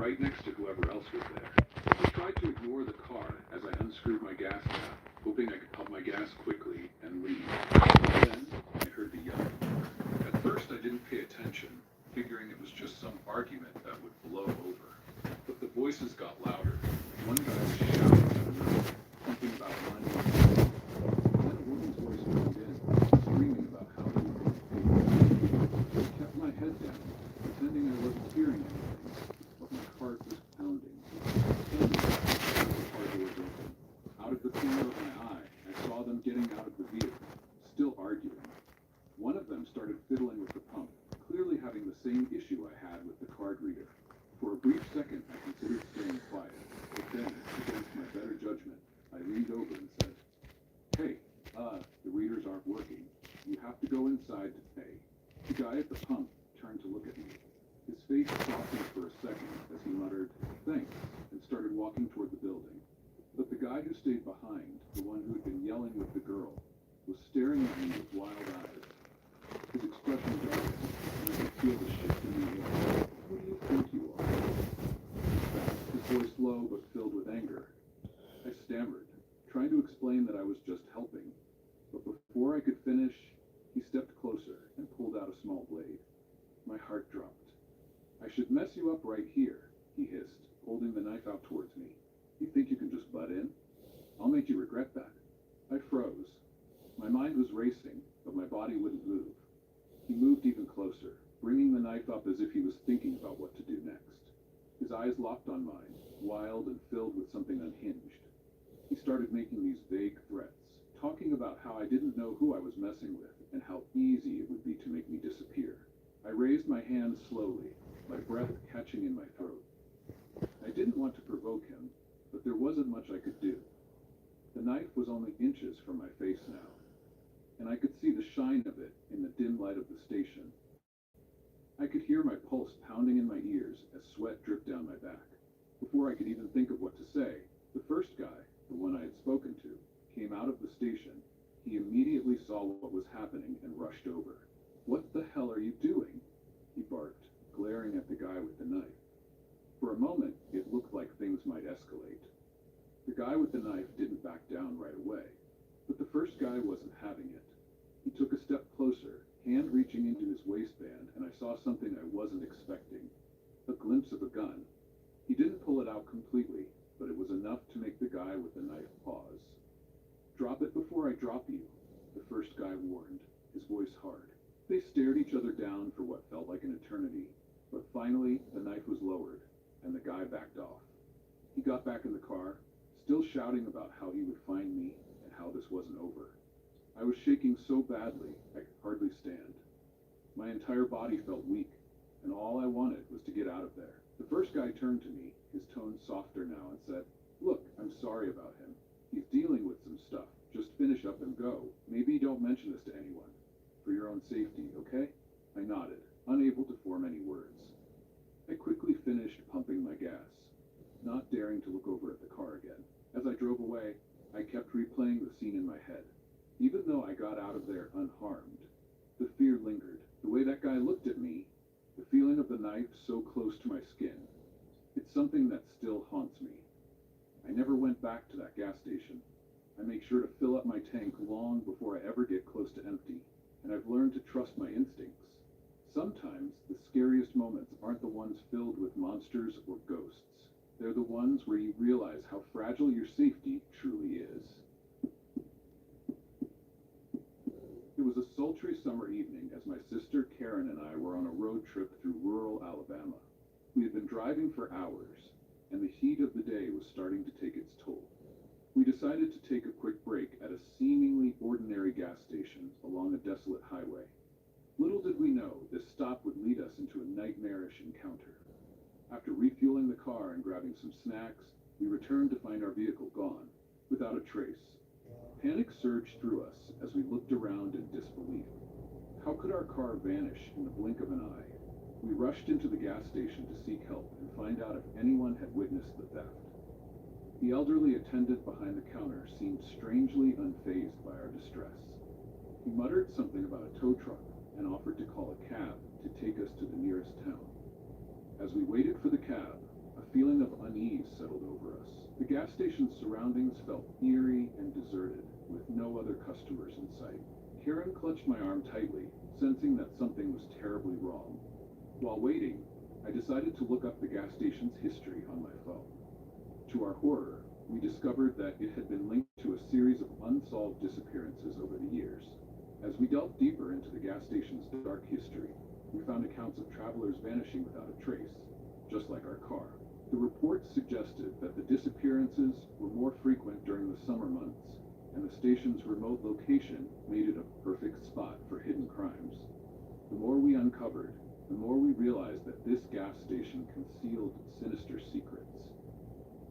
right next to whoever else was there. I tried to ignore the car as I unscrewed my gas cap, hoping I could pump my gas quickly and leave. Then I heard the yelling. At first I didn't pay attention, figuring it was just some argument that would blow over. But the voices got louder. One guy was shouting at another, something about money. Then a woman's voice joined in, screaming about how they were being paid. I kept my head down, pretending I wasn't hearing anything, but my heart was pounding. Suddenly, the car doors open. Out of the corner of my eye, I saw them getting out of the vehicle, still arguing. One of them started fiddling with the pump, clearly having the same issue I had with the card reader. For a brief second, I considered staying quiet, but then, against my better judgment, I leaned over and said, "Hey, the readers aren't working. You have to go inside to pay." The guy at the pump turned to look at me. His face softened for a second as he muttered, "Thanks," and started walking toward the building. But the guy who stayed behind, the one who had been yelling with the girl, was staring at me with wild eyes. His expression darkened, and I could feel the shift in the air. "Who do you think you are?" His voice low but filled with anger. I stammered, trying to explain that I was just helping. But before I could finish, he stepped closer and pulled out a small blade. My heart dropped. "I should mess you up right here," he hissed, holding the knife out towards me. "You think you can just butt in? I'll make you regret that." I froze. My mind was racing, but my body wouldn't move. He moved even closer, bringing the knife up as if he was thinking about what to do next. His eyes locked on mine, wild and filled with something unhinged. He started making these vague threats, talking about how I didn't know who I was messing with and how easy it would be to make me disappear. I raised my hand slowly, my breath catching in my throat. I didn't want to provoke him, but there wasn't much I could do. The knife was only inches from my face now, and I could see the shine of it in the dim light of the station. I could hear my pulse pounding in my ears as sweat dripped down my back. Before I could even think of what to say, the first guy, the one I had spoken to, came out of the station. He immediately saw what was happening and rushed over. "What the hell are you doing?" he barked, glaring at the guy with the knife. For a moment, it looked like things might escalate. The guy with the knife didn't back down right away, but the first guy wasn't having it. He took a step closer, hand reaching into his waistband, and I saw something I wasn't expecting. A glimpse of a gun. He didn't pull it out completely, but it was enough to make the guy with the knife pause. "Drop it before I drop you," the first guy warned, his voice hard. They stared each other down for what felt like an eternity, but finally the knife was lowered, and the guy backed off. He got back in the car, still shouting about how he would find me and how this wasn't over. I was shaking so badly I could hardly stand. My entire body felt weak, and all I wanted was to get out of there. The first guy turned to me, his tone softer now, and said, "Look, I'm sorry about him. He's dealing with some stuff. Just finish up and go. Maybe don't mention this to anyone. For your own safety, okay?" I nodded, unable to form any words. I quickly finished pumping my gas, not daring to look over at the car again. As I drove away, I kept replaying the scene in my head. Even though I got out of there unharmed, the fear lingered. The way that guy looked at me, the feeling of the knife so close to my skin. It's something that still haunts me. I never went back to that gas station. I make sure to fill up my tank long before I ever get close to empty, and I've learned to trust my instincts. Sometimes the scariest moments aren't the ones filled with monsters or ghosts. They're the ones where you realize how fragile your safety truly is. It was a sultry summer evening as my sister Karen and I were on a road trip through rural Alabama. We had been driving for hours, and the heat of the day was starting to take its toll. We decided to take a quick break at a seemingly ordinary gas station along a desolate highway. Little did we know this stop would lead us into a nightmarish encounter. After refueling the car and grabbing some snacks, we returned to find our vehicle gone, without a trace. Panic surged through us as we looked around in disbelief. How could our car vanish in the blink of an eye? We rushed into the gas station to seek help and find out if anyone had witnessed the theft. The elderly attendant behind the counter seemed strangely unfazed by our distress. He muttered something about a tow truck and offered to call a cab to take us to the nearest town. As we waited for the cab, a The gas station's surroundings felt eerie and deserted, with no other customers in sight. Karen clutched my arm tightly, sensing that something was terribly wrong. While waiting, I decided to look up the gas station's history on my phone. To our horror, we discovered that it had been linked to a series of unsolved disappearances over the years. As we delved deeper into the gas station's dark history, we found accounts of travelers vanishing without a trace, just like our car. The reports suggested that the disappearances were more frequent during the summer months, and the station's remote location made it a perfect spot for hidden crimes. The more we uncovered, the more we realized that this gas station concealed sinister secrets.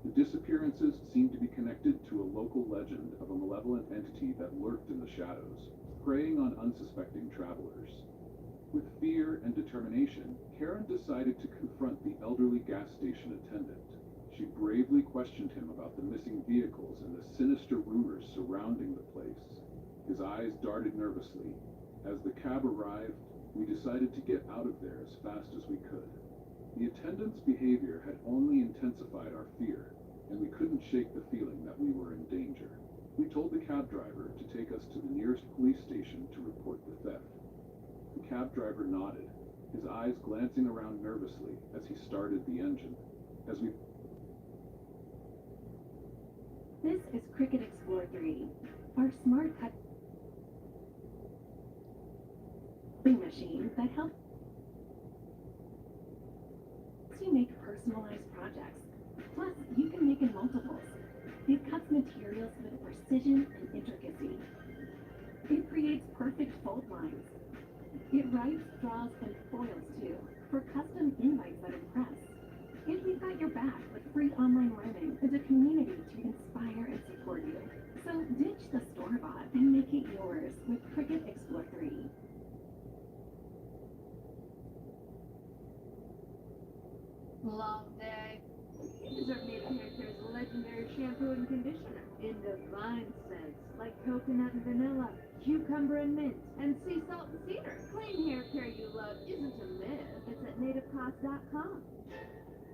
The disappearances seemed to be connected to a local legend of a malevolent entity that lurked in the shadows, preying on unsuspecting travelers. With fear and determination, Karen decided to confront the elderly gas station attendant. She bravely questioned him about the missing vehicles and the sinister rumors surrounding the place. His eyes darted nervously. As the cab arrived, we decided to get out of there as fast as we could. The attendant's behavior had only intensified our fear, and we couldn't shake the feeling that we were in danger. We told the cab driver to take us to the nearest police station to report the theft. The cab driver nodded, his eyes glancing around nervously as he started the engine. As we This is Cricket Explorer 3, our smart cutting machine that helps you make personalized projects. Plus, you can make in multiples. It cuts materials with precision and intricacy. It creates perfect fold lines. It writes, draws, and foils too, for custom invites that impress. And we've got your back with free online learning and a community to inspire and support you. So ditch the store-bought and make it yours with Cricut Explore 3. Long day. You deserve Native Hair Care's legendary shampoo and conditioner in divine scents like coconut and vanilla, cucumber and mint, and sea salt and cedar. Clean hair care you love isn't a myth. It's at nativecost.com.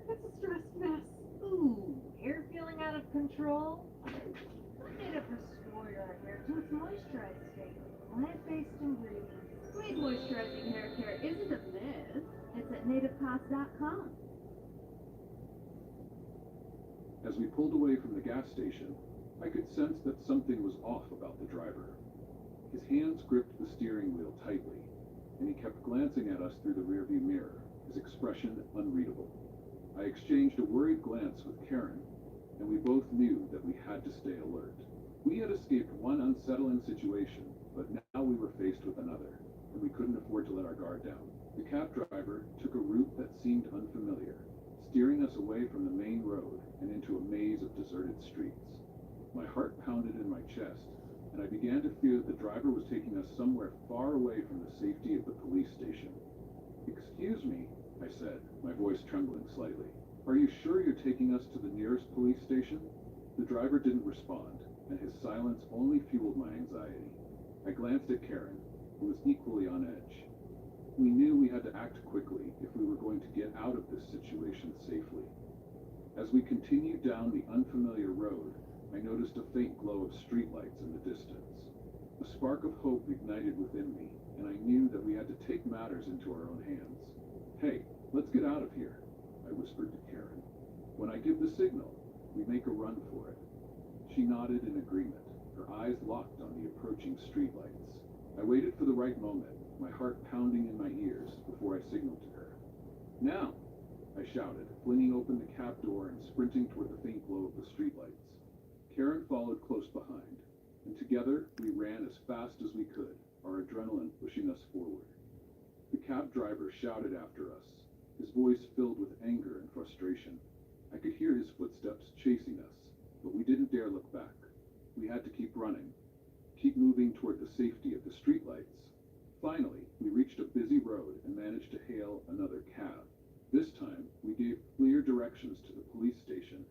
It's a stressed mess. Ooh, hair feeling out of control? Let Native restore your hair to its moisturized state with plant-based ingredients. Clean moisturizing hair care isn't a myth. It's at nativecost.com. As we pulled away from the gas station, I could sense that something was off about the driver. His hands gripped the steering wheel tightly, and he kept glancing at us through the rearview mirror, his expression unreadable. I exchanged a worried glance with Karen, and we both knew that we had to stay alert. We had escaped one unsettling situation, but now we were faced with another, and we couldn't afford to let our guard down. The cab driver took a route that seemed unfamiliar, steering us away from the main road and into a maze of deserted streets. My heart pounded in my chest, and I began to fear that the driver was taking us somewhere far away from the safety of the police station. "Excuse me," I said, my voice trembling slightly. "Are you sure you're taking us to the nearest police station?" The driver didn't respond, and his silence only fueled my anxiety. I glanced at Karen, who was equally on edge. We knew we had to act quickly if we were going to get out of this situation safely. As we continued down the unfamiliar road, I noticed a faint glow of streetlights in the distance. A spark of hope ignited within me, and I knew that we had to take matters into our own hands. "Hey, let's get out of here," I whispered to Karen. "When I give the signal, we make a run for it." She nodded in agreement, her eyes locked on the approaching streetlights. I waited for the right moment, my heart pounding in my ears, before I signaled to her. "Now!" I shouted, flinging open the cab door and sprinting toward the faint glow of the streetlights. Karen followed close behind, and together we ran as fast as we could, our adrenaline pushing us forward. The cab driver shouted after us, his voice filled with anger and frustration. I could hear his footsteps chasing us, but we didn't dare look back. We had to keep running, keep moving toward the safety of the streetlights. Finally, we reached a busy road and managed to hail another cab. This time, we gave clear directions to the police station.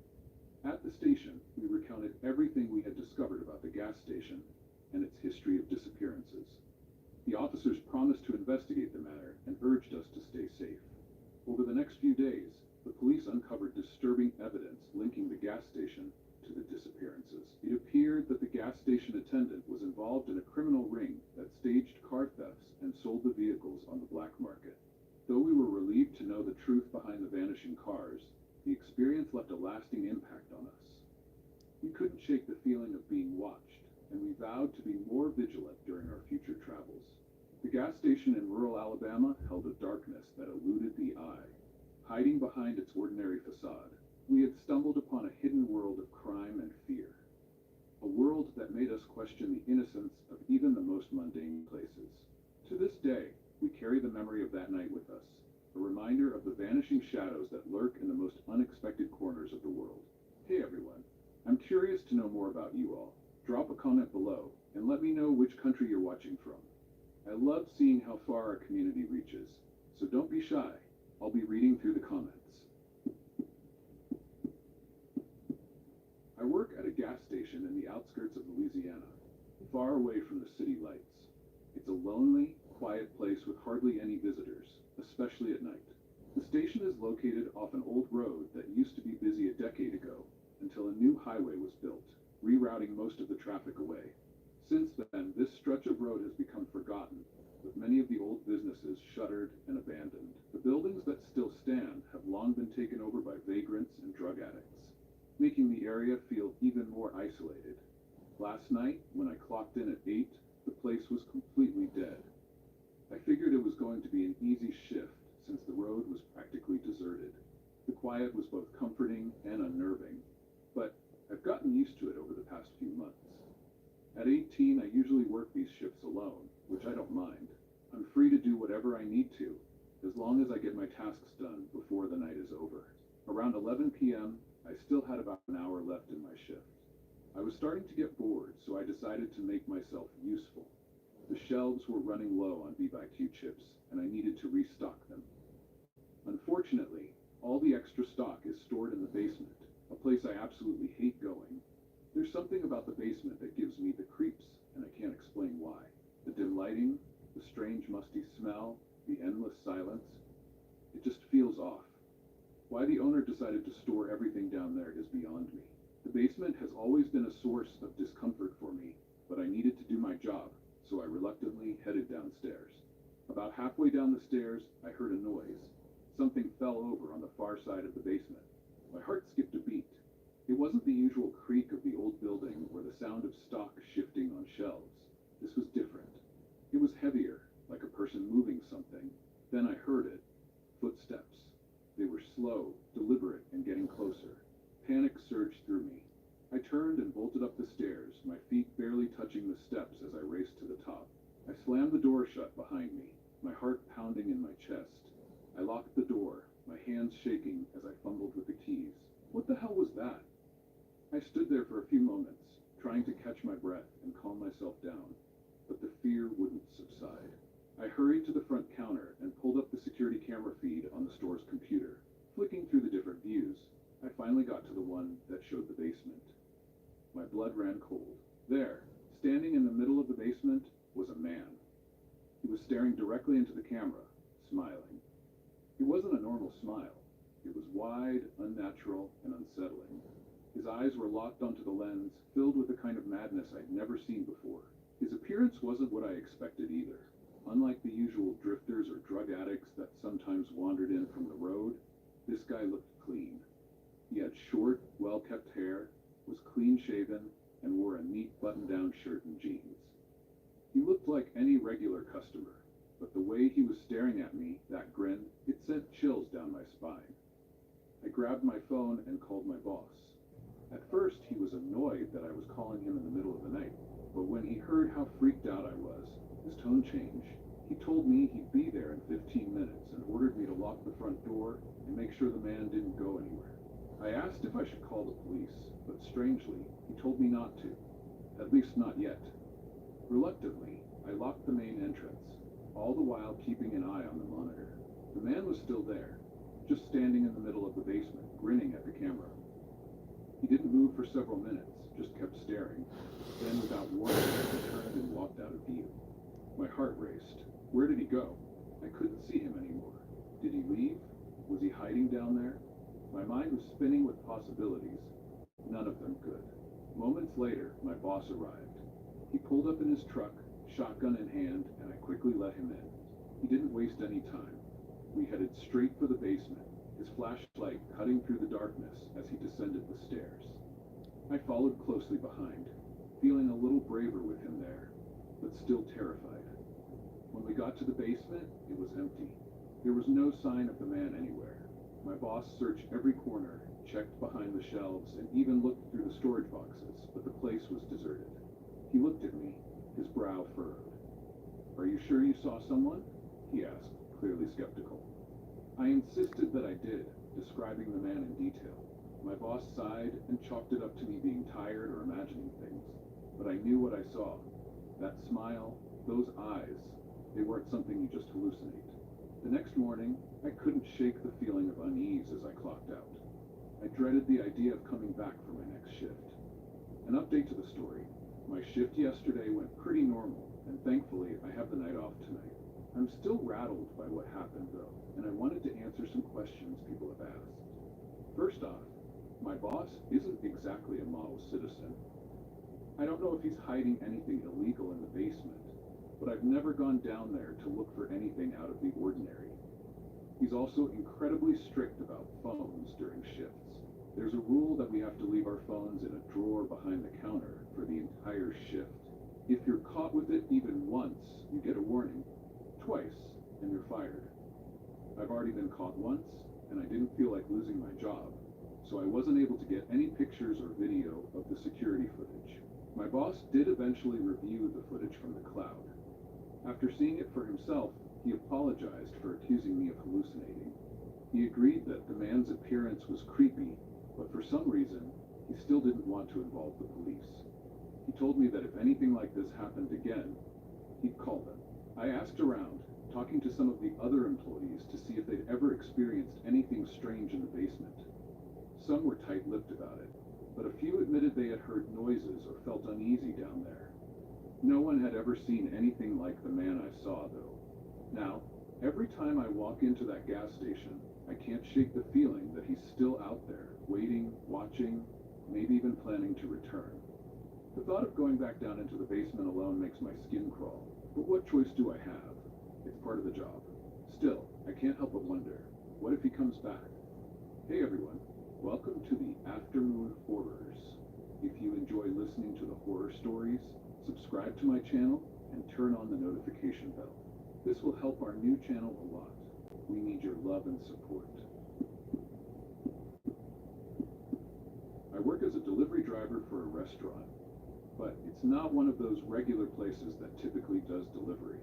At the station, we recounted everything we had discovered about the gas station and its history of disappearances. The officers promised to investigate the matter and urged us to stay safe. Over the next few days, The police uncovered disturbing evidence linking the gas station to the disappearances. It appeared that the gas station attendant was involved in a criminal ring that staged car thefts and sold the vehicles on the black market. Though we were relieved to know the truth behind the vanishing cars, the experience left a lasting impact on us. We couldn't shake the feeling of being watched, and we vowed to be more vigilant during our future travels. The gas station in rural Alabama held a darkness that eluded the eye. Hiding behind its ordinary facade, we had stumbled upon a hidden world of crime and fear. A world that made us question the innocence of even the most mundane places. To this day, we carry the memory of that night with us, a reminder of the vanishing shadows that lurk in the most unexpected corners of the world. Hey everyone, I'm curious to know more about you all. Drop a comment below and let me know which country you're watching from. I love seeing how far our community reaches, so don't be shy. I'll be reading through the comments. I work at a gas station in the outskirts of Louisiana, far away from the city lights. It's a lonely, quiet place with hardly any visitors, especially at night. The station is located off an old road that used to be busy a decade ago, until a new highway was built, rerouting most of the traffic away. Since then, this stretch of road has become forgotten, with many of the old businesses shuttered and abandoned. The buildings that still stand have long been taken over by vagrants and drug addicts, making the area feel even more isolated. Last night, when I clocked in at 8, the place was completely dead. I figured it was going to be an easy shift since the road was practically deserted. The quiet was both comforting and unnerving, but I've gotten used to it over the past few months. At 18, I usually work these shifts alone, which I don't mind. I'm free to do whatever I need to, as long as I get my tasks done before the night is over. Around 11 p.m., I still had about an hour left in my shift. I was starting to get bored, so I decided to make myself useful. The shelves were running low on BBQ chips, and I needed to restock them. Unfortunately, all the extra stock is stored in the basement, a place I absolutely hate going. There's something about the basement that gives me the creeps, and I can't explain why. The dim lighting, the strange musty smell, the endless silence. It just feels off. Why the owner decided to store everything down there is beyond me. The basement has always been a source of discomfort for me, but I needed to do my job, so I reluctantly headed downstairs. About halfway down the stairs, I heard a noise. Something fell over on the far side of the basement. My heart skipped a beat. It wasn't the usual creak of the old building or the sound of stock shifting on shelves. This was different. It was heavier, like a person moving something. Then I heard it. Footsteps. They were slow, deliberate, and getting closer. Panic surged through me. I turned and bolted up the stairs, my feet barely touching the steps as I raced to the top. I slammed the door shut behind me, my heart pounding in my chest. I locked the door, my hands shaking as I fumbled with the keys. What the hell was that? I stood there for a few moments, trying to catch my breath and calm myself down, but the fear wouldn't subside. I hurried to the front counter and pulled up the security camera feed on the store's computer. Flicking through the different views, I finally got to the one that showed the basement. My blood ran cold. There, standing in the middle of the basement, was a man. He was staring directly into the camera, smiling. It wasn't a normal smile. It was wide, unnatural, and unsettling. His eyes were locked onto the lens, filled with a kind of madness I'd never seen before. His appearance wasn't what I expected either. Unlike the usual drifters or drug addicts that sometimes wandered in from the road, this guy looked clean. He had short, well-kept hair, was clean-shaven, and wore a neat button-down shirt and jeans. He looked like any regular customer, but the way he was staring at me, that grin, it sent chills down my spine. I grabbed my phone and called my boss. At first, he was annoyed that I was calling him in the middle of the night, but when he heard how freaked out I was, his tone changed. He told me he'd be there in 15 minutes and ordered me to lock the front door and make sure the man didn't go anywhere. I asked if I should call the police, but strangely, he told me not to. At least not yet. Reluctantly, I locked the main entrance, all the while keeping an eye on the monitor. The man was still there, just standing in the middle of the basement, grinning at the camera. He didn't move for several minutes, just kept staring. Then, without warning, he turned and walked out of view. My heart raced. Where did he go? I couldn't see him anymore. Did he leave? Was he hiding down there? My mind was spinning with possibilities, none of them good. Moments later, my boss arrived. He pulled up in his truck, shotgun in hand, and I quickly let him in. He didn't waste any time. We headed straight for the basement, his flashlight cutting through the darkness as he descended the stairs. I followed closely behind, feeling a little braver with him there, but still terrified. When we got to the basement, it was empty. There was no sign of the man anywhere. My boss searched every corner, checked behind the shelves, and even looked through the storage boxes, but the place was deserted. He looked at me, his brow furrowed. "Are you sure you saw someone?" he asked, clearly skeptical. I insisted that I did, describing the man in detail. My boss sighed and chalked it up to me being tired or imagining things, but I knew what I saw. That smile, those eyes, they weren't something you just hallucinate. The next morning, I couldn't shake the feeling of unease as I clocked out. I dreaded the idea of coming back for my next shift. An update to the story. My shift yesterday went pretty normal, and thankfully I have the night off tonight. I'm still rattled by what happened though, and I wanted to answer some questions people have asked. First off, my boss isn't exactly a model citizen. I don't know if he's hiding anything illegal in the basement, but I've never gone down there to look for anything out of the ordinary. He's also incredibly strict about phones during shifts. There's a rule that we have to leave our phones in a drawer behind the counter for the entire shift. If you're caught with it even once, you get a warning. Twice, and you're fired. I've already been caught once, and I didn't feel like losing my job, so I wasn't able to get any pictures or video of the security footage. My boss did eventually review the footage from the cloud. After seeing it for himself, he apologized for accusing me of hallucinating. He agreed that the man's appearance was creepy, but for some reason, he still didn't want to involve the police. He told me that if anything like this happened again, he'd call them. I asked around, talking to some of the other employees to see if they'd ever experienced anything strange in the basement. Some were tight-lipped about it, but a few admitted they had heard noises or felt uneasy down there. No one had ever seen anything like the man I saw, though. Now, every time I walk into that gas station, I can't shake the feeling that he's still out there, waiting, watching, maybe even planning to return. The thought of going back down into the basement alone makes my skin crawl, but what choice do I have? It's part of the job. Still, I can't help but wonder, what if he comes back? Hey everyone, welcome to the Aftermoon Horrors. If you enjoy listening to the horror stories, subscribe to my channel and turn on the notification bell. This will help our new channel a lot. We need your love and support. I work as a delivery driver for a restaurant, but it's not one of those regular places that typically does delivery.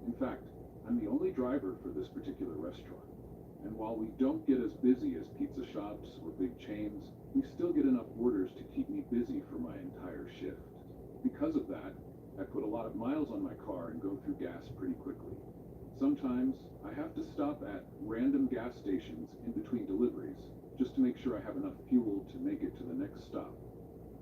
In fact, I'm the only driver for this particular restaurant. And while we don't get as busy as pizza shops or big chains, we still get enough orders to keep me busy for my entire shift. Because of that, I put a lot of miles on my car and go through gas pretty quickly. Sometimes I have to stop at random gas stations in between deliveries just to make sure I have enough fuel to make it to the next stop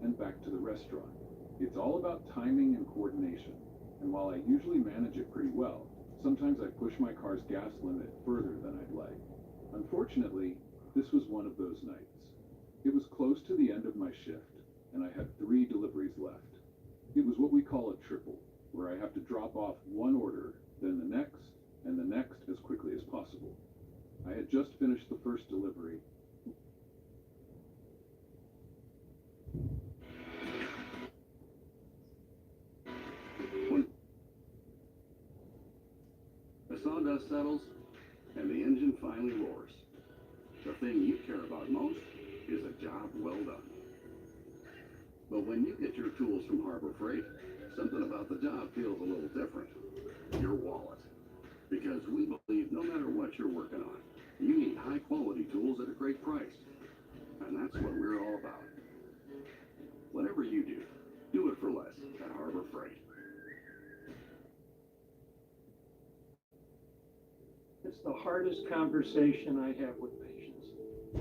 and back to the restaurant. It's all about timing and coordination, and while I usually manage it pretty well, sometimes I push my car's gas limit further than I'd like. Unfortunately, this was one of those nights. It was close to the end of my shift, and I had 3 deliveries left. It was what we call a triple, where I have to drop off one order, then the next, and the next as quickly as possible. I had just finished the first delivery. When the sawdust settles and the engine finally roars, the thing you care about most is a job well done. But when you get your tools from Harbor Freight, something about the job feels a little different. Your wallet. Because we believe no matter what you're working on, you need high-quality tools at a great price. And that's what we're all about. Whatever you do it for less at Harbor Freight. It's the hardest conversation I have with patients,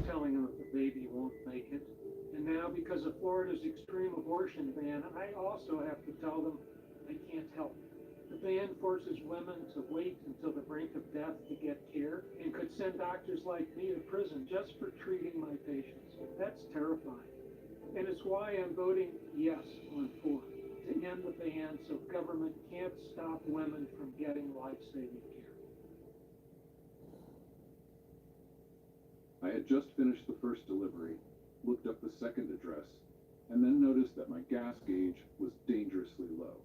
telling them that the baby won't make it. And now, because of Florida's extreme abortion ban, I also have to tell them I can't help. The ban forces women to wait until the brink of death to get care and could send doctors like me to prison just for treating my patients. That's terrifying. And it's why I'm voting yes on 4, to end the ban so government can't stop women from getting life-saving care. I had just finished the first delivery, looked up the second address, and then noticed that my gas gauge was dangerously low.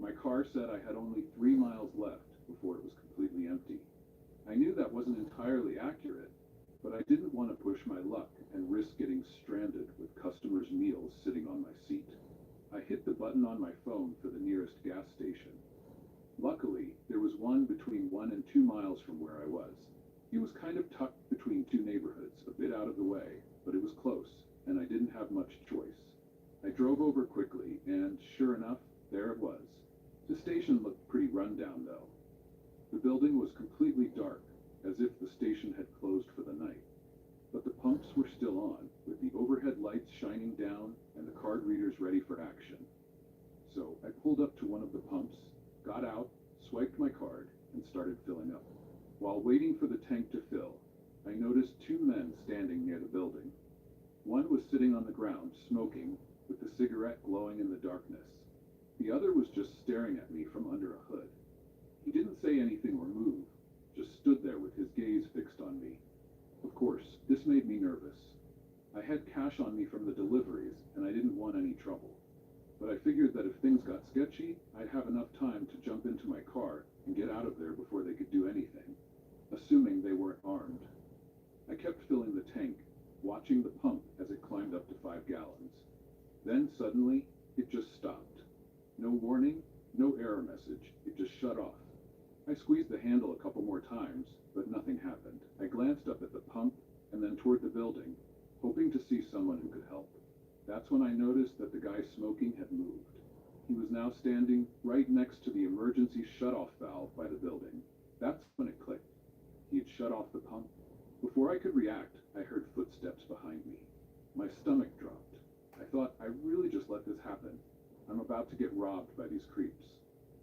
My car said I had only 3 miles left before it was completely empty. I knew that wasn't entirely accurate, but I didn't want to push my luck and risk getting stranded with customers' meals sitting on my seat. I hit the button on my phone for the nearest gas station. Luckily, there was one between 1 and 2 miles from where I was. It was kind of tucked between 2 neighborhoods, a bit out of the way, but it was close, and I didn't have much choice. I drove over quickly, and sure enough, there it was. The station looked pretty rundown, though. The building was completely dark, as if the station had closed for the night. But the pumps were still on, with the overhead lights shining down and the card readers ready for action. So I pulled up to one of the pumps, got out, swiped my card, and started filling up. While waiting for the tank to fill, I noticed 2 men standing near the building. One was sitting on the ground, smoking, with the cigarette glowing in the darkness. The other was just staring at me from under a hood. He didn't say anything or move, just stood there with his gaze fixed on me. Of course, this made me nervous. I had cash on me from the deliveries, and I didn't want any trouble. But I figured that if things got sketchy, I'd have enough time to jump into my car and get out of there before they could do anything, assuming they weren't armed. I kept filling the tank, watching the pump as it climbed up to 5 gallons. Then suddenly, it just stopped. No warning, no error message, it just shut off. I squeezed the handle a couple more times, but nothing happened. I glanced up at the pump and then toward the building, hoping to see someone who could help. That's when I noticed that the guy smoking had moved. He was now standing right next to the emergency shutoff valve by the building. That's when it clicked. He had shut off the pump. Before I could react, I heard footsteps behind me. My stomach dropped. I thought, I really just let this happen. I'm about to get robbed by these creeps.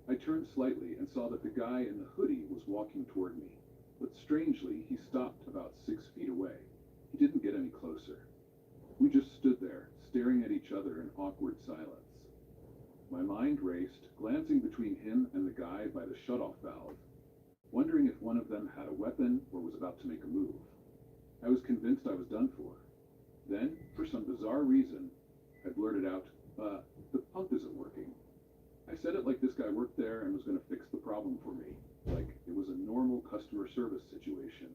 I turned slightly and saw that the guy in the hoodie was walking toward me. But strangely, he stopped about 6 feet away. He didn't get any closer. We just stood there, staring at each other in awkward silence. My mind raced, glancing between him and the guy by the shutoff valve, wondering if one of them had a weapon or was about to make a move. I was convinced I was done for. Then, for some bizarre reason, I blurted out, the pump isn't working. I said it like this guy worked there and was going to fix the problem for me, like it was a normal customer service situation.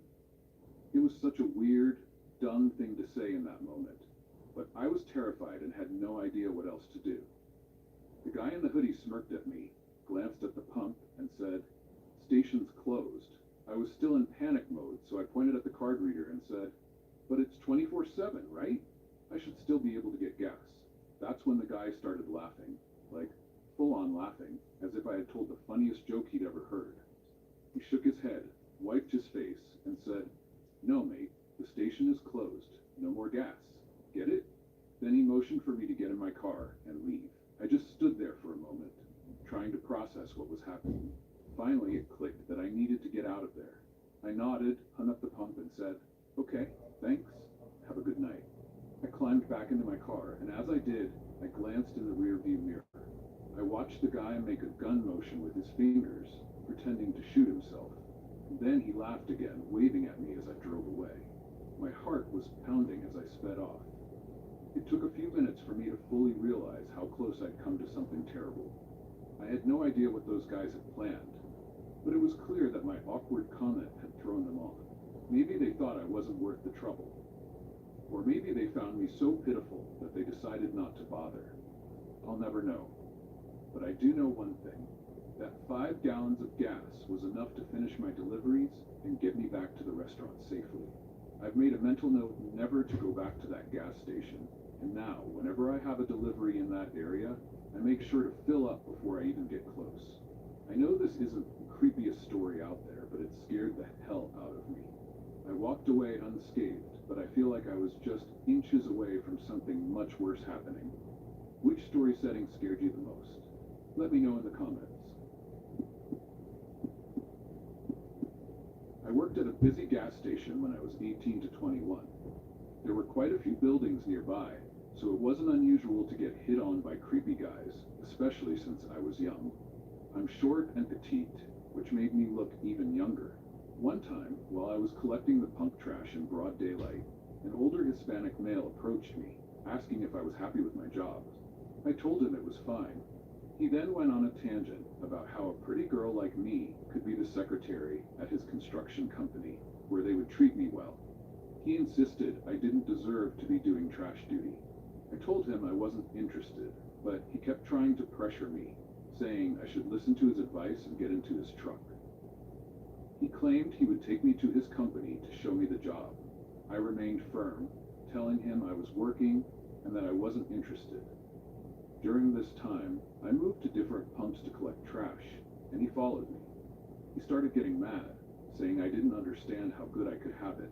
It was such a weird, dumb thing to say in that moment, but I was terrified and had no idea what else to do. The guy in the hoodie smirked at me, glanced at the pump, and said, "Station's closed." I was still in panic mode, so I pointed at the card reader and said, "But it's 24/7, right? I should still be able to get gas." That's when the guy started laughing, like full-on laughing, as if I had told the funniest joke he'd ever heard. He shook his head, wiped his face, and said, "No, mate, the station is closed. No more gas. Get it?" Then he motioned for me to get in my car and leave. I just stood there for a moment, trying to process what was happening. Finally, it clicked that I needed to get out of there. I nodded, hung up the pump, and said, "Okay, thanks. Have a good night." I climbed back into my car, and as I did, I glanced in the rearview mirror. I watched the guy make a gun motion with his fingers, pretending to shoot himself. Then he laughed again, waving at me as I drove away. My heart was pounding as I sped off. It took a few minutes for me to fully realize how close I'd come to something terrible. I had no idea what those guys had planned, but it was clear that my awkward comment had thrown them off. Maybe they thought I wasn't worth the trouble. Or maybe they found me so pitiful that they decided not to bother. I'll never know. But I do know one thing, that 5 gallons of gas was enough to finish my deliveries and get me back to the restaurant safely. I've made a mental note never to go back to that gas station, and now, whenever I have a delivery in that area, I make sure to fill up before I even get close. I know this isn't the creepiest story out there, but it scared the hell out of me. I walked away unscathed, but I feel like I was just inches away from something much worse happening. Which story setting scared you the most? Let me know in the comments. worked at a busy gas station when I was 18 to 21. There were quite a few buildings nearby, so it wasn't unusual to get hit on by creepy guys, especially since I was young. I'm short and petite, which made me look even younger. One time, while I was collecting the punk trash in broad daylight, an older Hispanic male approached me, asking if I was happy with my job. I told him it was fine. He then went on a tangent about how a pretty girl like me could be the secretary at his construction company, where they would treat me well. He insisted I didn't deserve to be doing trash duty. I told him I wasn't interested, but he kept trying to pressure me, saying I should listen to his advice and get into his truck. He claimed he would take me to his company to show me the job. I remained firm, telling him I was working and that I wasn't interested. During this time, I moved to different pumps to collect trash, and he followed me. He started getting mad, saying I didn't understand how good I could have it.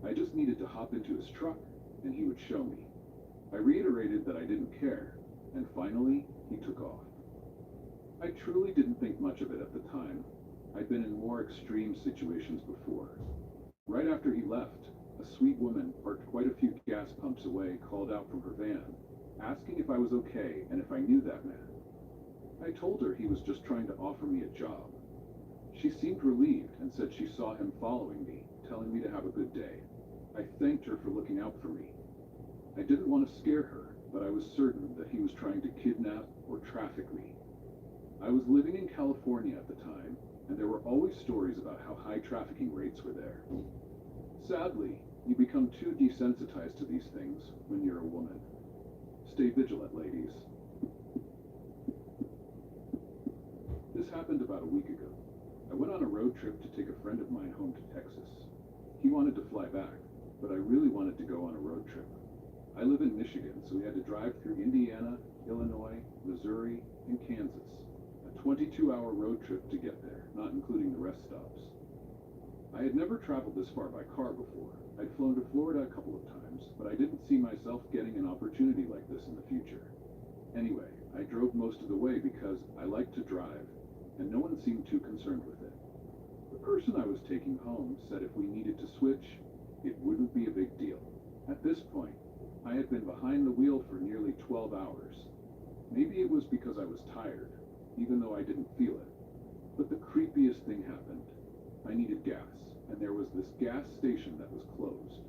I just needed to hop into his truck, and he would show me. I reiterated that I didn't care, and finally, he took off. I truly didn't think much of it at the time. I'd been in more extreme situations before. Right after he left, a sweet woman parked quite a few gas pumps away called out from her van, asking if I was okay and if I knew that man. I told her he was just trying to offer me a job. She seemed relieved and said she saw him following me, telling me to have a good day. I thanked her for looking out for me. I didn't want to scare her, but I was certain that he was trying to kidnap or traffic me. I was living in California at the time, and there were always stories about how high trafficking rates were there. Sadly, you become too desensitized to these things when you're a woman. Stay vigilant, ladies. This happened about a week ago. I went on a road trip to take a friend of mine home to Texas. He wanted to fly back, but I really wanted to go on a road trip. I live in Michigan, so we had to drive through Indiana, Illinois, Missouri, and Kansas. A 22-hour road trip to get there, not including the rest stops. I had never traveled this far by car before. I'd flown to Florida a couple of times, but I didn't see myself getting an opportunity like this in the future. Anyway, I drove most of the way because I like to drive, and no one seemed too concerned with it. The person I was taking home said if we needed to switch, it wouldn't be a big deal. At this point, I had been behind the wheel for nearly 12 hours. Maybe it was because I was tired, even though I didn't feel it. But the creepiest thing happened. I needed gas, and there was this gas station that was closed.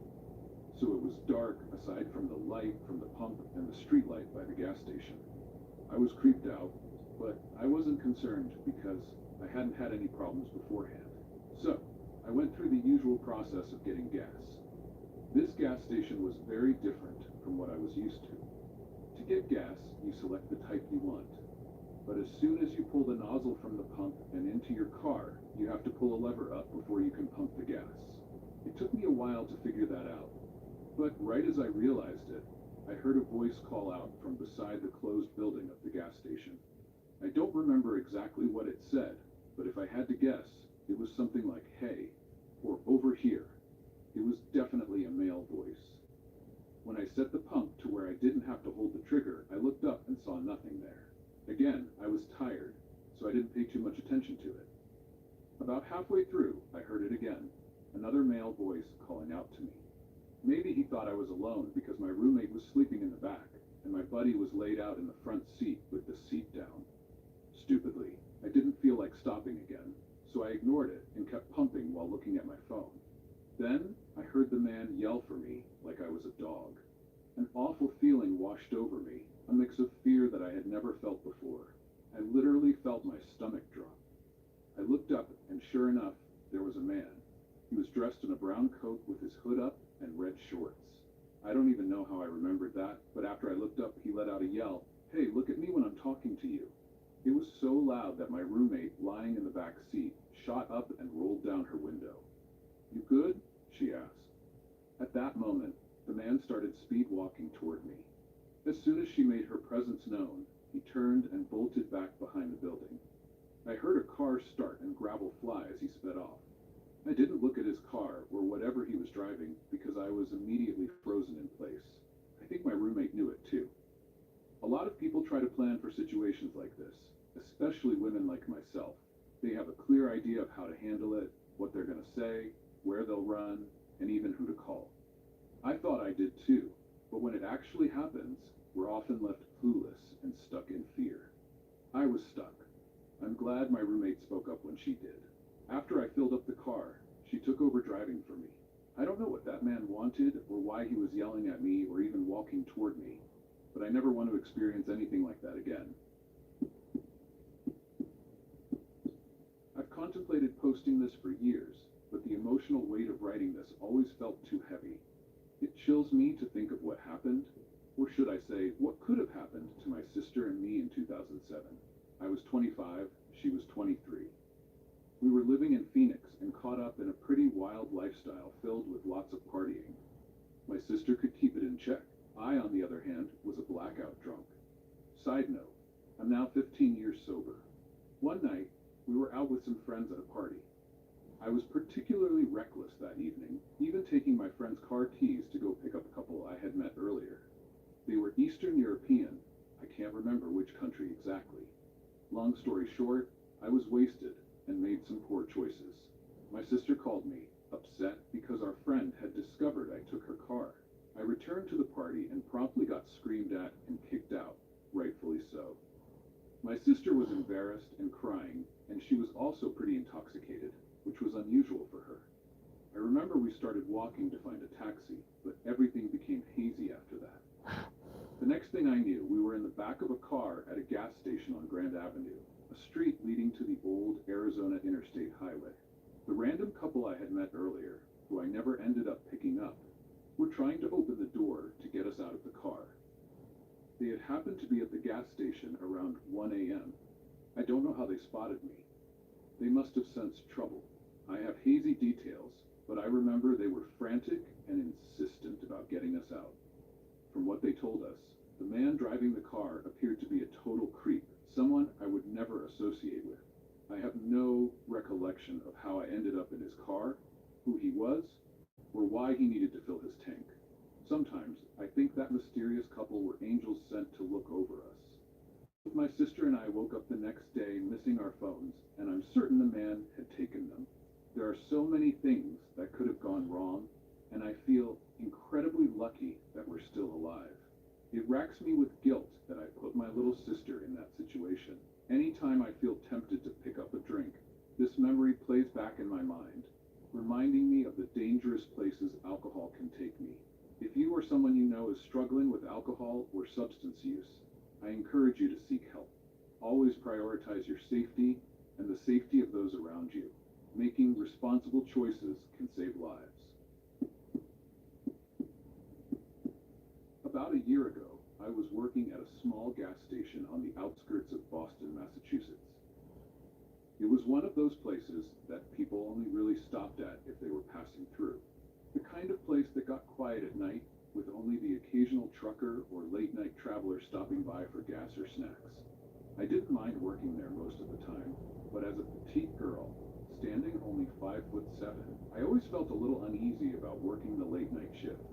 So it was dark aside from the light from the pump and the street light by the gas station. I was creeped out, but I wasn't concerned because I hadn't had any problems beforehand. So I went through the usual process of getting gas. This gas station was very different from what I was used to. To get gas, you select the type you want. But as soon as you pull the nozzle from the pump and into your car, you have to pull a lever up before you can pump the gas. It took me a while to figure that out. But right as I realized it, I heard a voice call out from beside the closed building of the gas station. I don't remember exactly what it said, but if I had to guess, it was something like, "Hey," or "over here." It was definitely a male voice. When I set the pump to where I didn't have to hold the trigger, I looked up and saw nothing there. Again, I was tired, so I didn't pay too much attention to it. About halfway through, I heard it again, another male voice calling out to me. Maybe he thought I was alone because my roommate was sleeping in the back, and my buddy was laid out in the front seat with the seat down. Stupidly, I didn't feel like stopping again, so I ignored it and kept pumping while looking at my phone. Then, I heard the man yell for me like I was a dog. An awful feeling washed over me, a mix of fear that I had never felt before. I literally felt my stomach drop. I looked up, and sure enough, there was a man. He was dressed in a brown coat with his hood up and red shorts. I don't even know how I remembered that, but after I looked up, he let out a yell, "Hey, look at me when I'm talking to you." It was so loud that my roommate, lying in the back seat, shot up and rolled down her window. "You good?" she asked. At that moment, the man started speed walking toward me. As soon as she made her presence known, he turned and bolted back behind the building. I heard a car start and gravel fly as he sped off. I didn't look at his car or whatever he was driving because I was immediately frozen in place. I think my roommate knew it too. A lot of people try to plan for situations like this, especially women like myself. They have a clear idea of how to handle it, what they're going to say, where they'll run, and even who to call. I thought I did too, but when it actually happens, we're often left clueless and stuck in fear. I was stuck. I'm glad my roommate spoke up when she did. After I filled up the car, she took over driving for me. I don't know what that man wanted or why he was yelling at me or even walking toward me, but I never want to experience anything like that again. I've contemplated posting this for years, but the emotional weight of writing this always felt too heavy. It chills me to think of what happened, or should I say, what could have happened to my sister and me in 2007. I was 25, she was 23. We were living in Phoenix and caught up in a pretty wild lifestyle filled with lots of partying. My sister could keep it in check. I, on the other hand, was a blackout drunk. Side note, I'm now 15 years sober. One night, we were out with some friends at a party. I was particularly reckless that evening, even taking my friend's car keys to go pick up a couple I had met earlier. They were Eastern European. I can't remember which country exactly. Long story short, I was wasted and made some poor choices. My sister called me, upset because our friend had discovered I took her car. I returned to the party and promptly got screamed at and kicked out, rightfully so. My sister was embarrassed and crying, and she was also pretty intoxicated, which was unusual for her. I remember we started walking to find a taxi, but everything became hazy after that. The next thing I knew, we were in the back of a car at a gas station on Grand Avenue, a street leading to the old Arizona Interstate Highway. The random couple I had met earlier, who I never ended up picking up, were trying to open the door to get us out of the car. They had happened to be at the gas station around 1 a.m. I don't know how they spotted me. They must have sensed trouble. I have hazy details, but I remember they were frantic and insistent about getting us out. From what they told us, the man driving the car appeared to be a total creep, someone I would never associate with. I have no recollection of how I ended up in his car, who he was, or why he needed to fill his tank. Sometimes I think that mysterious couple were angels sent to look over us. My sister and I woke up the next day missing our phones, and I'm certain the man had taken them. There are so many things that could have gone wrong, and I feel incredibly lucky that we're still alive. It racks me with guilt that I put my little sister in that situation. Anytime I feel tempted to pick up a drink, this memory plays back in my mind, reminding me of the dangerous places alcohol can take me. If you or someone you know is struggling with alcohol or substance use, I encourage you to seek help. Always prioritize your safety and the safety of those around you. Making responsible choices can save lives. About a year ago, I was working at a small gas station on the outskirts of Boston, Massachusetts. It was one of those places that people only really stopped at if they were passing through. The kind of place that got quiet at night, with only the occasional trucker or late-night traveler stopping by for gas or snacks. I didn't mind working there most of the time, but as a petite girl, standing only 5'7", I always felt a little uneasy about working the late-night shifts.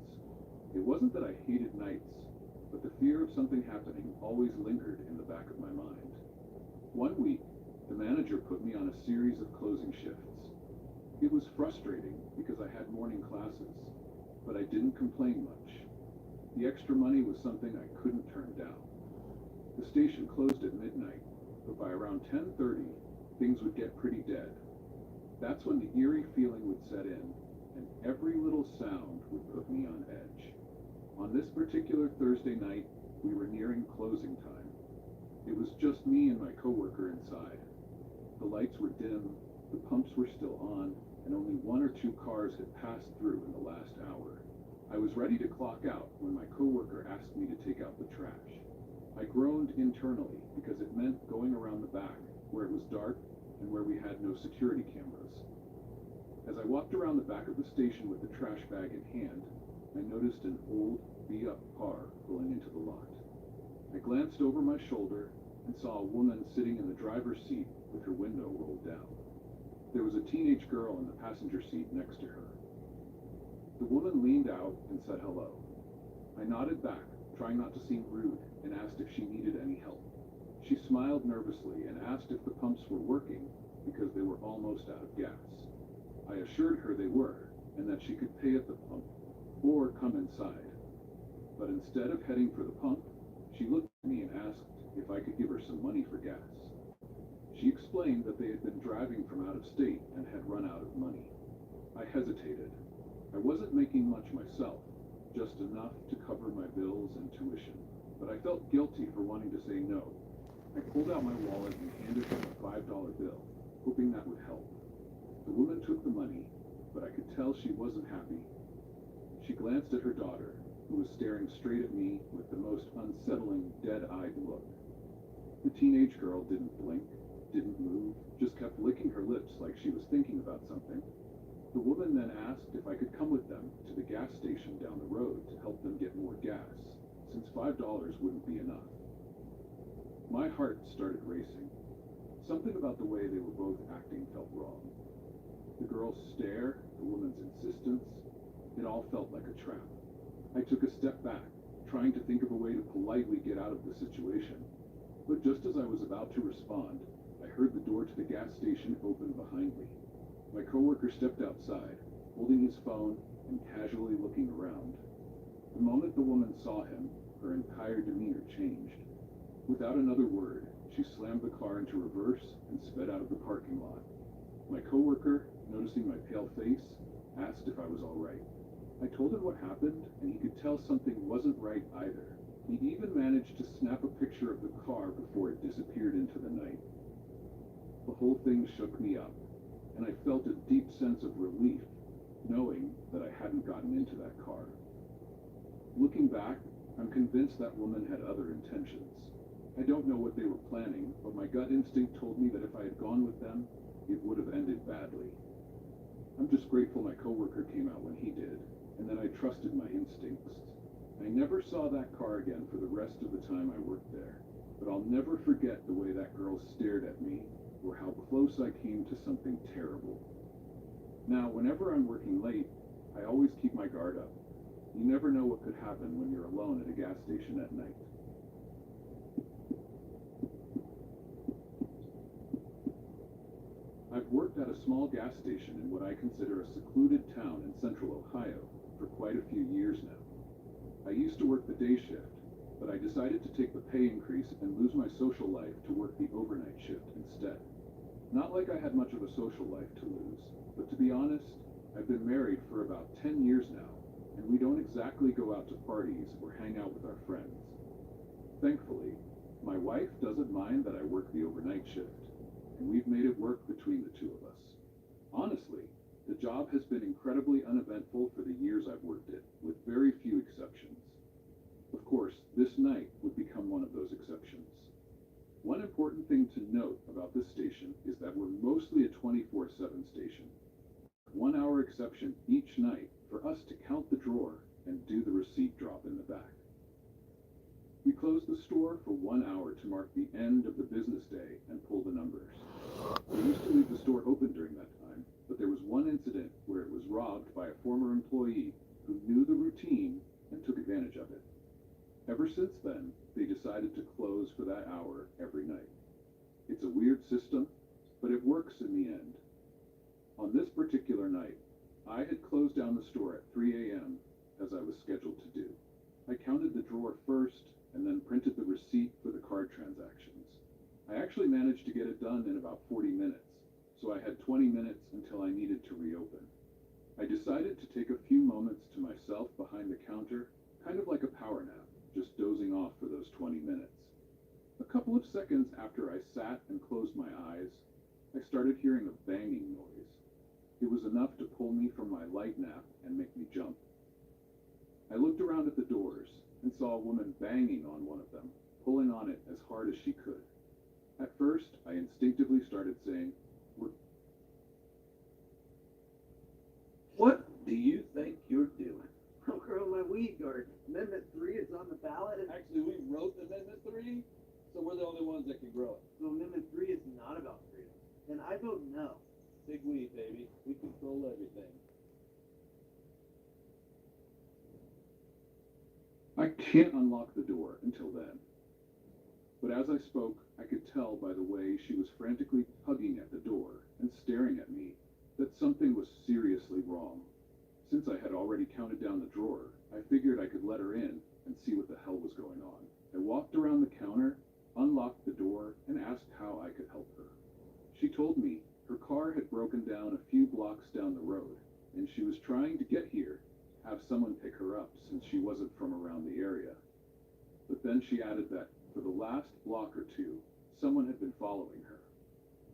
It wasn't that I hated nights, but the fear of something happening always lingered in the back of my mind. One week, the manager put me on a series of closing shifts. It was frustrating because I had morning classes, but I didn't complain much. The extra money was something I couldn't turn down. The station closed at midnight, but by around 10:30, things would get pretty dead. That's when the eerie feeling would set in, and every little sound would put me on edge. On this particular Thursday night, we were nearing closing time. It was just me and my coworker inside. The lights were dim, the pumps were still on, and only 1 or 2 cars had passed through in the last hour. I was ready to clock out when my coworker asked me to take out the trash. I groaned internally because it meant going around the back, where it was dark and where we had no security cameras. As I walked around the back of the station with the trash bag in hand, I noticed an old, beat-up car pulling into the lot. I glanced over my shoulder and saw a woman sitting in the driver's seat with her window rolled down. There was a teenage girl in the passenger seat next to her. The woman leaned out and said hello. I nodded back, trying not to seem rude, and asked if she needed any help. She smiled nervously and asked if the pumps were working because they were almost out of gas. I assured her they were, and that she could pay at the pump, or come inside. But instead of heading for the pump, she looked at me and asked if I could give her some money for gas. She explained that they had been driving from out of state and had run out of money. I hesitated. I wasn't making much myself, just enough to cover my bills and tuition, but I felt guilty for wanting to say no. I pulled out my wallet and handed her a $5 bill, hoping that would help. The woman took the money, but I could tell she wasn't happy. She glanced at her daughter, who was staring straight at me with the most unsettling, dead-eyed look. The teenage girl didn't blink, didn't move, just kept licking her lips like she was thinking about something. The woman then asked if I could come with them to the gas station down the road to help them get more gas, since $5 wouldn't be enough. My heart started racing. Something about the way they were both acting felt wrong. The girl's stare, the woman's insistence, it all felt like a trap. I took a step back, trying to think of a way to politely get out of the situation. But just as I was about to respond, I heard the door to the gas station open behind me. My coworker stepped outside, holding his phone and casually looking around. The moment the woman saw him, her entire demeanor changed. Without another word, she slammed the car into reverse and sped out of the parking lot. My coworker, noticing my pale face, asked if I was all right. I told him what happened, and he could tell something wasn't right either. He even managed to snap a picture of the car before it disappeared into the night. The whole thing shook me up, and I felt a deep sense of relief, knowing that I hadn't gotten into that car. Looking back, I'm convinced that woman had other intentions. I don't know what they were planning, but my gut instinct told me that if I had gone with them, it would have ended badly. I'm just grateful my coworker came out when he did, and that I trusted my instincts. I never saw that car again for the rest of the time I worked there, but I'll never forget the way that girl stared at me, or how close I came to something terrible. Now, whenever I'm working late, I always keep my guard up. You never know what could happen when you're alone at a gas station at night. I've worked at a small gas station in what I consider a secluded town in central Ohio for quite a few years now. I used to work the day shift, but I decided to take the pay increase and lose my social life to work the overnight shift instead. Not like I had much of a social life to lose, but to be honest, I've been married for about 10 years now, and we don't exactly go out to parties or hang out with our friends. Thankfully, my wife doesn't mind that I work the overnight shift, and we've made it work between the two of us. Honestly, the job has been incredibly uneventful for the years I've worked it, with very few exceptions. Of course, this night would become one of those exceptions. One important thing to note about this station is that we're mostly a 24/7 station. 1 hour exception each night for us to count the drawer and do the receipt drop in the back. We close the store for 1 hour to mark the end of the business day and pull the numbers. We used to leave the store open during that time, but there was one incident where it was robbed by a former employee who knew the routine and took advantage of it. Ever since then, they decided to close for that hour every night. It's a weird system, but it works in the end. On this particular night, I had closed down the store at 3 a.m. as I was scheduled to do. I counted the drawer first and then printed the receipt for the card transactions. I actually managed to get it done in about 40 minutes, so I had 20 minutes until I needed to reopen. I decided to take a few moments to myself behind the counter, kind of like a power nap, just dozing off for those 20 minutes. A couple of seconds after I sat and closed my eyes, I started hearing a banging noise. It was enough to pull me from my light nap and make me jump. I looked around at the doors and saw a woman banging on one of them, pulling on it as hard as she could. At first, I instinctively started saying, What do you think you're doing? I'm growing my weed garden. Amendment 3 is on the ballot. Actually, we wrote Amendment 3, so we're the only ones that can grow it. So Amendment 3 is not about freedom. Then I vote no. Big weed, baby. We control everything. I can't unlock the door until then. But as I spoke, I could tell by the way she was frantically tugging at the door and staring at me that something was seriously wrong. Since I had already counted down the drawer, I figured I could let her in and see what the hell was going on. I walked around the counter, unlocked the door, and asked how I could help her. She told me her car had broken down a few blocks down the road, and she was trying to get here, have someone pick her up since she wasn't from around the area. But then she added that for the last block or two, someone had been following her.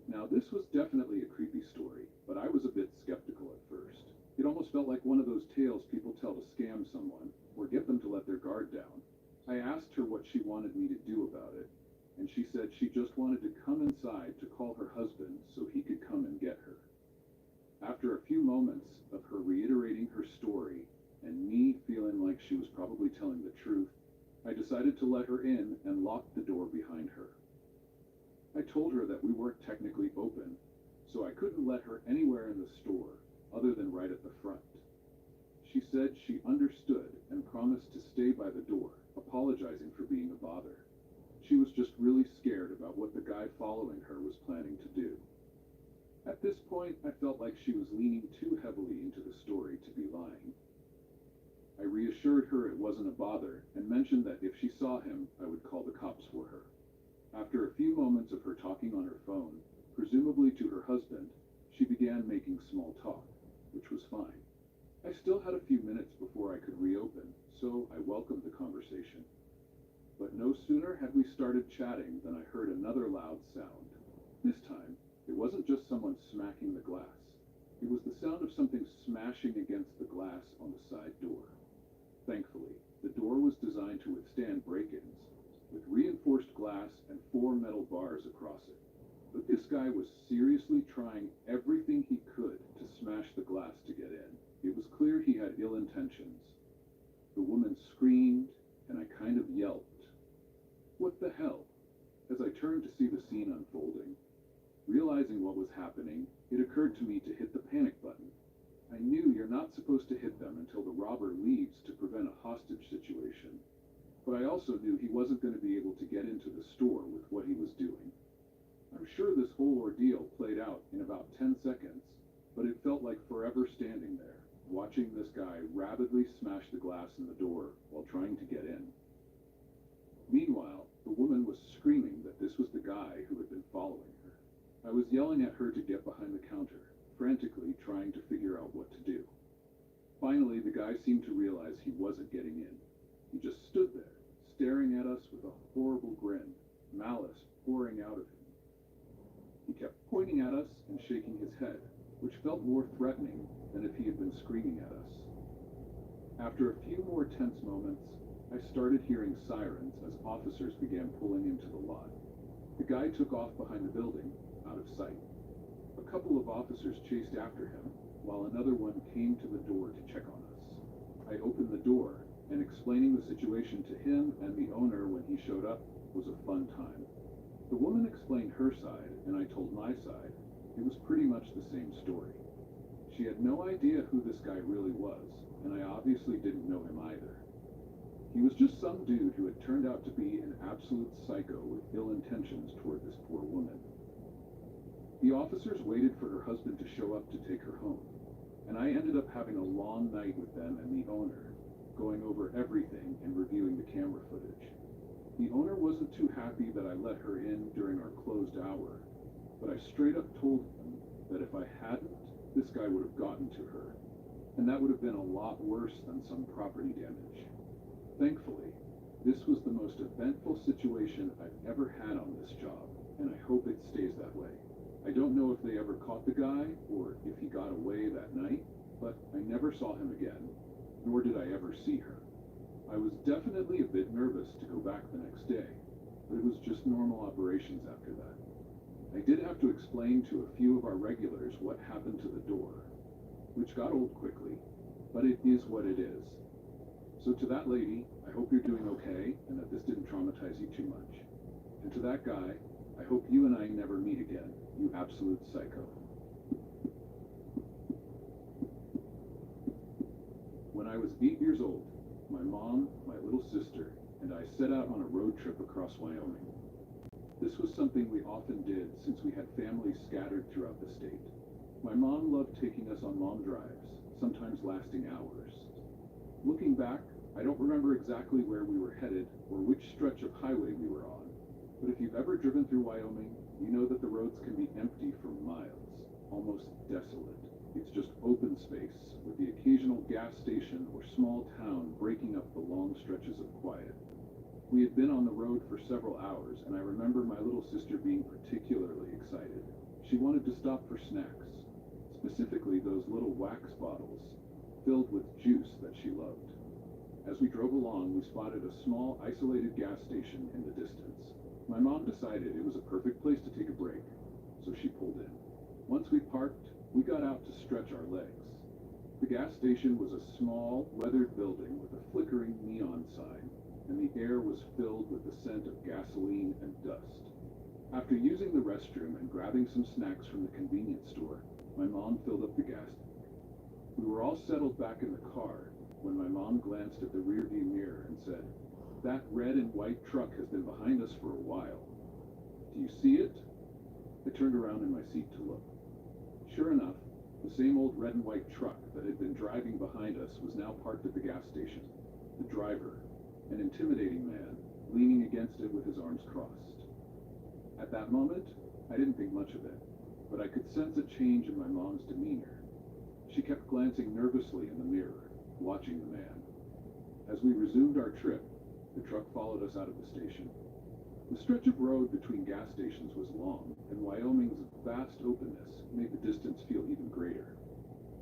Now, this was definitely a creepy story, but I was a bit skeptical at first. It almost felt like one of those tales people tell to scam someone or get them to let their guard down. I asked her what she wanted me to do about it, and she said she just wanted to come inside to call her husband so he could come and get her. After a few moments of her reiterating her story and me feeling like she was probably telling the truth, I decided to let her in and lock the door behind her. I told her that we weren't technically open, so I couldn't let her anywhere in the store other than right at the front. She said she understood and promised to stay by the door, apologizing for being a bother. She was just really scared about what the guy following her was planning to do. At this point, I felt like she was leaning too heavily into the story to be lying. I reassured her it wasn't a bother and mentioned that if she saw him, I would call the cops for her. After a few moments of her talking on her phone, presumably to her husband, she began making small talk, which was fine. I still had a few minutes before I could reopen, so I welcomed the conversation. But no sooner had we started chatting than I heard another loud sound. This time, it wasn't just someone smacking the glass. It was the sound of something smashing against the glass on the side door. Thankfully, the door was designed to withstand break-ins, with reinforced glass and 4 metal bars across it. But this guy was seriously trying everything he could to smash the glass to get in. It was clear he had ill intentions. The woman screamed, and I kind of yelped. What the hell? As I turned to see the scene unfolding, realizing what was happening, it occurred to me to hit the panic button. I knew you're not supposed to hit them until the robber leaves to prevent a hostage situation. But I also knew he wasn't going to be able to get into the store with what he was doing. I'm sure this whole ordeal played out in about 10 seconds, but it felt like forever standing there, watching this guy rapidly smash the glass in the door while trying to get in. Meanwhile, the woman was screaming that this was the guy who had been following her. I was yelling at her to get behind the counter, frantically trying to figure out what to do. Finally, the guy seemed to realize he wasn't getting in. He just stood there, staring at us with a horrible grin, malice pouring out of him. He kept pointing at us and shaking his head, which felt more threatening than if he had been screaming at us. After a few more tense moments, I started hearing sirens as officers began pulling into the lot. The guy took off behind the building, out of sight. A couple of officers chased after him, while another one came to the door to check on us. I opened the door, and explaining the situation to him and the owner when he showed up was a fun time. The woman explained her side, and I told my side. It was pretty much the same story. She had no idea who this guy really was, and I obviously didn't know him either. He was just some dude who had turned out to be an absolute psycho with ill intentions toward this poor woman. The officers waited for her husband to show up to take her home, and I ended up having a long night with them and the owner, going over everything and reviewing the camera footage. The owner wasn't too happy that I let her in during our closed hour, but I straight up told him that if I hadn't, this guy would have gotten to her, and that would have been a lot worse than some property damage. Thankfully, this was the most eventful situation I've ever had on this job, and I hope it stays that way. I don't know if they ever caught the guy or if he got away that night, but I never saw him again, nor did I ever see her. I was definitely a bit nervous to go back the next day, but it was just normal operations after that. I did have to explain to a few of our regulars what happened to the door, which got old quickly, but it is what it is. So to that lady, I hope you're doing okay and that this didn't traumatize you too much. And to that guy, I hope you and I never meet again, you absolute psycho. When I was 8 years old, my mom, my little sister, and I set out on a road trip across Wyoming. This was something we often did since we had families scattered throughout the state. My mom loved taking us on long drives, sometimes lasting hours. Looking back, I don't remember exactly where we were headed or which stretch of highway we were on, but if you've ever driven through Wyoming, you know that the roads can be empty for miles, almost desolate. It's just open space, with the occasional gas station or small town breaking up the long stretches of quiet. We had been on the road for several hours, and I remember my little sister being particularly excited. She wanted to stop for snacks, specifically those little wax bottles filled with juice that she loved. As we drove along, we spotted a small, isolated gas station in the distance. My mom decided it was a perfect place to take a break, so she pulled in. Once we parked, we got out to stretch our legs. The gas station was a small, weathered building with a flickering neon sign, and the air was filled with the scent of gasoline and dust. After using the restroom and grabbing some snacks from the convenience store, my mom filled up the gas. We were all settled back in the car when my mom glanced at the rearview mirror and said, "That red and white truck has been behind us for a while. Do you see it?" I turned around in my seat to look. Sure enough, the same old red and white truck that had been driving behind us was now parked at the gas station. The driver, an intimidating man, leaning against it with his arms crossed. At that moment, I didn't think much of it, but I could sense a change in my mom's demeanor. She kept glancing nervously in the mirror, watching the man. As we resumed our trip, the truck followed us out of the station. The stretch of road between gas stations was long, and Wyoming's vast openness made the distance feel even greater.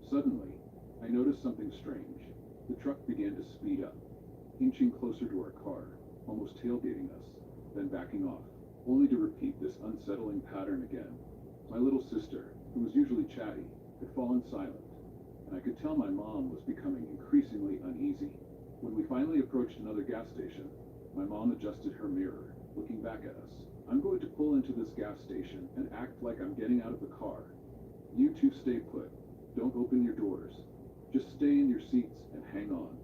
Suddenly, I noticed something strange. The truck began to speed up, inching closer to our car, almost tailgating us, then backing off, only to repeat this unsettling pattern again. My little sister, who was usually chatty, had fallen silent, and I could tell my mom was becoming increasingly uneasy. When we finally approached another gas station, my mom adjusted her mirror, looking back at us. "I'm going to pull into this gas station and act like I'm getting out of the car. You two stay put. Don't open your doors. Just stay in your seats and hang on."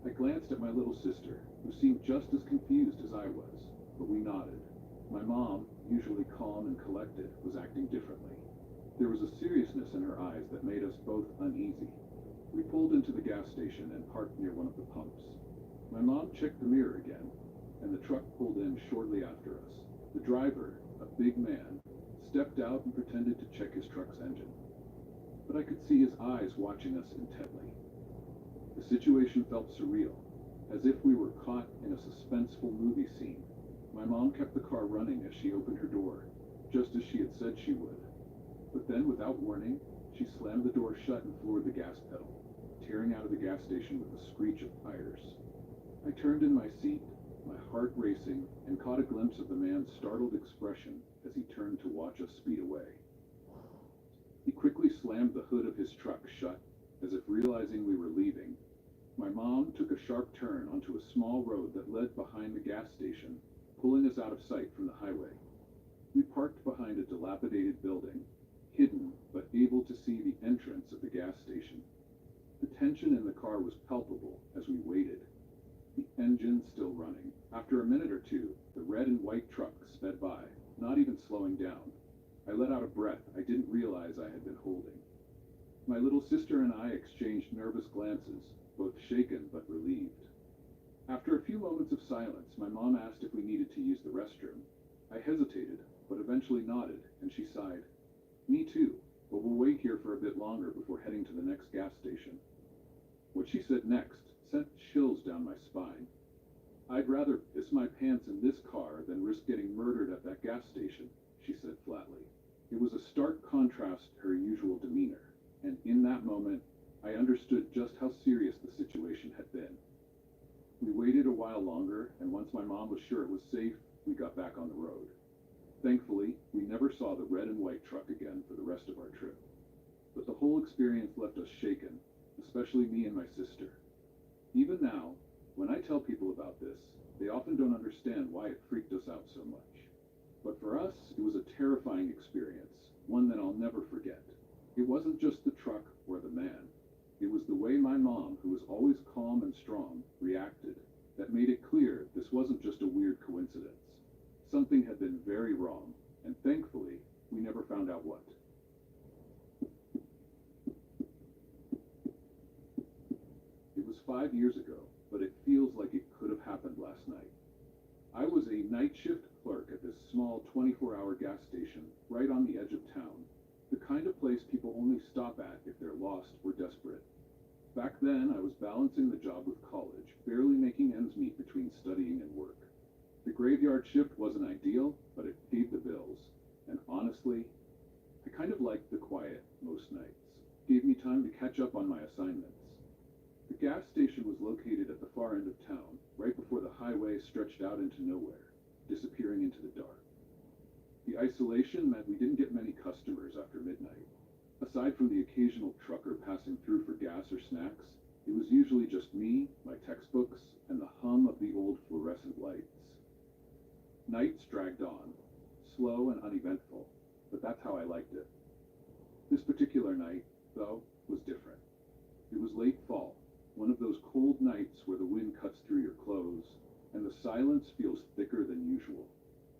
I glanced at my little sister, who seemed just as confused as I was, but we nodded. My mom, usually calm and collected, was acting differently. There was a seriousness in her eyes that made us both uneasy. We pulled into the gas station and parked near one of the pumps. My mom checked the mirror again, and the truck pulled in shortly after us. The driver, a big man, stepped out and pretended to check his truck's engine. But I could see his eyes watching us intently. The situation felt surreal, as if we were caught in a suspenseful movie scene. My mom kept the car running as she opened her door, just as she had said she would. But then, without warning, she slammed the door shut and floored the gas pedal, tearing out of the gas station with a screech of tires. I turned in my seat, my heart racing, and caught a glimpse of the man's startled expression as he turned to watch us speed away. He quickly slammed the hood of his truck shut, as if realizing we were leaving. My mom took a sharp turn onto a small road that led behind the gas station, pulling us out of sight from the highway. We parked behind a dilapidated building, hidden but able to see the entrance of the gas station. The tension in the car was palpable as we waited, the engine still running. After a minute or two, the red and white truck sped by, not even slowing down. I let out a breath I didn't realize I had been holding. My little sister and I exchanged nervous glances, both shaken but relieved. After a few moments of silence, my mom asked if we needed to use the restroom. I hesitated, but eventually nodded, and she sighed. "Me too, but we'll wait here for a bit longer before heading to the next gas station." What she said next sent chills down my spine. "I'd rather piss my pants in this car than risk getting murdered at that gas station," she said flatly. It was a stark contrast to her usual demeanor, and in that moment, I understood just how serious the situation had been. We waited a while longer, and once my mom was sure it was safe, we got back on the road. Thankfully, we never saw the red and white truck again for the rest of our trip. But the whole experience left us shaken, especially me and my sister. Even now, when I tell people about this, they often don't understand why it freaked us out so much. But for us, it was a terrifying experience, one that I'll never forget. It wasn't just the truck or the man. It was the way my mom, who was always calm and strong, reacted that made it clear this wasn't just a weird coincidence. Something had been very wrong, and thankfully, we never found out what. 5 years ago, but it feels like it could have happened last night. I was a night shift clerk at this small 24-hour gas station right on the edge of town, the kind of place people only stop at if they're lost or desperate. Back then, I was balancing the job with college, barely making ends meet between studying and work. The graveyard shift wasn't ideal, but it paid the bills. And honestly, I kind of liked the quiet most nights. Gave me time to catch up on my assignments. The gas station was located at the far end of town, right before the highway stretched out into nowhere, disappearing into the dark. The isolation meant we didn't get many customers after midnight. Aside from the occasional trucker passing through for gas or snacks, it was usually just me, my textbooks, and the hum of the old fluorescent lights. Nights dragged on, slow and uneventful, but that's how I liked it. This particular night, though, was different. It was late fall, one of those cold nights where the wind cuts through your clothes, and the silence feels thicker than usual.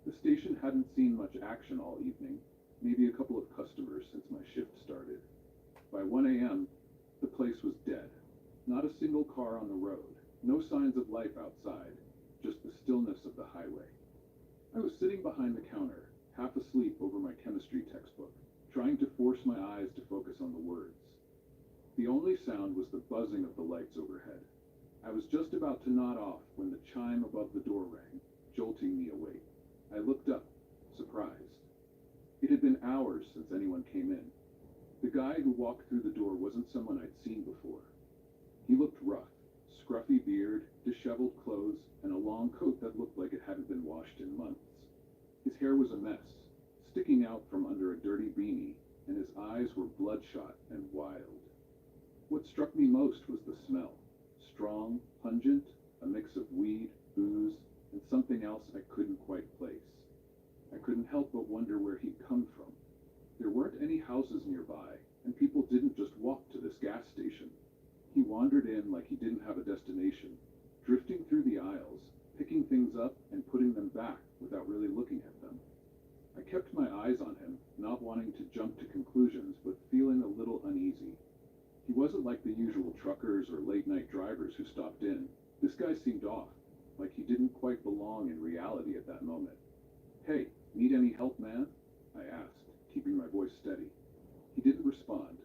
The station hadn't seen much action all evening, maybe a couple of customers since my shift started. By 1 a.m., the place was dead. Not a single car on the road, no signs of life outside, just the stillness of the highway. I was sitting behind the counter, half asleep over my chemistry textbook, trying to force my eyes to focus on the words. The only sound was the buzzing of the lights overhead. I was just about to nod off when the chime above the door rang, jolting me awake. I looked up, surprised. It had been hours since anyone came in. The guy who walked through the door wasn't someone I'd seen before. He looked rough, scruffy beard, disheveled clothes, and a long coat that looked like it hadn't been washed in months. His hair was a mess, sticking out from under a dirty beanie, and his eyes were bloodshot and wild. What struck me most was the smell. Strong, pungent, a mix of weed, booze, and something else I couldn't quite place. I couldn't help but wonder where he'd come from. There weren't any houses nearby, and people didn't just walk to this gas station. He wandered in like he didn't have a destination, drifting through the aisles, picking things up and putting them back without really looking at them. I kept my eyes on him, not wanting to jump to conclusions, but feeling a little uneasy. He wasn't like the usual truckers or late-night drivers who stopped in. This guy seemed off, like he didn't quite belong in reality at that moment. "Hey, need any help, man?" I asked, keeping my voice steady. He didn't respond,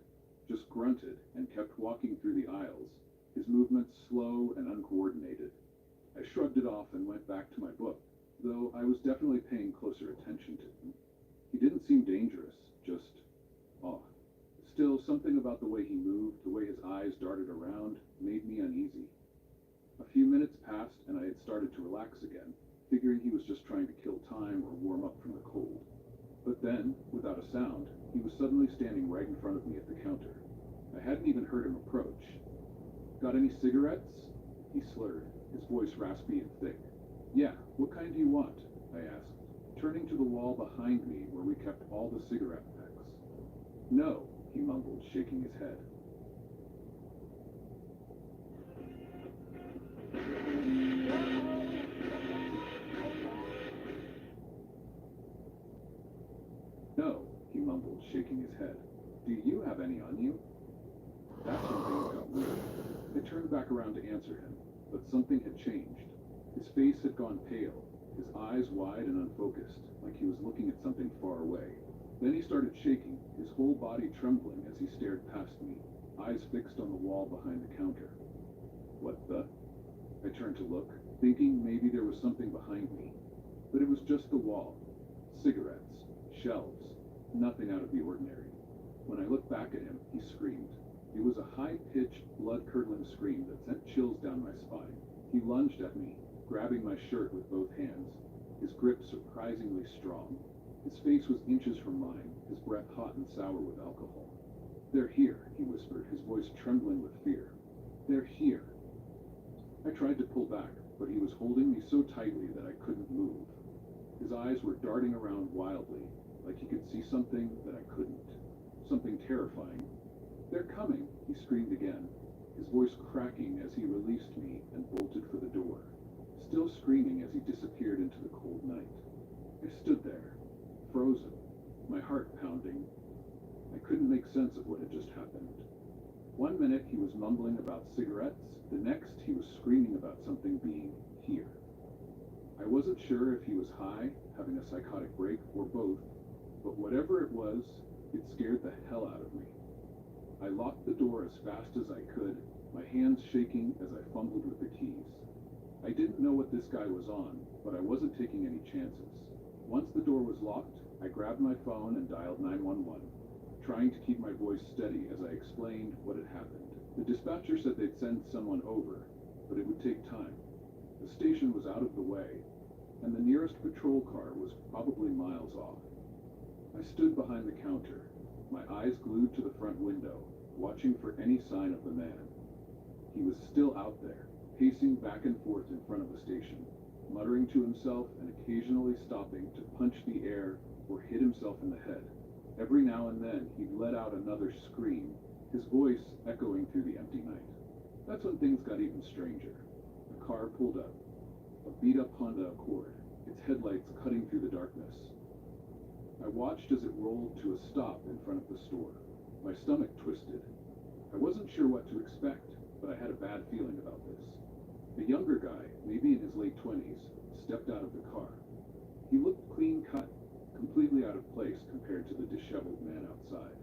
just grunted and kept walking through the aisles, his movements slow and uncoordinated. I shrugged it off and went back to my book, though I was definitely paying closer attention to him. He didn't seem dangerous, just off. Still, something about the way he moved, the way his eyes darted around, made me uneasy. A few minutes passed and I had started to relax again, figuring he was just trying to kill time or warm up from the cold. But then, without a sound, he was suddenly standing right in front of me at the counter. I hadn't even heard him approach. "Got any cigarettes?" He slurred, his voice raspy and thick. "Yeah, what kind do you want?" I asked, turning to the wall behind me where we kept all the cigarette packs. "No," he mumbled, shaking his head. "No," he mumbled, shaking his head. "Do you have any on you?" That's when things got weird. I turned back around to answer him, but something had changed. His face had gone pale, his eyes wide and unfocused, like he was looking at something far away. Then he started shaking, his whole body trembling as he stared past me, eyes fixed on the wall behind the counter. "What the?" I turned to look, thinking maybe there was something behind me. But it was just the wall. Cigarettes. Shelves. Nothing out of the ordinary. When I looked back at him, he screamed. It was a high-pitched, blood-curdling scream that sent chills down my spine. He lunged at me, grabbing my shirt with both hands, his grip surprisingly strong. His face was inches from mine, his breath hot and sour with alcohol. "They're here," he whispered, his voice trembling with fear. "They're here." I tried to pull back, but he was holding me so tightly that I couldn't move. His eyes were darting around wildly, like he could see something that I couldn't. Something terrifying. "They're coming," he screamed again, his voice cracking as he released me and bolted for the door, still screaming as he disappeared into the cold night. I stood there, frozen, my heart pounding. I couldn't make sense of what had just happened. One minute he was mumbling about cigarettes, the next he was screaming about something being here. I wasn't sure if he was high, having a psychotic break, or both, but whatever it was, it scared the hell out of me. I locked the door as fast as I could, my hands shaking as I fumbled with the keys. I didn't know what this guy was on, but I wasn't taking any chances. Once the door was locked, I grabbed my phone and dialed 911, trying to keep my voice steady as I explained what had happened. The dispatcher said they'd send someone over, but it would take time. The station was out of the way, and the nearest patrol car was probably miles off. I stood behind the counter, my eyes glued to the front window, watching for any sign of the man. He was still out there, pacing back and forth in front of the station, muttering to himself and occasionally stopping to punch the air or hit himself in the head. Every now and then he'd let out another scream, his voice echoing through the empty night. That's when things got even stranger. A car pulled up, a beat-up Honda Accord, its headlights cutting through the darkness. I watched as it rolled to a stop in front of the store. My stomach twisted. I wasn't sure what to expect, but I had a bad feeling about this. A younger guy, maybe in his late 20s, stepped out of the car. He looked clean-cut, completely out of place compared to the disheveled man outside.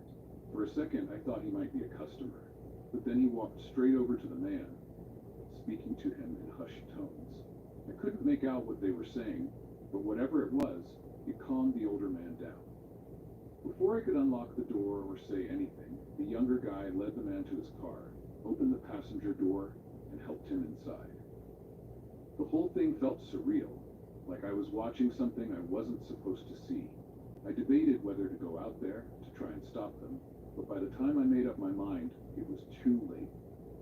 For a second, I thought he might be a customer, but then he walked straight over to the man, speaking to him in hushed tones. I couldn't make out what they were saying, but whatever it was, it calmed the older man down. Before I could unlock the door or say anything, the younger guy led the man to his car, opened the passenger door, and helped him inside. The whole thing felt surreal, like I was watching something I wasn't supposed to see. I debated whether to go out there to try and stop them, but by the time I made up my mind, it was too late.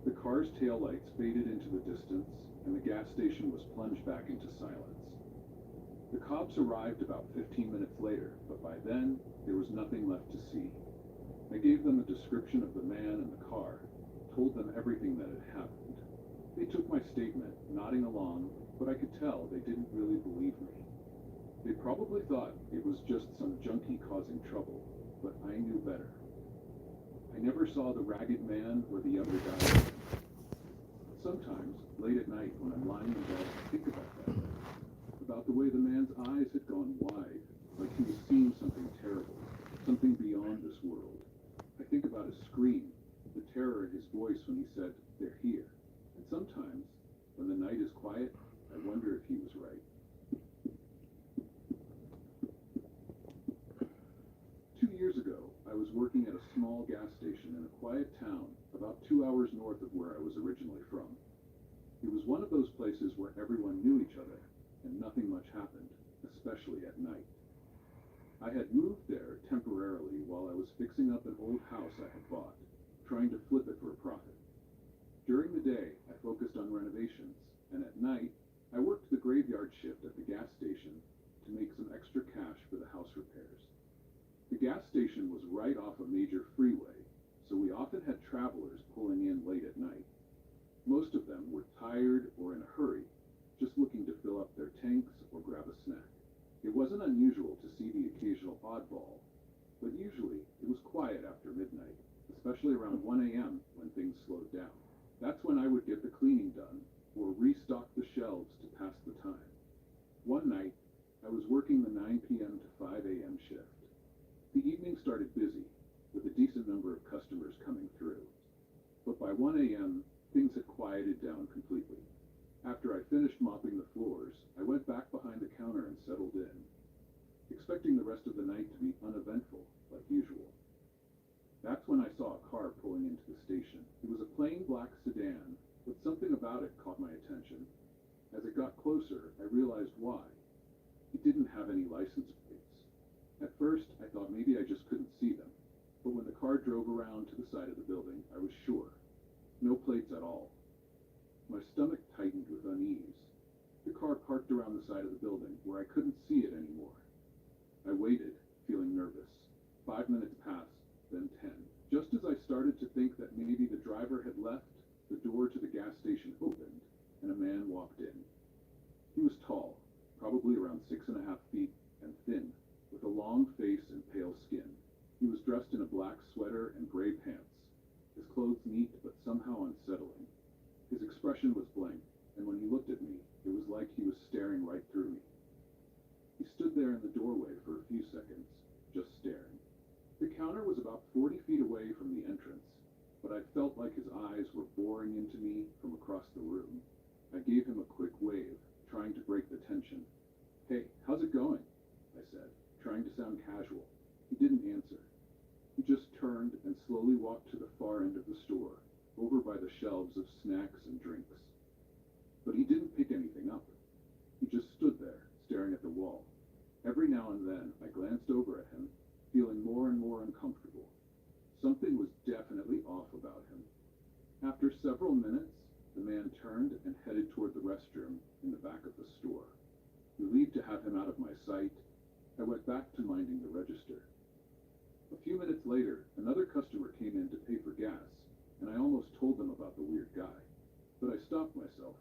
The car's taillights faded into the distance, and the gas station was plunged back into silence. The cops arrived about 15 minutes later, but by then, there was nothing left to see. I gave them a description of the man and the car, told them everything that had happened. They took my statement, nodding along, but I could tell they didn't really believe me. They probably thought it was just some junkie causing trouble, but I knew better. I never saw the ragged man or the younger guy again. Sometimes, late at night when I'm lying in bed, I think about that, about the way the man's eyes had gone wide, like he was seeing something terrible, something beyond this world. I think about his scream, the terror in his voice when he said, "They're here." And sometimes, when the night is quiet, I wonder if he was right. 2 years ago, I was working at a small gas station in a quiet town about 2 hours north of where I was originally from. It was one of those places where everyone knew each other, and nothing much happened, especially at night. I had moved there temporarily while I was fixing up an old house I had bought, trying to flip it for a profit. During the day, I focused on renovations, and at night, I worked the graveyard shift at the gas station to make some extra cash for the house repairs. The gas station was right off a major freeway, so we often had travelers pulling in late at night. Most of them were tired or in a hurry, just looking to fill up their tanks or grab a snack. It wasn't unusual to see the occasional oddball, but usually it was quiet after midnight, especially around 1 a.m. when things slowed down. That's when I would get the cleaning done or restock the shelves to pass the time. One night, I was working the 9 p.m. to 5 a.m. shift. The evening started busy, with a decent number of customers coming through. But by 1 a.m., things had quieted down completely. After I finished mopping the floors, I went back behind the counter and settled in, expecting the rest of the night to be uneventful, like usual. That's when I saw a car pulling into the station. It was a plain black sedan, but something about it caught my attention. As it got closer, I realized why. It didn't have any license plates. At first, I thought maybe I just couldn't see them, but when the car drove around to the side of the building, I was sure. No plates at all. My stomach tightened with unease. The car parked around the side of the building, where I couldn't see it anymore. I waited, feeling nervous. 5 minutes passed, then 10. Just as I started to think that maybe the driver had left, the door to the gas station opened, and a man walked in. He was tall, probably around 6.5 feet, and thin, with a long face and pale skin. He was dressed in a black sweater and gray pants. his clothes neat but somehow unsettling. His expression was blank, and when he looked at me, it was like he was staring right through me. He stood there in the doorway for a few seconds, just staring. The counter was about 40 feet away from the entrance, but I felt like his eyes were boring into me from across the room. I gave him a quick wave, trying to break the tension. "Hey, how's it going?" I said, trying to sound casual. He didn't answer. He just turned and slowly walked to the far end of the store, over by the shelves of snacks and drinks. But he didn't pick anything up. He just stood there, staring at the wall. Every now and then, I glanced over at him, feeling more and more uncomfortable. Something was definitely off about him. After several minutes, the man turned and headed toward the restroom in the back of the store. Relieved to have him out of my sight, I went back to minding the register. A few minutes later, another customer came in to pay for gas, and I almost told them about the weird guy. But I stopped myself.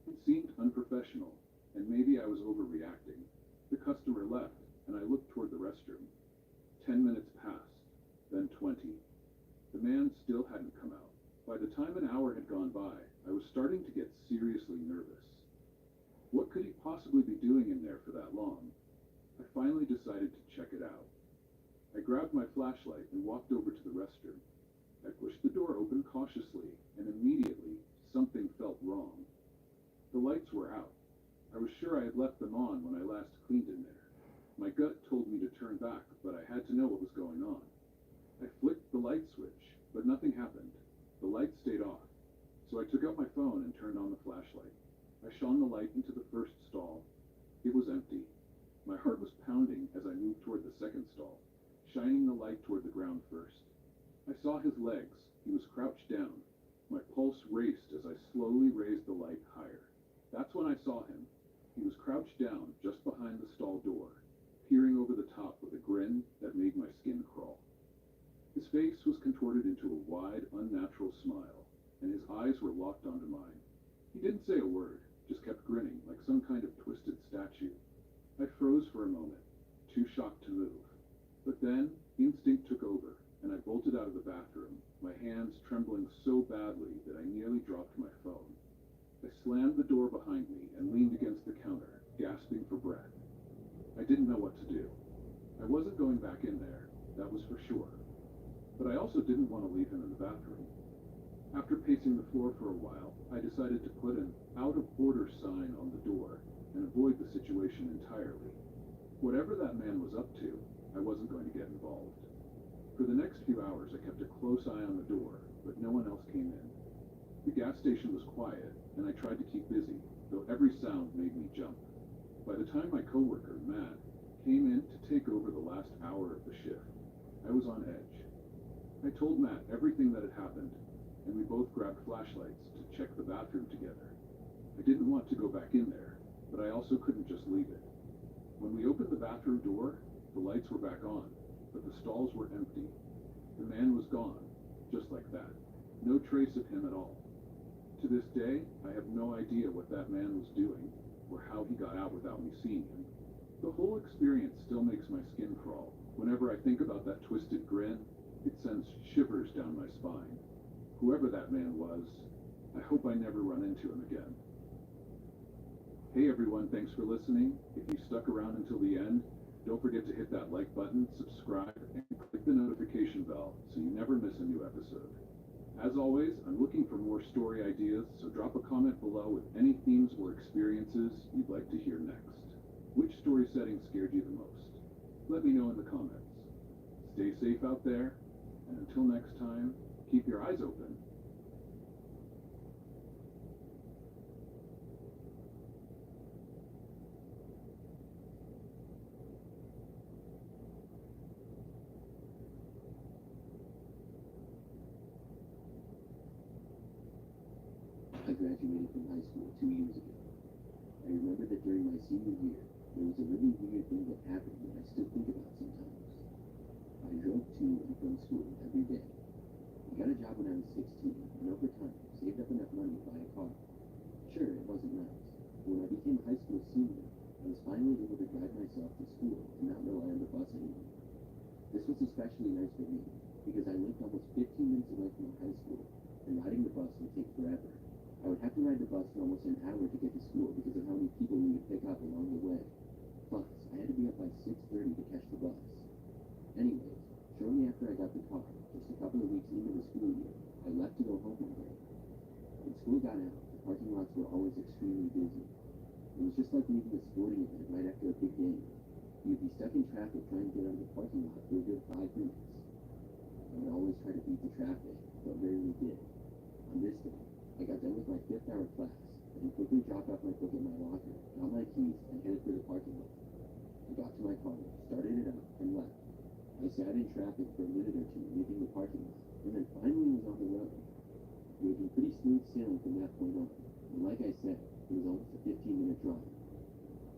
It seemed unprofessional, and maybe I was overreacting. The customer left, and I looked toward the restroom. 10 minutes passed, then 20. The man still hadn't come out. By the time an hour had gone by, I was starting to get seriously nervous. What could he possibly be doing in there for that long? I finally decided to check it out. I grabbed my flashlight and walked over to the restroom. I pushed the door open cautiously, and immediately, something felt wrong. The lights were out. I was sure I had left them on when I last cleaned in there. My gut told me to turn back, but I had to know what was going on. I flicked the light switch, but nothing happened. The light stayed off, so I took out my phone and turned on the flashlight. I shone the light into the first stall. It was empty. My heart was pounding as I moved toward the second stall, shining the light toward the ground first. I saw his legs. He was crouched down. My pulse raced as I slowly raised the light higher. That's when I saw him. He was crouched down just behind the stall door, peering over the top with a grin that made my skin crawl. His face was contorted into a wide, unnatural smile, and his eyes were locked onto mine. He didn't say a word, just kept grinning like some kind of twisted statue. I froze for a moment, too shocked to move. But then, instinct took over, and I bolted out of the bathroom, my hands trembling so badly that I nearly dropped my phone. I slammed the door behind me and leaned against the counter, gasping for breath. I didn't know what to do. I wasn't going back in there, that was for sure. But I also didn't want to leave him in the bathroom. After pacing the floor for a while, I decided to put an out of order sign on the door and avoid the situation entirely. Whatever that man was up to, I wasn't going to get involved. For the next few hours, I kept a close eye on the door, but no one else came in. The gas station was quiet, and I tried to keep busy, though every sound made me jump. By the time my coworker, Matt, came in to take over the last hour of the shift, I was on edge. I told Matt everything that had happened, and we both grabbed flashlights to check the bathroom together. I didn't want to go back in there, but I also couldn't just leave it. When we opened the bathroom door, the lights were back on, but the stalls were empty. The man was gone, just like that. No trace of him at all. To this day, I have no idea what that man was doing, or how he got out without me seeing him. The whole experience still makes my skin crawl. Whenever I think about that twisted grin, it sends shivers down my spine. Whoever that man was, I hope I never run into him again. Hey everyone, thanks for listening. If you stuck around until the end, don't forget to hit that like button, subscribe, and click the notification bell so you never miss a new episode. As always, I'm looking for more story ideas, so drop a comment below with any themes or experiences you'd like to hear next. Which story setting scared you the most? Let me know in the comments. Stay safe out there, and until next time, keep your eyes open. I graduated from high school 2 years ago. I remember that during my senior year, there was a really weird thing that happened that I still think about sometimes. I drove to and from school every day. I got a job when I was 16, and over time, saved up enough money to buy a car. Sure, it wasn't nice, but when I became a high school senior, I was finally able to drive myself to school and not rely on the bus anymore. This was especially nice for me, because I lived almost 15 minutes away from a high was just like leaving a sporting event right after a big game. You'd be stuck in traffic trying to get out of the parking lot for a good 5 minutes. I would always try to beat the traffic, but rarely did. On this day, I got done with my 5th hour class, and quickly dropped off my book at my locker, got my keys, and headed for the parking lot. I got to my car, started it up, and left. I sat in traffic for a minute or two, leaving the parking lot, and then finally was on the road. It had been pretty smooth sailing from that point on, and like I said, it was almost a 15-minute drive.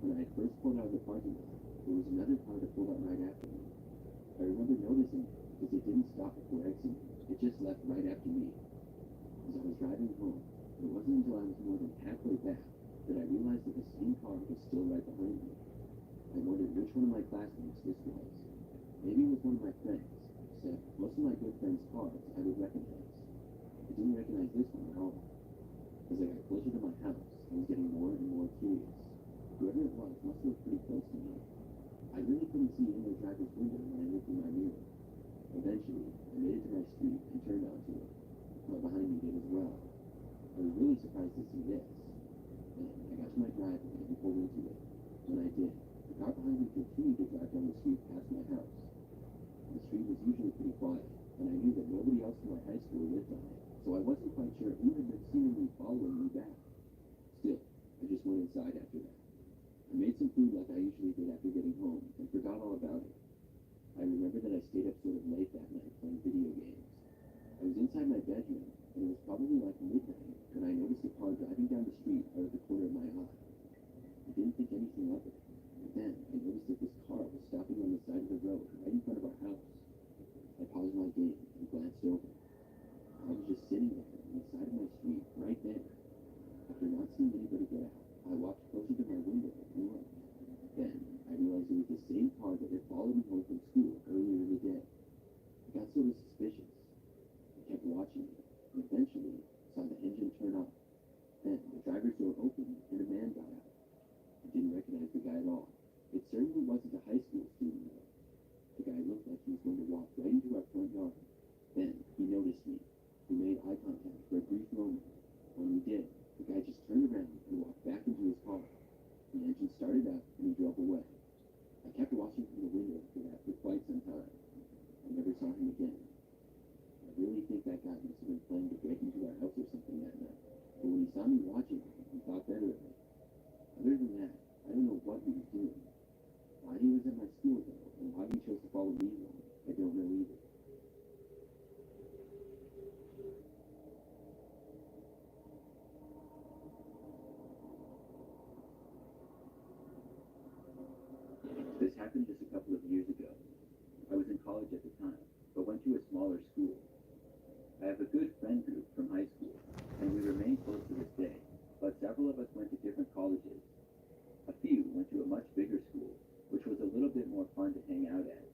When I had first pulled out of the parking lot, there was another car that pulled up right after me. I remember noticing it because it didn't stop before exiting. It just left right after me. As I was driving home, it wasn't until I was more than halfway back that I realized that the same car was still right behind me. I wondered which one of my classmates this was. Maybe it was one of my friends, except most of my good friends' cars I would recognize. I didn't recognize this one at all. As I got closer to my house, I was getting more and more curious. Whoever it was must have pretty close to me. I really couldn't see in the driver's window when I looked in my mirror. Eventually, I made it to my street and turned onto it. Car behind me did as well. I was really surprised to see this. Then I got to my driveway and pulled into it. When I did, the car behind me continued to drive down the street past my house. The street was usually pretty quiet, and I knew that nobody else from my high school lived on it, so I wasn't quite sure who had been seemingly following me back. Still, I just went inside after that. I made some food like I usually did after getting home, and forgot all about it. I remember that I stayed up sort of late that night playing video games. I was inside my bedroom, and it was probably like midnight, when I noticed a car driving down the street out of the corner of my eye. I didn't think anything of it, but then I noticed that this car was stopping on the side of the road right in front of our house. I paused my game and glanced over. I was just sitting there on the side of my street, right there. After not seeing anybody get out, I walked closer to my window and looked. Then I realized it was the same car that had followed me home from school earlier in the day. I got sort of suspicious. I kept watching it, and eventually saw the engine turn off. Then the driver's door opened and a man got out. I didn't recognize the guy at all. It certainly wasn't a high school student though. The guy looked like he was going to walk right into our front yard. Then he noticed me. We made eye contact for a brief moment. When we did, the guy just turned around and walked back into his car. The engine started up and he drove away. I kept watching from the window for that for quite some time. I never saw him again. I really think that guy must have been planning to break into our house or something that night. But when he saw me watching, he thought better of it. Other than that, I don't know what he was doing. Why he was at my school though, and why he chose to follow me home, I don't know either. This happened just a couple of years ago. I was in college at the time, but went to a smaller school. I have a good friend group from high school, and we remain close to this day, but several of us went to different colleges. A few went to a much bigger school, which was a little bit more fun to hang out at.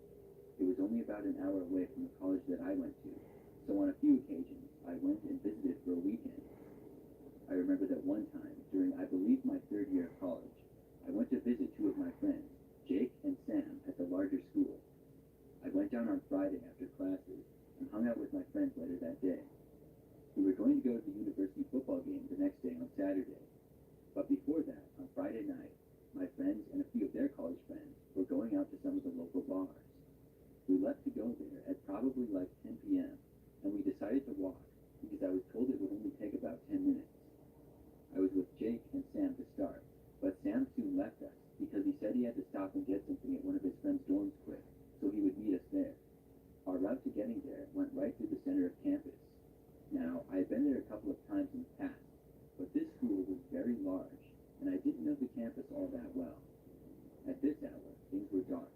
It was only about an hour away from the college that I went to, so on a few occasions, I went and visited for a weekend. I remember that one time, during I believe my 3rd year of college, I went to visit 2 of my friends, Jake and Sam, at the larger school. I went down on Friday after classes and hung out with my friends later that day. We were going to go to the university football game the next day on Saturday. But before that, on Friday night, my friends and a few of their college friends were going out to some of the local bars. We left to go there at probably like 10 p.m., and we decided to walk because I was told it would only take about 10 minutes. I was with Jake and Sam to start, but Sam soon left us because he said he had to stop and get something at one of his friend's dorms quick, so he would meet us there. Our route to getting there went right through the center of campus. Now, I had been there a couple of times in the past, but this school was very large, and I didn't know the campus all that well. At this hour, things were dark,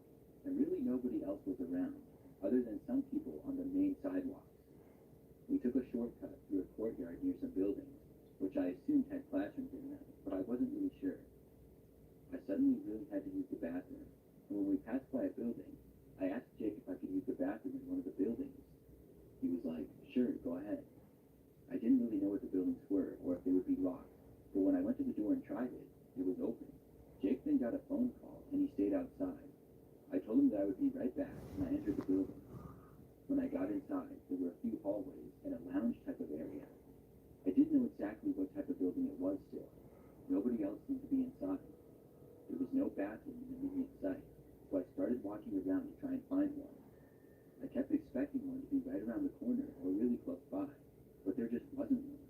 and really nobody else was around, other than some people on the main sidewalks. We took a shortcut through a courtyard near some buildings, which I assumed had classrooms in them, but I wasn't really sure. I suddenly really had to use the bathroom, and when we passed by a building, I asked Jake if I could use the bathroom in one of the buildings. He was like, sure, go ahead. I didn't really know what the buildings were, or if they would be locked, but when I went to the door and tried it, it was open. Jake then got a phone call, and he stayed outside. I told him that I would be right back, and I entered the building. When I got inside, there were a few hallways and a lounge type of area. I didn't know exactly what type of building it was still. Nobody else seemed to be inside. bathroom in immediate sight, so I started walking around to try and find one. I kept expecting one to be right around the corner or really close by, but there just wasn't one.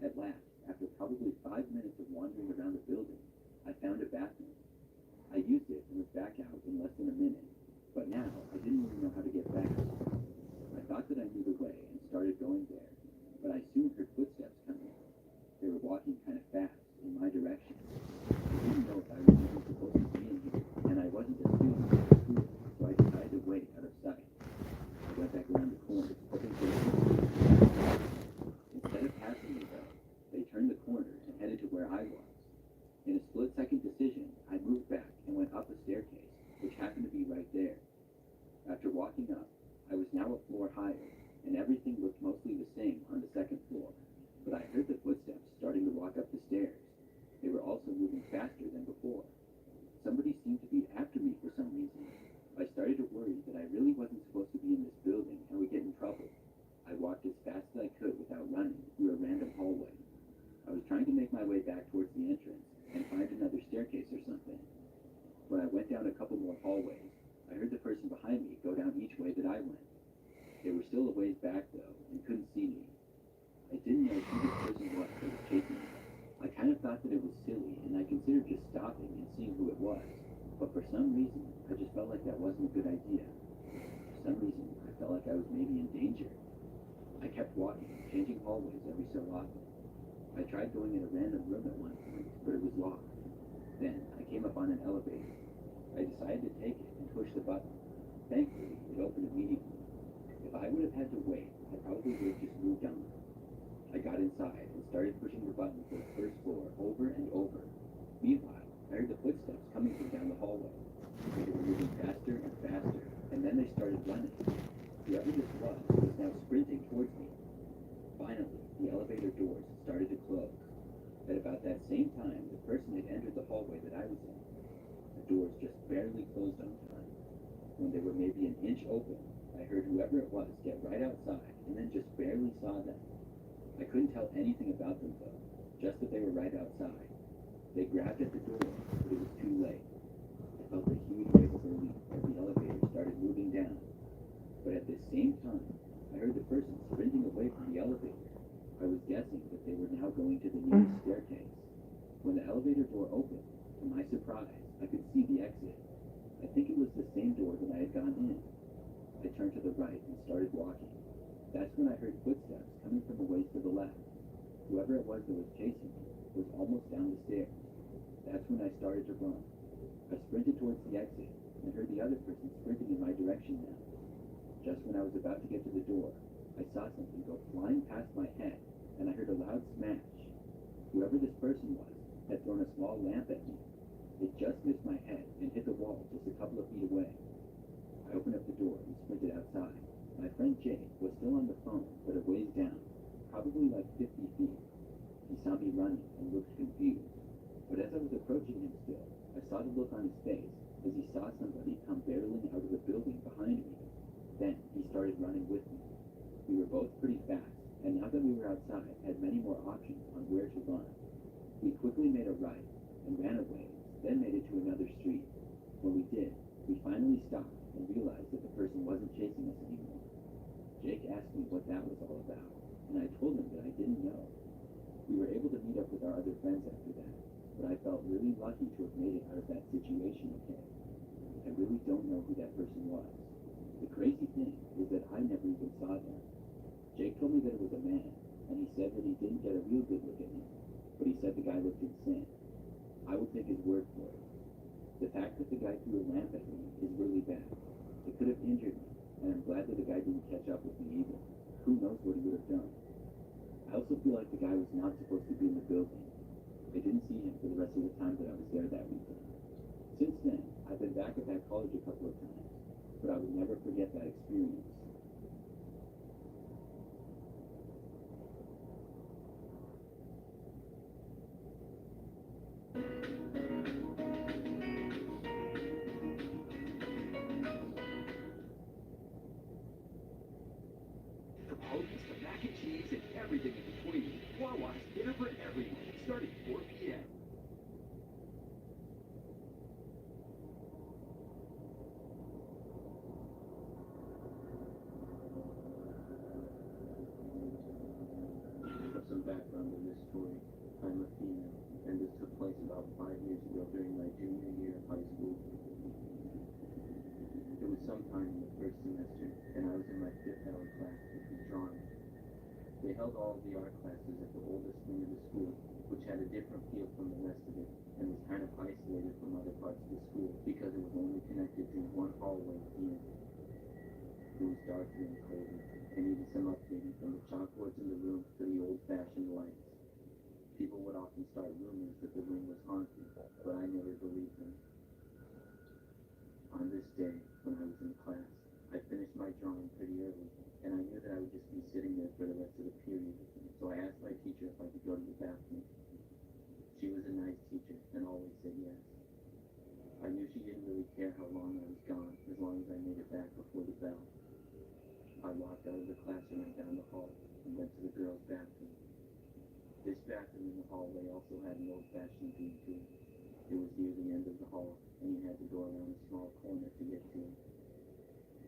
At last, after probably 5 minutes of wandering around the building, I found a bathroom. I used it and was back out in less than a minute, but now I didn't even know how to get back. I thought that I knew the way and started going there, but I soon heard footsteps coming. They were walking kind of fast in my direction. I didn't know if I was even supposed to be in here, and I wasn't a student at the school, so I decided to wait out of sight. I went back around the corner, hoping for a Instead of passing me, though, they turned the corner and headed to where I was. In a split-second decision, I moved back and went up a staircase, which happened to be right there. After walking up, I was now a floor higher, and everything looked mostly the same on the second floor, but I heard the footsteps starting to walk up the stairs. They were also moving faster than before. Somebody seemed to be after me for some reason. I started to worry that I really wasn't supposed to be in this building and would get in trouble. I walked as fast as I could without running through a random hallway. I was trying to make my way back towards the entrance and find another staircase or something. When I went down a couple more hallways, I heard the person behind me go down each way that I went. They were still a ways back, though, and couldn't see me. I didn't know who this person was that was chasing me. I kind of thought that it was silly, and I considered just stopping and seeing who it was. But for some reason, I just felt like that wasn't a good idea. For some reason, I felt like I was maybe in danger. I kept walking, changing hallways every so often. I tried going in a random room at one point, but it was locked. Then, I came up on an elevator. I decided to take it and push the button. Thankfully, it opened immediately. If I would have had to wait, I probably would have just moved on. I got inside and started pushing the button for the first floor over and over. Meanwhile, I heard the footsteps coming from down the hallway. They were moving faster and faster, and then they started running. Whoever this was now sprinting towards me. Finally, the elevator doors started to close. At about that same time, the person had entered the hallway that I was in. The doors just barely closed on time. When they were maybe an inch open, I heard whoever it was get right outside and then just barely saw them. I couldn't tell anything about them, though, just that they were right outside. They grabbed at the door, but it was too late. I felt a huge wave of relief as the elevator started moving down. But at the same time, I heard the person sprinting away from the elevator. I was guessing that they were now going to the nearest staircase. When the elevator door opened, to my surprise, I could see the exit. I think it was the same door that I had gone in. I turned to the right and started walking. That's when I heard footsteps coming from a ways to the left. Whoever it was that was chasing me was almost down the stairs. That's when I started to run. I sprinted towards the exit and heard the other person sprinting in my direction now. Just when I was about to get to the door, I saw something go flying past my head, and I heard a loud smash. Whoever this person was had thrown a small lamp at me. It just missed my head and hit the wall just a couple of feet away. I opened up the door and sprinted outside. My friend Jake was still on the phone, but a ways down, probably like 50 feet. He saw me running and looked confused. But as I was approaching him still, I saw the look on his face as he saw somebody come barreling out of the building behind me. Then he started running with me. We were both pretty fast, and now that we were outside, had many more options on where to run. We quickly made a right and ran away, then made it to another street. When we did, we finally stopped and realized that the person wasn't chasing us anymore. Jake asked me what that was all about, and I told him that I didn't know. We were able to meet up with our other friends after that, but I felt really lucky to have made it out of that situation okay. I really don't know who that person was. The crazy thing is that I never even saw them. Jake told me that it was a man, and he said that he didn't get a real good look at him, but he said the guy looked insane. I will take his word for it. The fact that the guy threw a lamp at me is really bad. It could have injured me, and I'm glad that the guy didn't catch up with me either. Who knows what he would have done. I also feel like the guy was not supposed to be in the building. I didn't see him for the rest of the time that I was there that weekend. Since then, I've been back at that college a couple of times, but I would never forget that experience. From hoagies to mac and cheese and everything in between, Wawa's dinner for everyone, starting 4 p.m. my junior year of high school. It was sometime in the first semester, and I was in my fifth hour class, which was drawing. They held all of the art classes at the oldest wing of the school, which had a different feel from the rest of it, and was kind of isolated from other parts of the school because it was only connected through one hallway at the end. It was darker and colder, and needed some updating from the chalkboards in the room to the old-fashioned lights. People would often start rumors that the room was haunted, but I never believed them. On this day, when I was in class, I finished my drawing pretty early, and I knew that I would just be sitting there for the rest of the period, so I asked my teacher if I could go to the bathroom. She was a nice teacher and always said yes. I knew she didn't really care how long I was gone, as long as I made it back before the bell. I walked out of the classroom and down the hall and went to the girls' bathroom. This bathroom in the hallway also had an old-fashioned view to it. It was near the end of the hall, and you had to go around a small corner to get to it.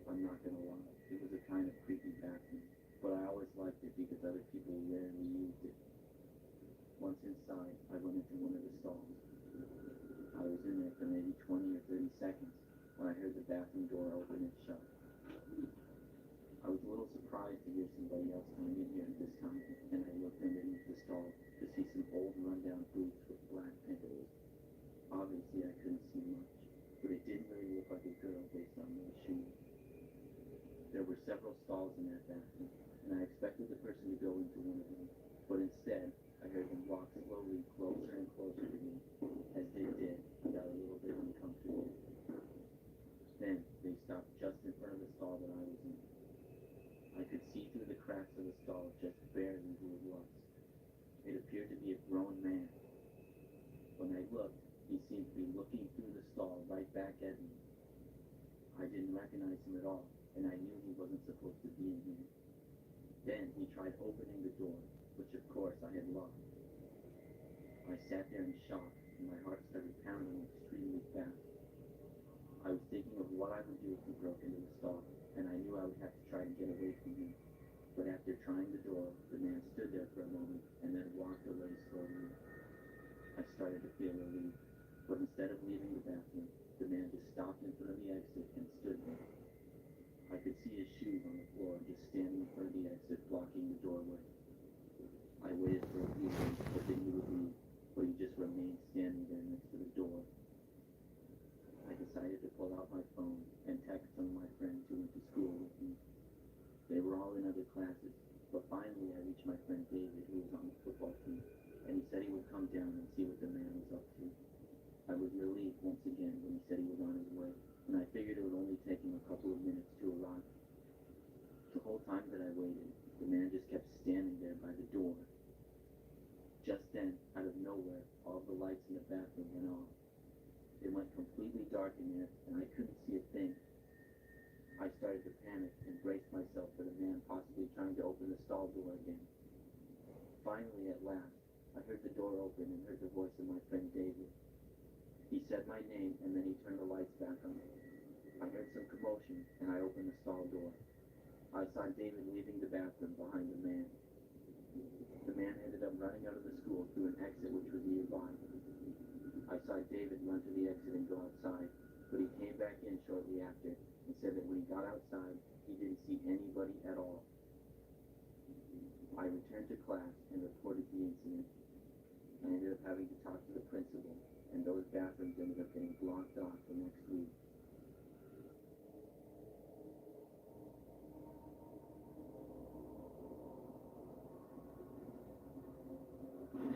I'm not gonna lie, it was a kind of creepy bathroom, but I always liked it because other people rarely used it. Once inside, I went into one of the stalls. I was in there for maybe 20 or 30 seconds when I heard the bathroom door open and shut. I was a little surprised to hear somebody else coming in here at this time, and I looked underneath the stall to see some old rundown boots with black pants. Obviously, I couldn't see much, but it didn't really look like a girl based on those shoes. There were several stalls in that bathroom, and I expected the person to go into one of them, but instead, I heard them walk slowly closer and closer to me. As they did, I got a little bit uncomfortable. Then, they stopped just in front of the stall that I was in. I could see through the cracks of the stall just barely who it was. It appeared to be a grown man. When I looked, he seemed to be looking through the stall right back at me. I didn't recognize him at all, and I knew he wasn't supposed to be in here. Then he tried opening the door, which of course I had locked. I sat there in shock, and my heart started pounding extremely fast. I was thinking of what I would do if he broke into the stall, and I knew I would have to try to get away from him. But after trying the door, the man stood there for a moment and then walked away slowly. I started to feel relieved, but instead of leaving the bathroom, the man just stopped in front of the exit and stood there. I could see his shoes on the floor, just standing in front of the exit, blocking the doorway. I waited for a few minutes, hoping he would leave, but he just remained standing there next to the door. I decided to pull out my phone and text some of my friends who went to school with me. They were all in other classes, but finally I reached my friend David, who was on the football team, and he said he would come down and see what the man was up to. I was relieved once again when he said he was on his way, and I figured it would only take him a couple of minutes to arrive. The whole time that I waited, the man just kept standing there by the door. Just then, out of nowhere, all the lights in the bathroom went off. It went completely dark in there, and I couldn't see a thing. I started to panic and braced myself for the man possibly trying to open the stall door again. Finally, at last, I heard the door open and heard the voice of my friend David. He said my name, and then he turned the lights back on. I heard some commotion, and I opened the stall door. I saw David leaving the bathroom behind the man. The man ended up running out of the school through an exit which was nearby. I saw David run to the exit and go outside, but he came back in shortly after and said that when he got outside, he didn't see anybody at all. I returned to class and reported the incident. I ended up having to talk to the principal, and those bathrooms ended up getting blocked off the next week.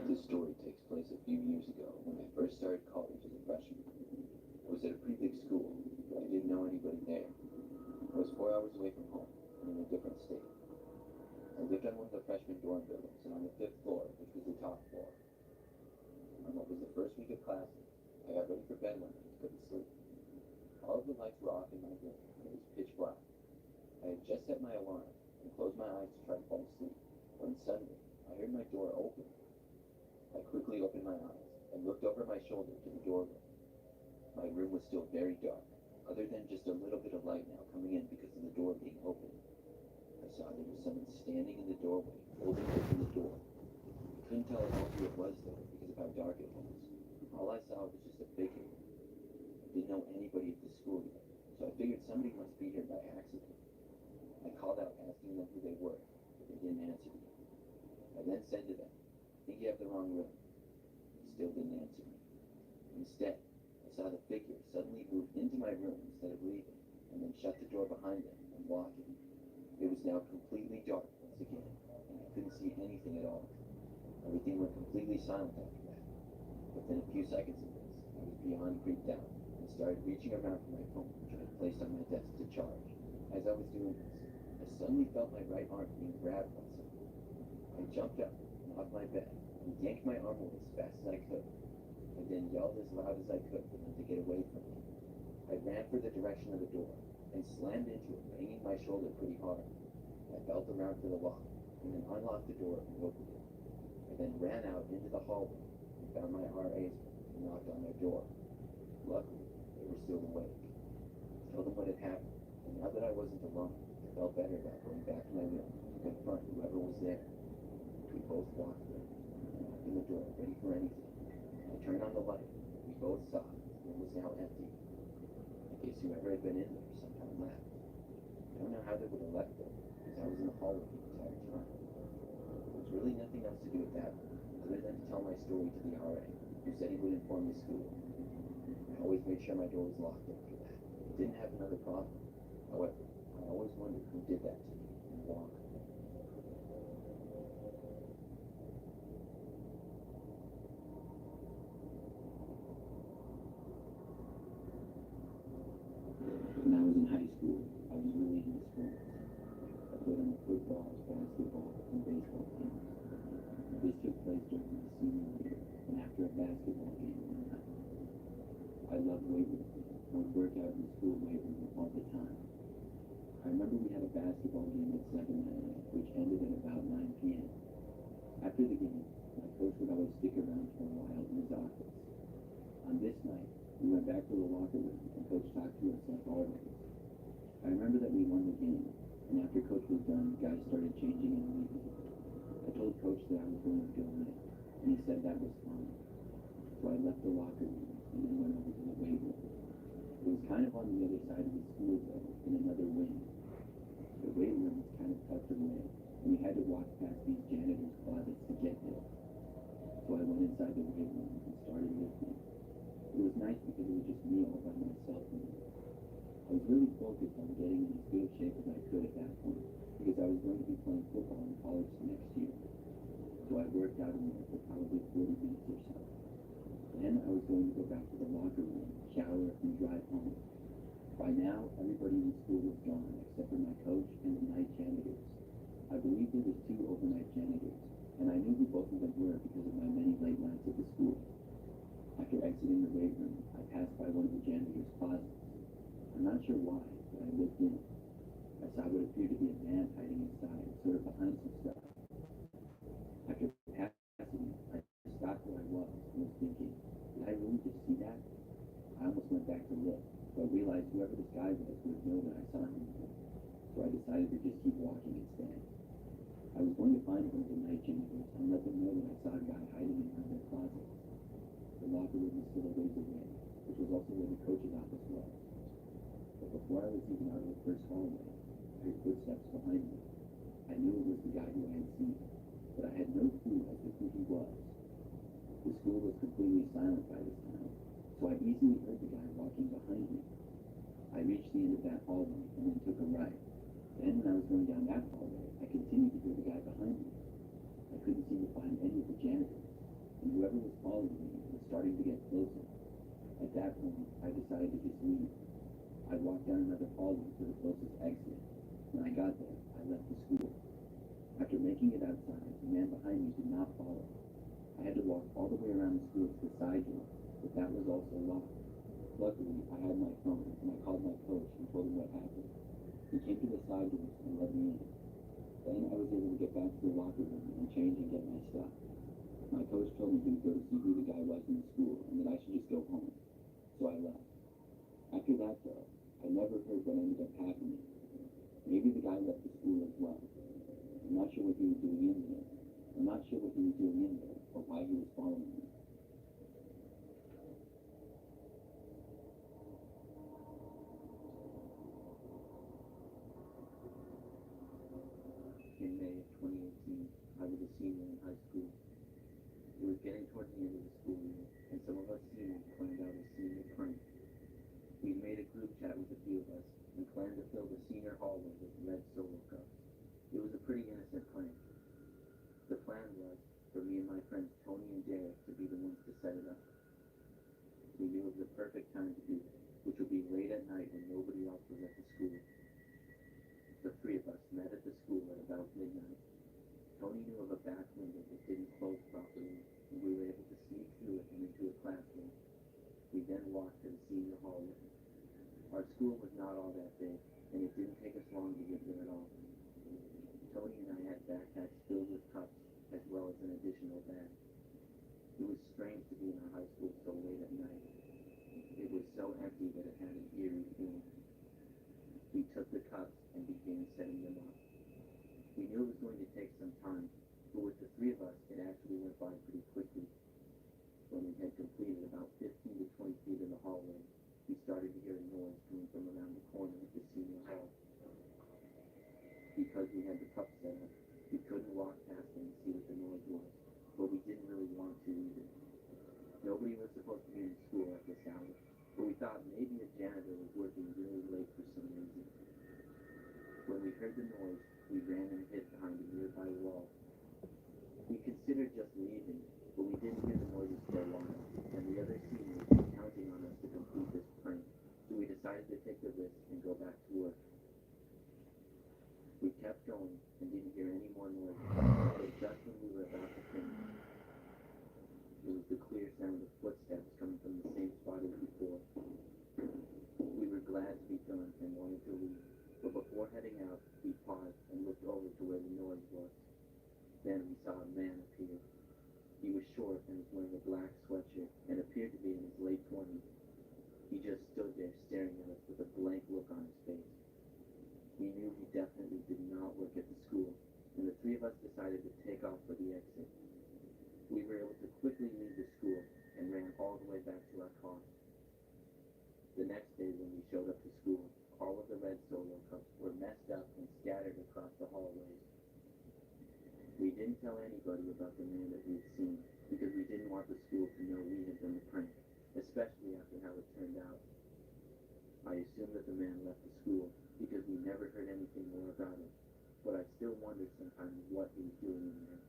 This story takes place a few years ago when I first started college as a freshman. I was at a pretty big school, but I didn't know anybody there. I was 4 hours away from home and in a different state. I lived on one of the freshman dorm buildings and on the 5th floor, which was the top floor. On what was the first week of classes, I got ready for bed one night and couldn't sleep. All of the lights were off in my room and it was pitch black. I had just set my alarm and closed my eyes to try to fall asleep when suddenly I heard my door open. I quickly opened my eyes and looked over my shoulder to the doorway. My room was still very dark, other than just a little bit of light now coming in because of the door being open. I saw there was someone standing in the doorway, holding open the door. I couldn't tell at all who it was though, because of how dark it was. All I saw was just a figure, know anybody at the school yet, so I figured somebody must be here by accident. I called out asking them who they were, but they didn't answer me. I then said to them, "I think you have the wrong room." They still didn't answer me. Instead, I saw the figure suddenly move into my room instead of leaving, and then shut the door behind them and lock it. It was now completely dark once again, and I couldn't see anything at all. Everything went completely silent after that. Within a few seconds of this, I was beyond creeped out and started reaching around for my phone, which I had placed on my desk to charge. As I was doing this, I suddenly felt my right arm being grabbed by someone. I jumped up off my bed and yanked my arm away as fast as I could. I then yelled as loud as I could for them to get away from me. I ran for the direction of the door and slammed into it, banging my shoulder pretty hard. I felt around for the lock and then unlocked the door and opened it. I then ran out into the hallway and found my RAs and knocked on their door. Luckily, they were still awake. I told them what had happened, and now that I wasn't alone, I felt better about going back to my room to confront whoever was there. We both walked there and opened the door, ready for anything. I turned on the light. We both saw the room was now empty. I guess whoever had been in there somehow left. I don't know how they would have left though, because I was in the hallway the entire time. There was really nothing else to do at that point, other than to tell my story to the RA, who said he would inform the school. I always made sure my door was locked after that. It didn't have another problem. However, I always wondered who did that to me and why. When I was in high school, I was really into sports. I played on the football, basketball, and baseball teams. This took place during my senior year and after a basketball game one night. I loved weightlifting. I would work out in the school weight room all the time. I remember we had a basketball game at 7 that night, which ended at about 9 p.m. After the game, my coach would always stick around for a while in his office. On this night, we went back to the locker room and Coach talked to us like always. I remember that we won the game, and after Coach was done, guys started changing and leaving. I told Coach that I was going to go in, and he said that was fine. So I left the locker room and then went over to the weight room. It was kind of on the other side of the school though, in another wing. The weight room was kind of tucked away, and we had to walk past these janitor's closets to get there. So I went inside the weight room and started lifting. It was nice because it was just me all by myself in there. I was really focused on getting in as good shape as I could at that point, because I was going to be playing football in college next year. So I worked out in there for probably 40 minutes or so. Then I was going to go back to the locker room, shower, and drive home. By now, everybody in the school was gone except for my coach and the night janitors. I believe there was 2 overnight janitors, and I knew who both of them were because of my many late nights at the school. After exiting the weight room, I passed by one of the janitor's closets. I'm not sure why, but I looked in. I saw what appeared to be a man hiding inside, sort of behind some stuff. After passing it, I stopped where I was and was thinking, did I really just see that? I almost went back to look, but realized whoever this guy was would know that I saw him there. So I decided to just keep walking instead. I was going to find one of the night janitors and let them know that I saw a guy hiding in one of their closets. The locker room was still a ways away, which was also where the coach's office was. But before I was even out of the first hallway, I heard footsteps behind me. I knew it was the guy who I had seen, but I had no clue as to who he was. The school was completely silent by this time, so I easily heard the guy walking behind me. I reached the end of that hallway and then took a right. Then when I was going down that hallway, I continued to hear the guy behind me. I couldn't seem to find any of the janitors, and whoever was following me was starting to get closer. At that point, I decided to just leave. I walked down another hallway to the closest exit. When I got there, I left the school. After making it outside, the man behind me did not follow. I had to walk all the way around the school to the side door, but that was also locked. Luckily, I had my phone, and I called my coach and told him what happened. He came to the side doors and let me in. Then I was able to get back to the locker room and change and get my stuff. My coach told me he would go to see who the guy was in the school and that I should just go home. So I left. After that, though, I never heard what ended up happening. Maybe the guy left the school as well. I'm not sure what he was doing in there. I'm not sure what he was doing in there or why he was following me. towards the end of the school year, and some of us seniors planned out a senior prank. We made a group chat with a few of us and planned to fill the senior hallway with red Solo cups. It was a pretty innocent plan. The plan was for me and my friends Tony and Derek to be the ones to set it up. We knew it was the perfect time to do it, which would be late at night when nobody else was at the school. The three of us met at the school at about midnight. Tony knew of a back window that didn't close properly, and we were able to sneak through it and into a classroom. We then walked to the senior hallway. Our school was not all that big, and it didn't take us long to get there at all. Tony and I had backpacks filled with cups, as well as an additional bag. It was strange to be in our high school so late at night. It was so empty that it had an eerie feeling. We took the cups and began setting them up. We knew it was going to take some time, but with the three of us, it actually went by pretty quickly. When we had completed about 15 to 20 feet in the hallway, we started to hear a noise coming from around the corner of the senior hall. Because we had the cups set up, we couldn't walk past them and see what the noise was, but we didn't really want to either. Nobody was supposed to be in school at this hour, but we thought maybe a janitor was working really late for some reason. When we heard the noise, we ran and hid behind a nearby wall. We considered just leaving, but we didn't hear the noises for a while, and the other seniors were counting on us to complete this prank, so we decided to take the risk and go back to work. We kept going and didn't hear any more noises, but just when we were about to finish, it was the clear sound of footsteps coming from the same spot as before. We were glad to be done and wanted to leave, but before heading out, we paused and looked over to where the noise was. Then we saw a man appear. He was short and was wearing a black sweatshirt and appeared to be in his late 20s. He just stood there staring at us with a blank look on his face. We knew he definitely did not work at the school, and the three of us decided to take off for the exit. We were able to quickly leave the school and ran all the way back to our car. The next day when we showed up to school, all of the red Solo cups were messed up and scattered across the hallways. We didn't tell anybody about the man that we had seen, because we didn't want the school to know we had done the prank, especially after how it turned out. I assumed that the man left the school, because we never heard anything more about him, but I still wonder sometimes what he was doing in there.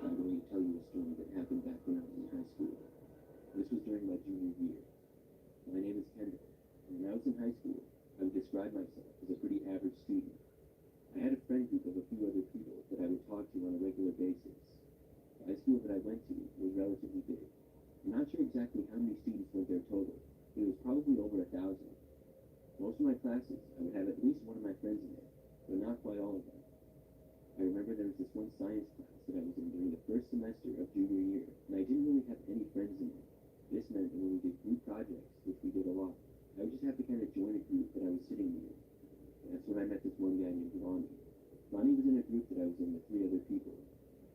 I'm going to tell you a story that happened back when I was in high school. This was during my junior year. My name is Kendall, and when I was in high school, I would describe myself as a pretty average student. I had a friend group of a few other people that I would talk to on a regular basis. The high school that I went to was relatively big. I'm not sure exactly how many students went there total, but it was probably over 1,000. Most of my classes, I would have at least one of my friends in there, but not quite all of them. I remember there was this one science class that I was in during the first semester of junior year, and I didn't really have any friends in it. This meant that when we did group projects, which we did a lot, I would just have to kind of join a group that I was sitting near. And that's when I met this one guy named Ronnie. Ronnie was in a group that I was in with 3 other people.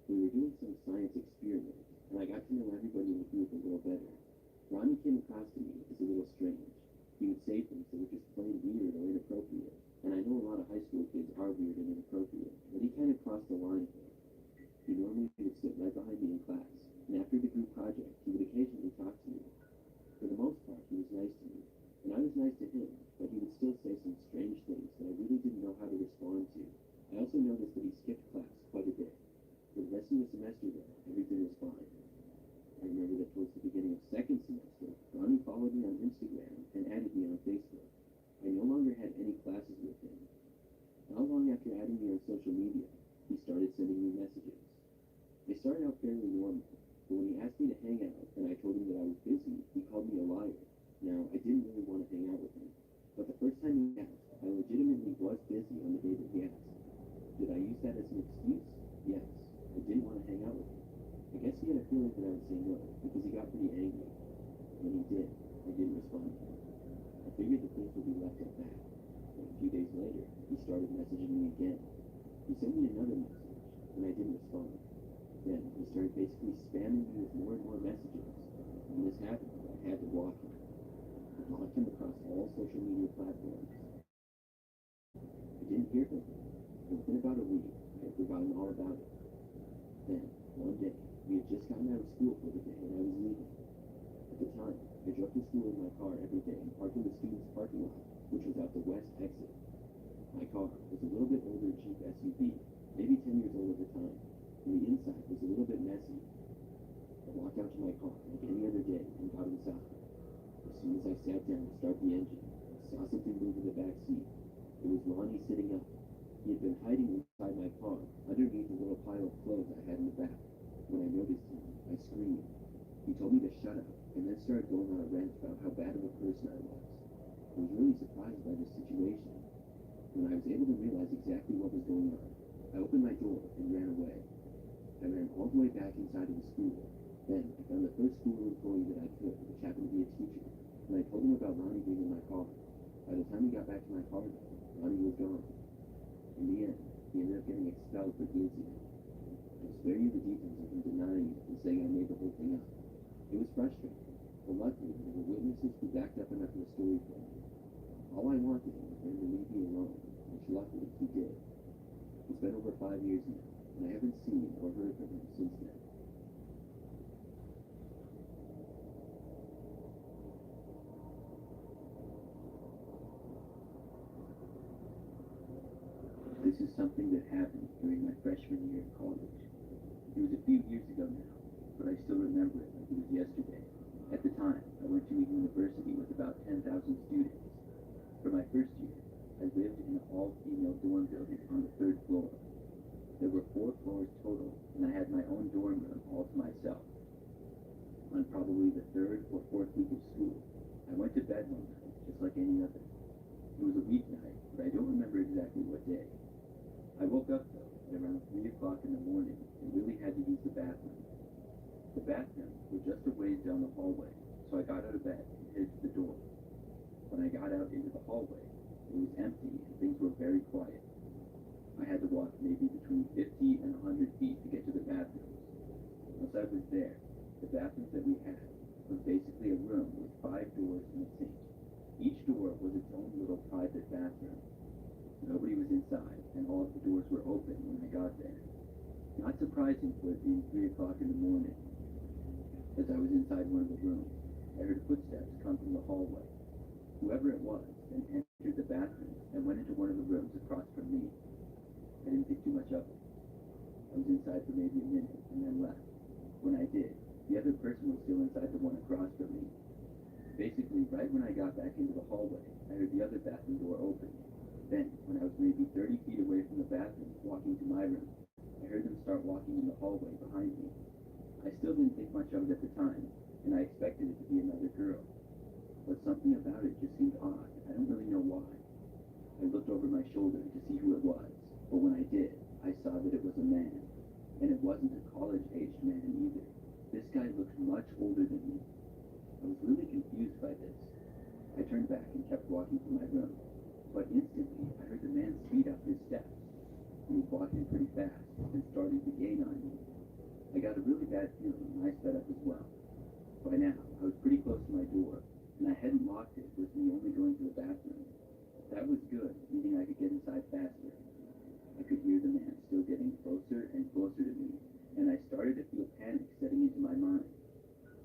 We were doing some science experiment, and I got to know everybody in the group a little better. Ronnie came across to me as a little strange. He would say things that were just plain weird or inappropriate. And I know a lot of high school kids are weird and inappropriate, but he kind of crossed the line here. He normally would sit right behind me in class, and after the group project, he would occasionally talk to me. For the most part, he was nice to me, and I was nice to him, but he would still say some strange things that I really didn't know how to respond to. I also noticed that he skipped class quite a bit. For the rest of the semester, though, everything was fine. I remember that towards the beginning of second semester, Ronnie followed me on Instagram and added me on Facebook. I no longer had any classes with him. Not long after adding me on social media, he started sending me messages. They started out fairly normal, but when he asked me to hang out and I told him that I was busy, he called me a liar. Now, I didn't really want to hang out with him, but the first time he asked, I legitimately was busy on the day that he asked. Did I use that as an excuse? Yes. I didn't want to hang out with him. I guess he had a feeling that I would say no, because he got pretty angry. When he did, I didn't respond to him. I figured that things would be left at that. But a few days later, he started messaging me again. He sent me another message, and I didn't respond. Then he started basically spamming me with more and more messages. When this happened, I had to block him. The blocked him across all social media platforms. I didn't hear from him. Within about a week, I had forgotten all about it. Then, one day, we had just gotten out of school for the day and I was leaving. At the time, I drove to school in my car every day and parked in the students' parking lot, which was at the west exit. My car was a little bit older Jeep SUV, maybe 10 years old at the time, and the inside was a little bit messy. I walked out to my car like any other day and got inside. As soon as I sat down to start the engine, I saw something move in the back seat. It was Ronnie sitting up. He had been hiding inside my car, underneath a little pile of clothes I had in the back. When I noticed him, I screamed. He told me to shut up, and then started going on a rant about how bad of a person I was. I was really surprised by this situation. When I was able to realize exactly what was going on, I opened my door and ran away. I ran all the way back inside of the school. Then I found the first school employee that I could, which happened to be a teacher, and I told him about Ronnie being in my car. By the time we got back to my car, though, Ronnie was gone. In the end, he ended up getting expelled for the incident. I'll spare you the details of him denying it and saying I made the whole thing up. It was frustrating, but luckily there were witnesses who backed up enough of the story for me. All I wanted was for him to leave me alone, which luckily he did. It's been over 5 years now, and I haven't seen or heard from him since then. This is something that happened during my freshman year in college. It was a few years ago now, but I still remember it like it was yesterday. At the time, I went to a university with about 10,000 students. For my first year, I lived in an all-female dorm building on the 3rd floor. There were 4 floors total, and I had my own dorm room all to myself. On probably the 3rd or 4th week of school, I went to bed one night, just like any other. It was a weeknight, but I don't remember exactly what day. I woke up, though, at around 3 o'clock in the morning and really had to use the bathroom. The bathrooms were just a ways down the hallway, so I got out of bed and headed to the door. When I got out into the hallway, it was empty and things were very quiet. I had to walk maybe between 50 and 100 feet to get to the bathrooms. Once I was there, the bathrooms that we had was basically a room with 5 doors and a sink. Each door was its own little private bathroom. Nobody was inside, and all of the doors were open when I got there. Not surprising for it being 3 o'clock in the morning. As I was inside one of the rooms, I heard footsteps come from the hallway. Whoever it was then entered the bathroom and went into one of the rooms across from me. I didn't think too much of it. I was inside for maybe a minute and then left. When I did, the other person was still inside the one across from me. Basically, right when I got back into the hallway, I heard the other bathroom door open. Then, when I was maybe 30 feet away from the bathroom, walking to my room, I heard them start walking in the hallway behind me. I still didn't think much of it at the time, and I expected it to be another girl. But something about it just seemed odd. I don't really know why. I looked over my shoulder to see who it was, but when I did, I saw that it was a man. And it wasn't a college-aged man either. This guy looked much older than me. I was really confused by this. I turned back and kept walking to my room. But instantly, I heard the man speed up his steps. He was walking pretty fast and starting to gain on me. I got a really bad feeling when I sped up as well. By now, I was pretty close to my door, and I hadn't locked it with me only going to the bathroom. That was good, meaning I could get inside faster. I could hear the man still getting closer and closer to me, and I started to feel panic setting into my mind.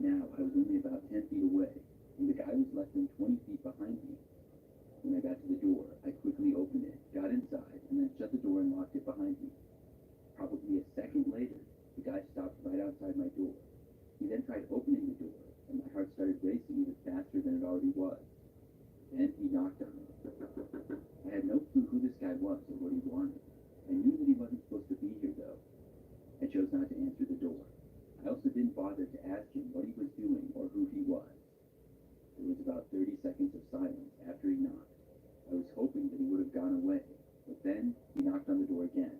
Now, I was only about 10 feet away, and the guy was less than 20 feet behind me. When I got to the door, I quickly opened it, got inside, and then shut the door and locked it behind me. Probably a second later, the guy stopped right outside my door. He then tried opening the door, and my heart started racing even faster than it already was. Then he knocked on it. I had no clue who this guy was or what he wanted. I knew that he wasn't supposed to be here, though. I chose not to answer the door. I also didn't bother to ask him what he was doing or who he was. There was about 30 seconds of silence after he knocked. I was hoping that he would have gone away, but then he knocked on the door again.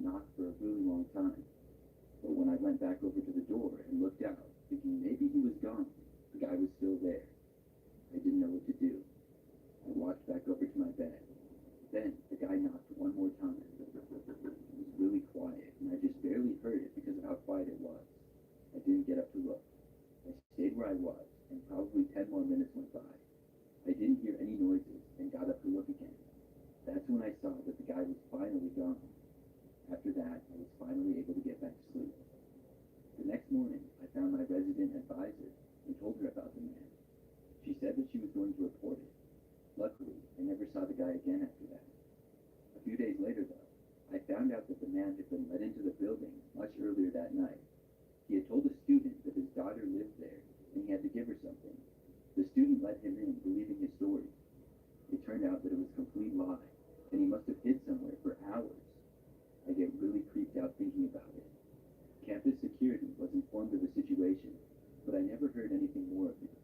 didn't knock for a really long time. But when I went back over to the door and looked out, thinking maybe he was gone, the guy was still there. I didn't know what to do. I walked back over to my bed. Then the guy knocked one more time. It was really quiet, and I just barely heard it because of how quiet it was. I didn't get up to look. I stayed where I was, and probably 10 more minutes went by. I didn't hear any noises and got up to look again. That's when I saw that the guy was finally gone. After that, I was finally able to get back to sleep. The next morning, I found my resident advisor and told her about the man. She said that she was going to report it. Luckily, I never saw the guy again after that. A few days later, though, I found out that the man had been let into the building much earlier that night. He had told a student that his daughter lived there, and he had to give her something. The student let him in, believing his story. It turned out that it was a complete lie, and he must have hid somewhere for hours. I get really creeped out thinking about it. Campus security was informed of the situation, but I never heard anything more of it.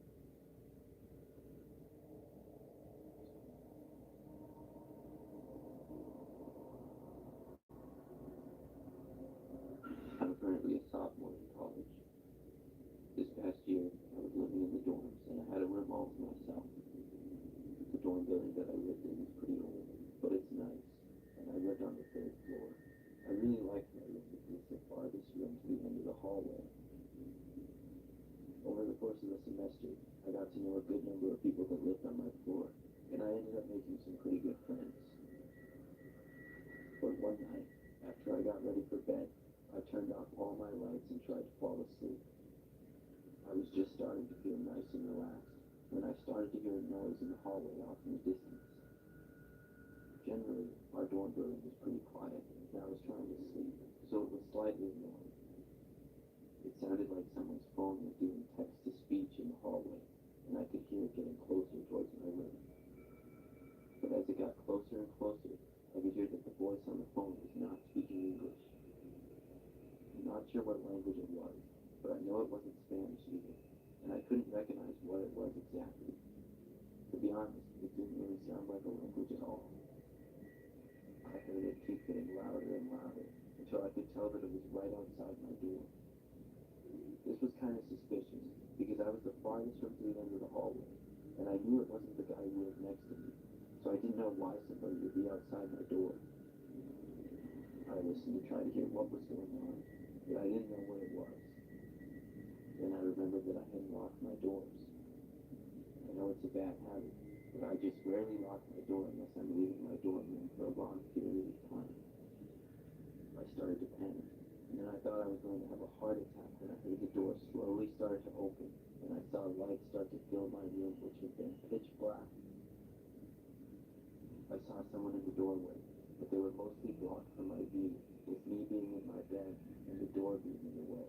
I'm currently a sophomore in college. This past year, I was living in the dorms, and I had a room all to myself. The dorm building that I lived in is pretty old, but it's nice, and I lived on the 3rd floor. I really liked my room because it's the farthest room to the end of the hallway. Over the course of the semester, I got to know a good number of people that lived on my floor, and I ended up making some pretty good friends. But one night, after I got ready for bed, I turned off all my lights and tried to fall asleep. I was just starting to feel nice and relaxed when I started to hear a noise in the hallway off in the distance. Generally, our dorm building was pretty quiet, and I was trying to sleep, so it was slightly annoying. It sounded like someone's phone was doing text-to-speech in the hallway, and I could hear it getting closer towards my room. But as it got closer and closer, I could hear that the voice on the phone was not speaking English. I'm not sure what language it was, but I know it wasn't Spanish either, and I couldn't recognize what it was exactly. To be honest, it didn't really sound like a language at all. I heard it keep getting louder and louder, until I could tell that it was right outside my door. This was kind of suspicious, because I was the farthest from the end of the hallway, and I knew it wasn't the guy who lived next to me, so I didn't know why somebody would be outside my door. I listened to try to hear what was going on, but I didn't know what it was. Then I remembered that I hadn't locked my doors. I know it's a bad habit, but I just rarely lock my door unless I'm leaving my dorm room for a long period of time. I started to panic, and then I thought I was going to have a heart attack when I heard the door slowly start to open, and I saw lights start to fill my room, which had been pitch black. I saw someone in the doorway, but they were mostly blocked from my view, with me being in my bed and the door being in the way.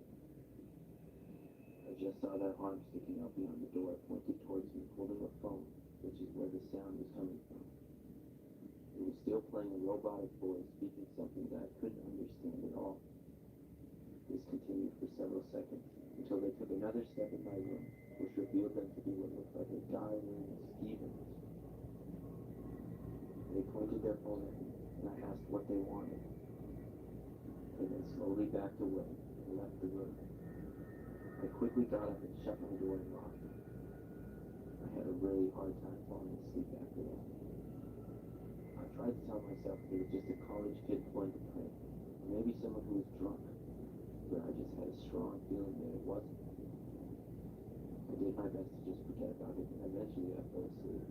I just saw their arm sticking out beyond the door, pointed towards me, holding a phone, which is where the sound was coming from. It was still playing a robotic voice, speaking something that I couldn't understand at all. This continued for several seconds, until they took another step in my room, which revealed them to be what looked like a guy named Stevens. They pointed their phone at me, and I asked what they wanted. They then slowly backed away and left the room. I quickly got up and shut my door and locked it. I had a really hard time falling asleep after that. I tried to tell myself that it was just a college kid pulling a prank, or maybe someone who was drunk, but I just had a strong feeling that it wasn't. I did my best to just forget about it, and eventually I fell asleep.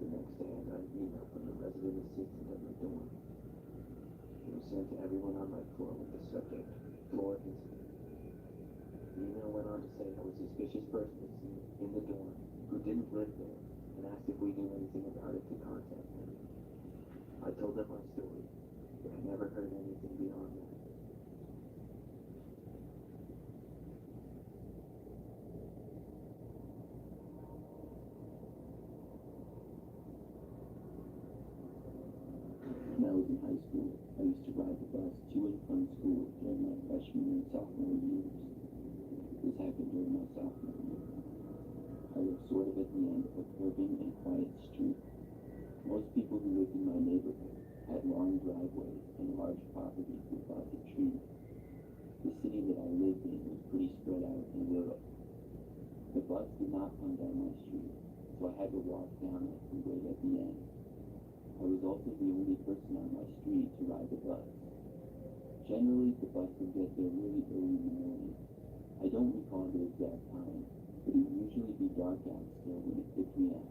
The next day I got an email from the resident assistant at my dorm. It was sent to everyone on my floor with the subject, floor incident. The email went on to say I was a suspicious person was seen in the dorm who didn't live there, and asked if we knew anything about it to contact them. I told them my story, but I never heard anything beyond that. When I was in high school, I used to ride the bus to and from school during my freshman and sophomore years. This happened during my sophomore year. I lived sort of at the end of a curving and quiet street. Most people who lived in my neighborhood had long driveways and large large property with lots of trees. The city that I lived in was pretty spread out and rural. The bus did not come down my street, so I had to walk down it and wait at the end. I was also the only person on my street to ride the bus. Generally, the bus would get there really early in the morning. I don't recall the exact time, but it would usually be dark out still when it picked me up.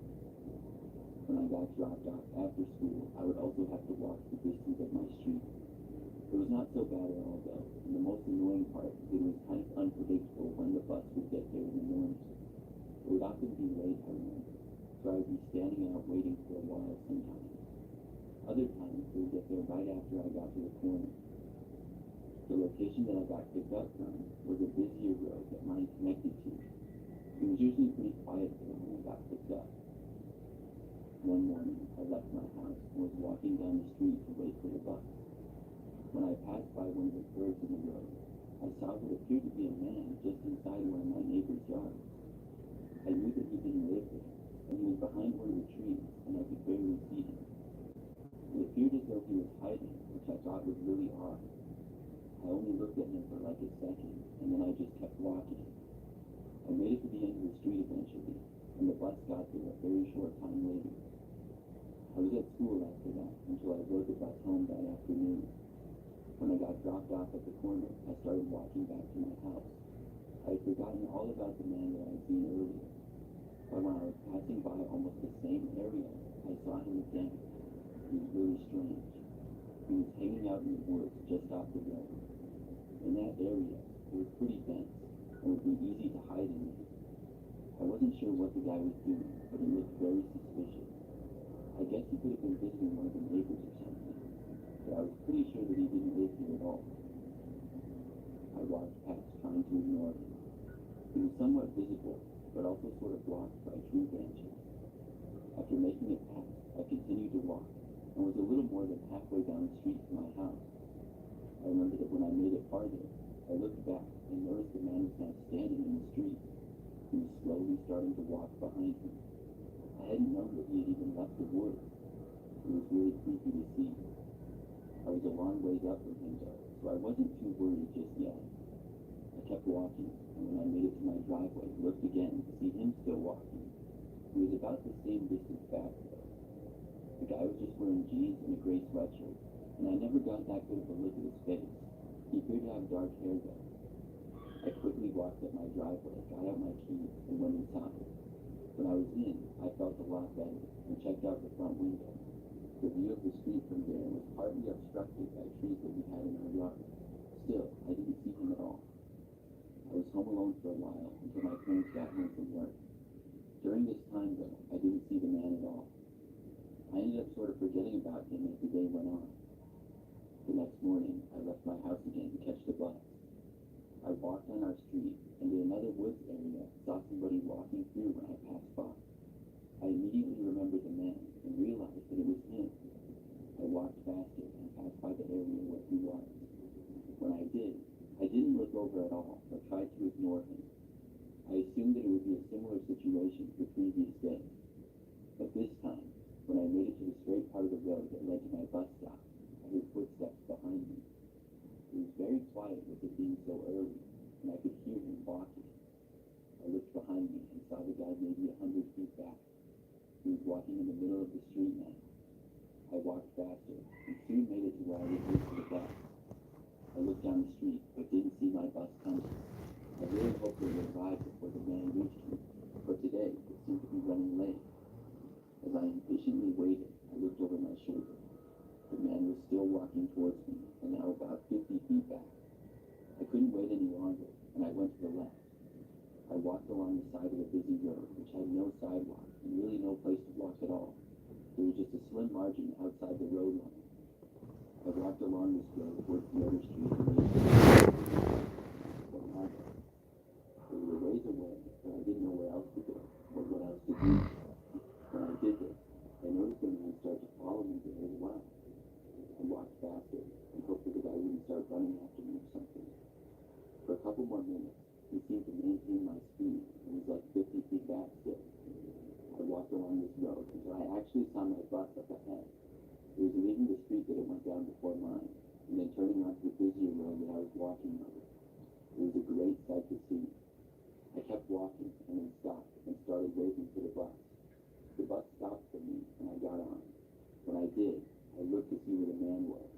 When I got dropped off after school, I would also have to walk the distance of my street. It was not so bad at all though, and the most annoying part is it was kind of unpredictable when the bus would get there in the morning. It would often be late, I remember, so I would be standing out waiting for a while sometimes. Other times, it would get there right after I got to the corner. The location that I got picked up from was a busier road that mine connected to. It was usually pretty quiet there when I got picked up. One morning, I left my house and was walking down the street to wait for the bus. When I passed by one of the curves in the road, I saw what appeared to be a man just inside one of my neighbor's yards. I knew that he didn't live there, and he was behind one of the trees, and I could barely see him. It appeared as though he was hiding, which I thought was really odd. I only looked at him for like a second, and then I just kept walking. I made it to the end of the street eventually, and the bus got there a very short time later. I was at school after that until I rode the bus home that afternoon. When I got dropped off at the corner, I started walking back to my house. I had forgotten all about the man that I had seen earlier, but when I was passing by almost the same area, I saw him again. It was really strange. He was hanging out in the woods just off the road. In that area, it was pretty dense, and would be easy to hide in there. I wasn't sure what the guy was doing, but it looked very suspicious. I guess he could have been visiting one of the neighbors or something, but I was pretty sure that he didn't live here at all. I walked past, trying to ignore him. He was somewhat visible, but also sort of blocked by tree branches. After making it past, I continued to walk, and was a little more than halfway down the street to my house. I remember that when I made it farther, I looked back and noticed the man was now standing in the street. He was slowly starting to walk behind me. I hadn't known that he had even left the woods. It was really creepy to see. I was a long ways up from him though, so I wasn't too worried just yet. I kept walking, and when I made it to my driveway, looked again to see him still walking. He was about the same distance back though. The guy was just wearing jeans and a gray sweatshirt, and I never got that good of a look at his face. He appeared to have dark hair though. I quickly walked up my driveway, got out my keys, and went inside. When I was in, I felt a lot better, and checked out the front window. The view of the street from there was partly obstructed by trees that we had in our yard. Still, I didn't see him at all. I was home alone for a while, until my parents got home from work. During this time though, I didn't see the man at all. I ended up sort of forgetting about him as the day went on. The next morning, I left my house again to catch the bus. I walked on our street, and in another woods area, saw somebody walking through when I passed by. I immediately remembered the man, and realized that it was him. I walked faster, and passed by the area where he was. When I did, I didn't look over at all, but tried to ignore him. I assumed that it would be a similar situation to the previous day. But this time, when I made it to the straight part of the road that led to my bus stop, I heard footsteps behind me. It was very quiet with it being so early, and I could hear him walking. I looked behind me and saw the guy maybe 100 feet back. He was walking in the middle of the street now. I walked faster, and soon made it to where I would wait for the bus. I looked down the street, but didn't see my bus coming. I really hoped it would arrive before the man reached me, but today it seemed to be running late. As I impatiently waited, I looked over my shoulder. The man was still walking towards me, and now about 50 feet back. I couldn't wait any longer, and I went to the left. I walked along the side of a busy road, which had no sidewalk, and really no place to walk at all. There was just a slim margin outside the road line. I walked along this road towards the other street and made it. But now, they were a ways away, and I didn't know where else to go, or what else to do. When I did this, I noticed the man start to follow me there as well. I walked faster, and hoped that the guy wouldn't start running after me or something. For a couple more minutes, he seemed to maintain my speed, and was like 50 feet back still. I walked along this road until I actually saw my bus up ahead. It was leaving the street that it went down before mine, and then turning onto the busier road that I was walking over. It was a great sight to see. I kept walking and then stopped and started waiting for the bus. The bus stopped for me and I got on. When I did, I looked to see where the man was.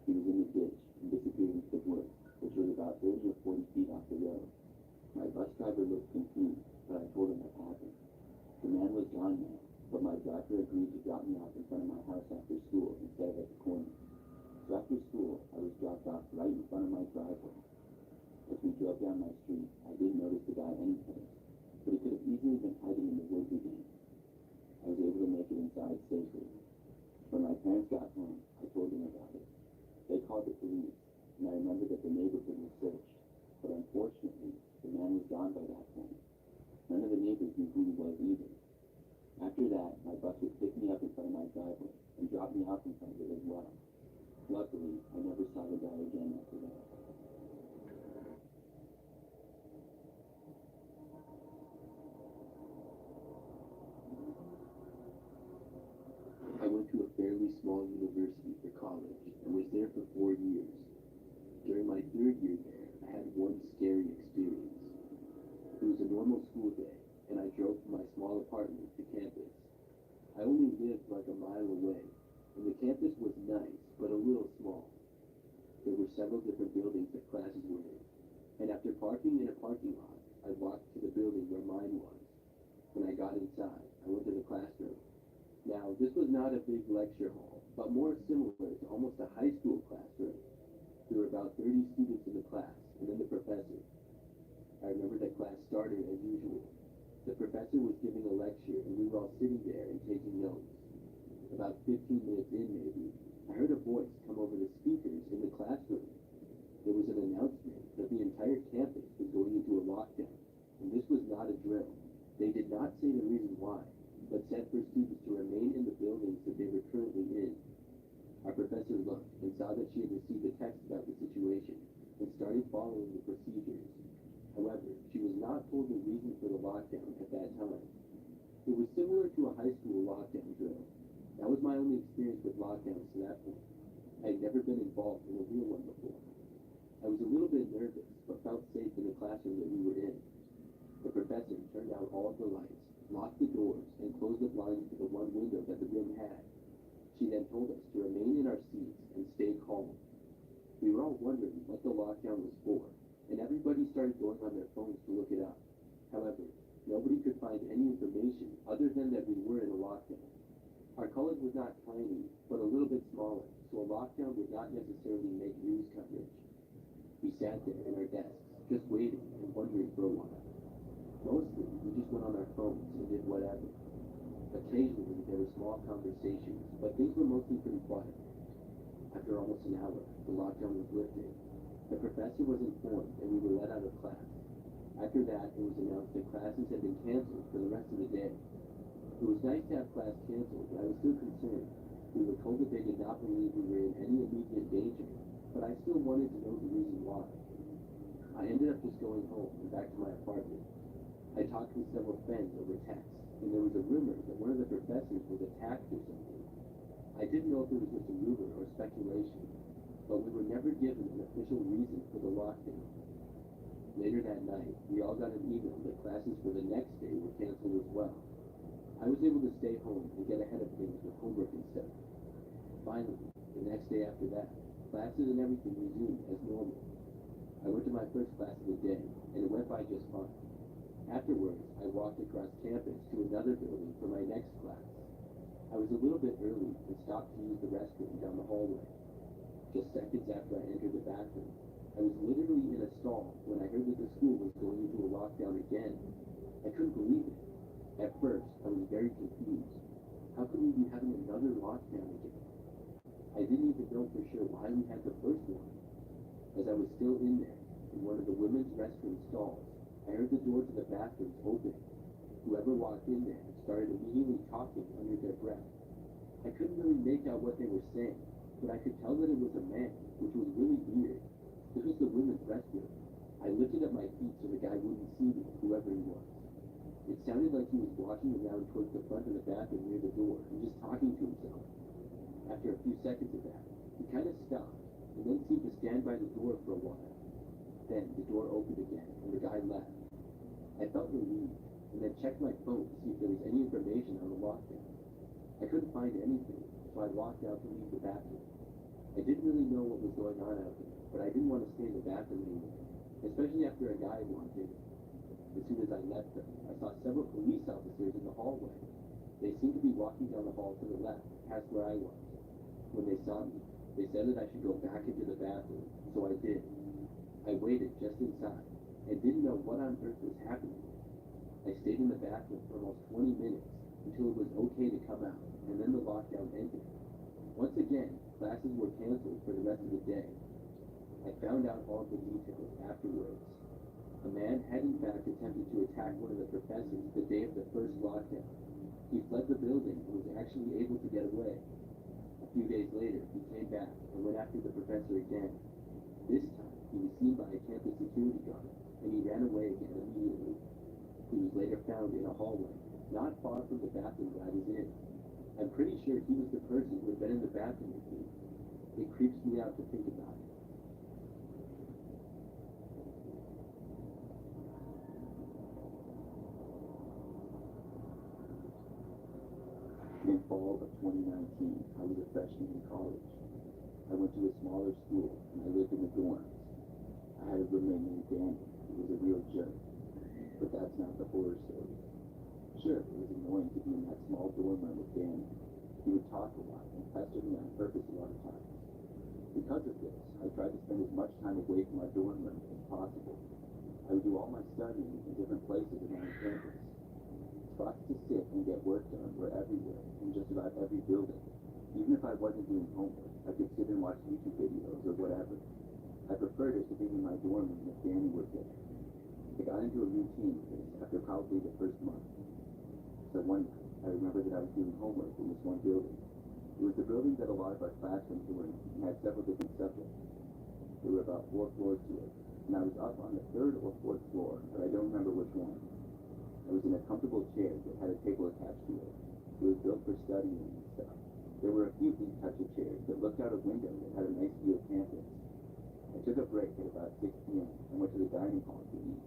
He was in the ditch and disappeared into the woods, which was about 30 or 40 feet off the road. My bus driver looked confused, but I told him what happened. The man was gone now, but my driver agreed to drop me off in front of my house after school instead of at the corner. So after school, I was dropped off right in front of my driveway. As we drove down my street, I didn't notice the guy anyplace, but he could have easily been hiding in the woods again. I was able to make it inside safely. When my parents got home, I told them about it. They called the police, and I remembered that the neighborhood was searched, but unfortunately, the man was gone by that point. None of the neighbors knew who he was either. After that, my bus would pick me up in front of my driveway and drop me off in front of it as well. Luckily, I never saw the guy again after that. I went to a fairly small university for college and was there for 4 years. During my 3rd year there, I had one scary experience. It was a normal school day, and I drove from my small apartment to campus. I only lived like a mile away, and the campus was nice, but a little small. There were several different buildings that classes were in, and after parking in a parking lot, I walked to the building where mine was. When I got inside, I went to the classroom. Now, this was not a big lecture hall, but more similar to almost a high school classroom. There were about 30 students in the class, and then the professor. I remember that class started as usual. The professor was giving a lecture, and we were all sitting there and taking notes. About 15 minutes in, maybe, I heard a voice come over the speakers in the classroom. There was an announcement that the entire campus was going into a lockdown, and this was not a drill. They did not say the reason why, but said for students to remain in the buildings that they were currently in. Our professor looked and saw that she had received a text about the situation and started following the procedures. However, she was not told the reason for the lockdown at that time. It was similar to a high school lockdown drill. That was my only experience with lockdowns to that point. I had never been involved in a real one before. I was a little bit nervous, but felt safe in the classroom that we were in. The professor turned out all of the lights, locked the doors, and closed the blinds to the one window that the room had. She then told us to remain in our seats and stay calm. We were all wondering what the lockdown was for, and everybody started going on their phones to look it up. However, nobody could find any information other than that we were in a lockdown. Our college was not tiny, but a little bit smaller, so a lockdown would not necessarily make news coverage. We sat there in our desks, just waiting and wondering for a while. Mostly, we just went on our phones and did whatever. Occasionally, there were small conversations, but things were mostly pretty quiet. After almost an hour, the lockdown was lifted. The professor was informed, and we were let out of class. After that, it was announced that classes had been canceled for the rest of the day. It was nice to have class canceled, but I was still concerned. We were told that they did not believe we were in any immediate danger, but I still wanted to know the reason why. I ended up just going home and back to my apartment. I talked with several friends over text, and there was a rumor that one of the professors was attacked or something. I didn't know if it was just a rumor or speculation, but we were never given an official reason for the lockdown. Later that night, we all got an email that classes for the next day were canceled as well. I was able to stay home and get ahead of things with homework and stuff. Finally, the next day after that, classes and everything resumed as normal. I went to my first class of the day, and it went by just fine. Afterwards, I walked across campus to another building for my next class. I was a little bit early and stopped to use the restroom down the hallway. Just seconds after I entered the bathroom, I was literally in a stall when I heard that the school was going into a lockdown again. I couldn't believe it. At first, I was very confused. How could we be having another lockdown again? I didn't even know for sure why we had the first one. As I was still in there, in one of the women's restroom stalls, I heard the door to the bathrooms open. Whoever walked in there started immediately talking under their breath. I couldn't really make out what they were saying, but I could tell that it was a man, which was really weird. This was the women's restroom. I lifted up my feet so the guy wouldn't see me, whoever he was. It sounded like he was walking around towards the front of the bathroom near the door and just talking to himself. After a few seconds of that, he kind of stopped, and then seemed to stand by the door for a while. Then the door opened again, and the guy left. I felt relieved, and then checked my phone to see if there was any information on the lockdown. I couldn't find anything, so I walked out to leave the bathroom. I didn't really know what was going on out there, but I didn't want to stay in the bathroom anymore, especially after a guy walked in. As soon as I left them, I saw several police officers in the hallway. They seemed to be walking down the hall to the left, past where I was. When they saw me, they said that I should go back into the bathroom, so I did. I waited just inside, and didn't know what on earth was happening. I stayed in the bathroom for almost 20 minutes, until it was okay to come out, and then the lockdown ended. Once again, classes were canceled for the rest of the day. I found out all of the details afterwards. A man had in fact attempted to attack one of the professors the day of the first lockdown. He fled the building and was actually able to get away. A few days later, he came back and went after the professor again. This time, he was seen by a campus security guard, and he ran away again immediately. He was later found in a hallway, not far from the bathroom that I was in. I'm pretty sure he was the person who had been in the bathroom with me. It creeps me out to think about it. In fall of 2019, I was a freshman in college. I went to a smaller school, and I lived in the dorms. I had a roommate named Danny, who was a real jerk. But that's not the horror story. Sure, it was annoying to be in that small dorm room with Danny. He would talk a lot and pester me on purpose a lot of times. Because of this, I tried to spend as much time away from my dorm room as possible. I would do all my studying in different places around campus. Spots to sit and get work done were everywhere, in just about every building. Even if I wasn't doing homework, I could sit and watch YouTube videos or whatever. I preferred it to being in my dorm room if Danny was there. I got into a routine with this after probably the first month. So one night, I remember that I was doing homework in this one building. It was the building that a lot of our classrooms were in and had several different subjects. There were about 4 floors to it, and I was up on the 3rd or 4th floor, but I don't remember which one. I was in a comfortable chair that had a table attached to it. It was built for studying and stuff. There were a few deep-toucher chairs that looked out a window that had a nice view of campus. I took a break at about 6 p.m. and went to the dining hall to eat.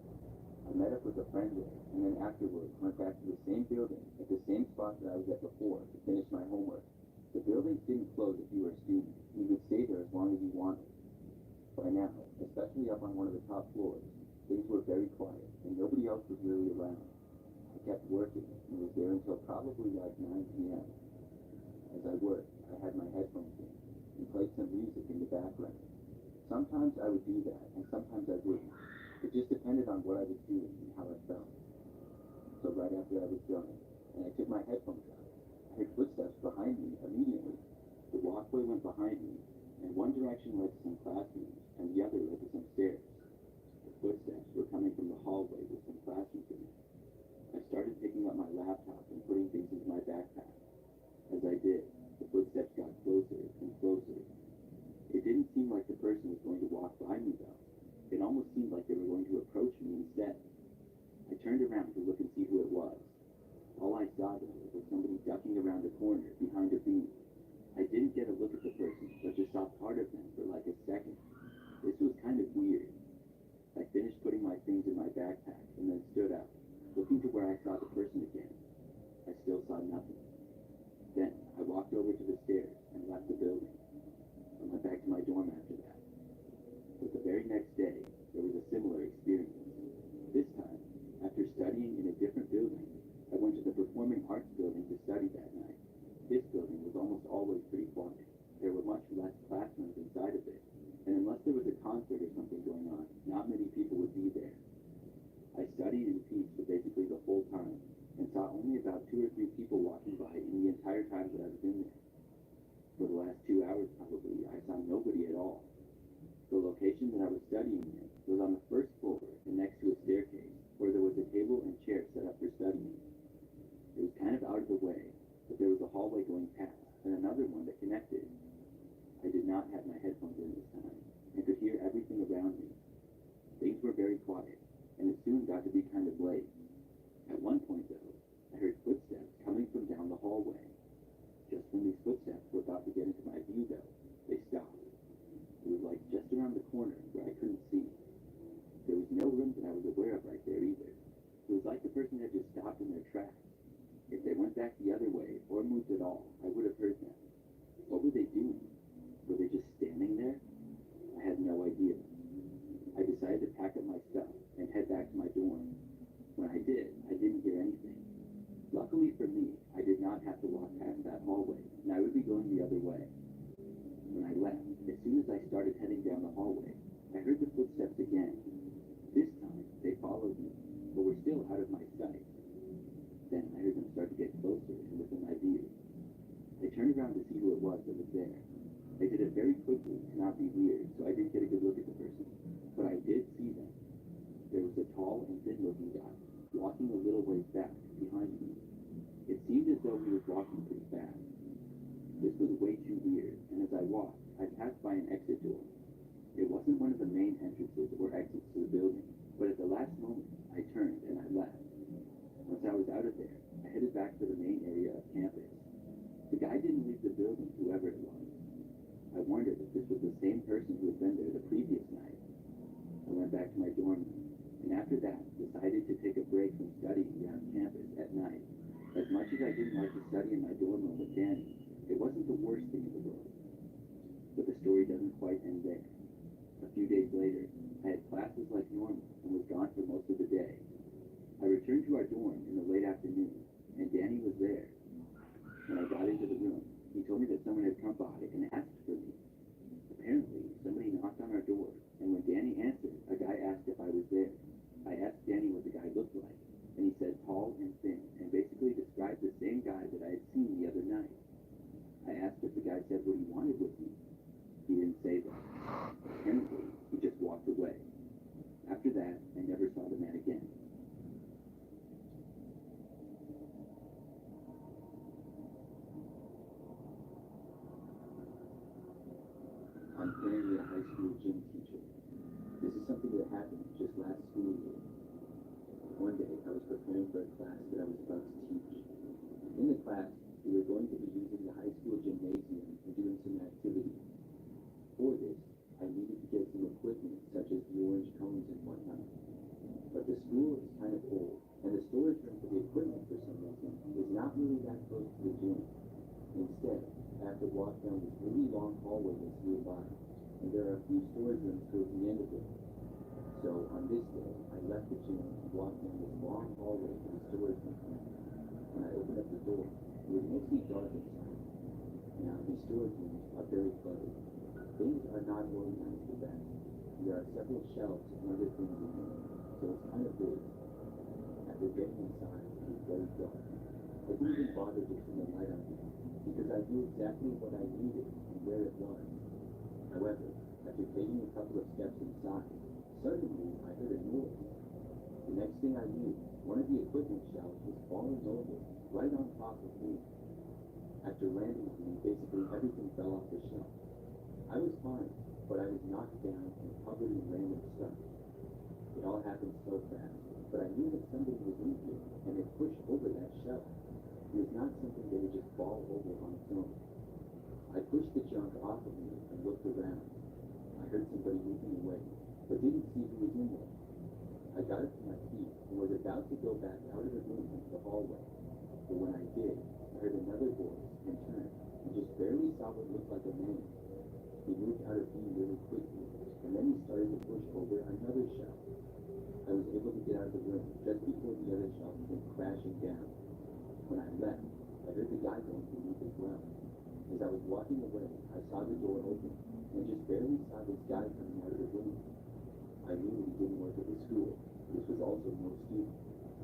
I met up with a friend there, and then afterwards went back to the same building at the same spot that I was at before to finish my homework. The buildings didn't close if you were a student. You could stay there as long as you wanted. By now, especially up on one of the top floors, things were very quiet, and nobody else was really around. I kept working, and was there until probably like 9 p.m. As I worked, I had my headphones in, and played some music in the background. Sometimes I would do that, and sometimes I wouldn't. It just depended on what I was doing and how I felt. So right after I was done, and I took my headphones out, I heard footsteps behind me immediately. The walkway went behind me, and one direction led to some classrooms, and the other led to some stairs. The footsteps were coming from the hallway with some classrooms in it. I started picking up my laptop and putting things into my backpack. As I did, the footsteps got closer and closer. It didn't seem like the person was going to walk by me, though. It almost seemed like they were going to approach me instead. I turned around to look and see who it was. All I saw, though, was somebody ducking around a corner behind a beam. I didn't get a look at the person, but just saw part of them for like a second. This was kind of weird. I finished putting my things in my backpack and then stood up, looking to where I saw the person again. I still saw nothing. Then I walked over to the stairs and left the building. I went back to my dorm after that. But the very next day, there was a similar experience. This time, after studying in a different building, I went to the Performing Arts building to study that night. This building was almost always pretty quiet. There were much less classrooms inside of it, and unless there was a concert or something going on, not many people would be there. I studied in peace for basically the whole time, and saw only about 2 or 3 people walking by in the entire time that I was in there. For the last 2 hours probably, I saw nobody at all. The location that I was studying in was on the 1st floor and next to a staircase, where there was a table and chair set up for studying. It was kind of out of the way, but there was a hallway going past, and another one that connected. I did not have my headphones in this time, and could hear everything around me. Things were very quiet, and it soon got to be kind of late. At one point, though, I heard footsteps coming from down the hallway. Just when these footsteps were about to get into my view, though, they stopped. It was the hallway, I heard the footsteps again. This time, they followed me, but were still out of my sight. Then I heard them start to get closer and within my view. I turned around to see who it was that was there. I did it very quickly to not be weird, so I didn't get a good look at the person. But I did see them. There was a tall and thin-looking guy, walking a little ways back, behind me. It seemed as though he was walking pretty fast. This was way too weird, and as I walked, I passed by an exit door. It wasn't one of the main entrances or exits to the building, but at the last moment, I turned and I left. Once I was out of there, I headed back to the main area of campus. The guy didn't leave the building, whoever it was. I wondered if this was the same person who had been there the previous night. I went back to my dorm room, and after that, decided to take a break from studying around campus at night. As much as I didn't like to study in my dorm room with Danny, it wasn't the worst thing in the world. But the story doesn't quite end there. A few days later, I had classes like normal and was gone for most of the day. I returned to our dorm in the late afternoon, and Danny was there. When I got into the room, he told me that someone had come by and asked for me. Apparently, somebody knocked on our door, and when Danny answered, a guy asked if I was there. I asked Danny what the guy looked like, and he said tall and thin, and basically described the same guy that I had seen the other night. I asked if the guy said what he wanted with me. He didn't say that. Apparently, he just walked away. After that, I never saw the man again. I'm currently a high school gym teacher. This is something that happened just last school year. One day, I was preparing for a class that I was about to teach. In the class, we were going to be using the high school gymnasium and doing some activities. For this, I needed to get some equipment, such as the orange cones and whatnot. But the school is kind of old, and the storage room for the equipment, for some reason, is not really that close to the gym. Instead, I have to walk down this really long hallway that's nearby, and there are a few storage rooms towards the end of it. So, on this day, I left the gym and walked down this long hallway to the storage room. When I opened up the door, it was mostly dark inside. Now, these storage rooms are very cluttered. Things are not organized the best. There are several shelves and other things in there, so it's kind of big. After getting inside, it was very dark. I didn't even bother to turn the light on because I knew exactly what I needed and where it was. However, after taking a couple of steps inside, suddenly I heard a noise. The next thing I knew, one of the equipment shelves was falling over right on top of me. After landing on me, basically everything fell off the shelf. I was fine, but I was knocked down and covered in random stuff. It all happened so fast, but I knew that somebody was in here and had pushed over that shelf. It was not something that would just fall over on its own. I pushed the junk off of me and looked around. I heard somebody moving away, but didn't see who was in there. I got up to my feet and was about to go back out of the room into the hallway. But when I did, I heard another voice and turned and just barely saw what looked like a man. He moved out of view really quickly, and then he started to push over another shelf. I was able to get out of the room just before the other shelf came crashing down. When I left, I heard the guy going to leave as well. As I was walking away, I saw the door open, and just barely saw this guy coming out of the room. I knew he didn't work at the school. This was also no student.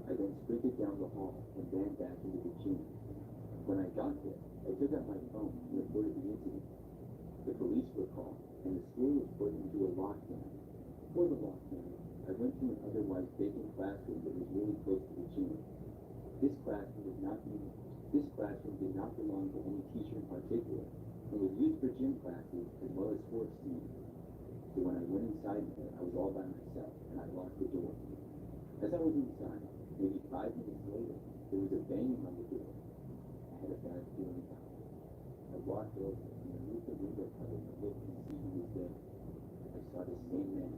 I then sprinted down the hall and ran back into the gym. When I got there, I took out my phone and reported the incident. The police were called, and the school was put into a lockdown. For the lockdown, I went to an otherwise vacant classroom that was really close to the gym. This classroom did not belong to any teacher in particular, and was used for gym classes as well as sports teams. So when I went inside there, I was all by myself, and I locked the door. As I was inside, maybe 5 minutes later, there was a banging on the door. I had a bad feeling about it. I walked over and removed the window cover to look and see who was there. I saw the same man.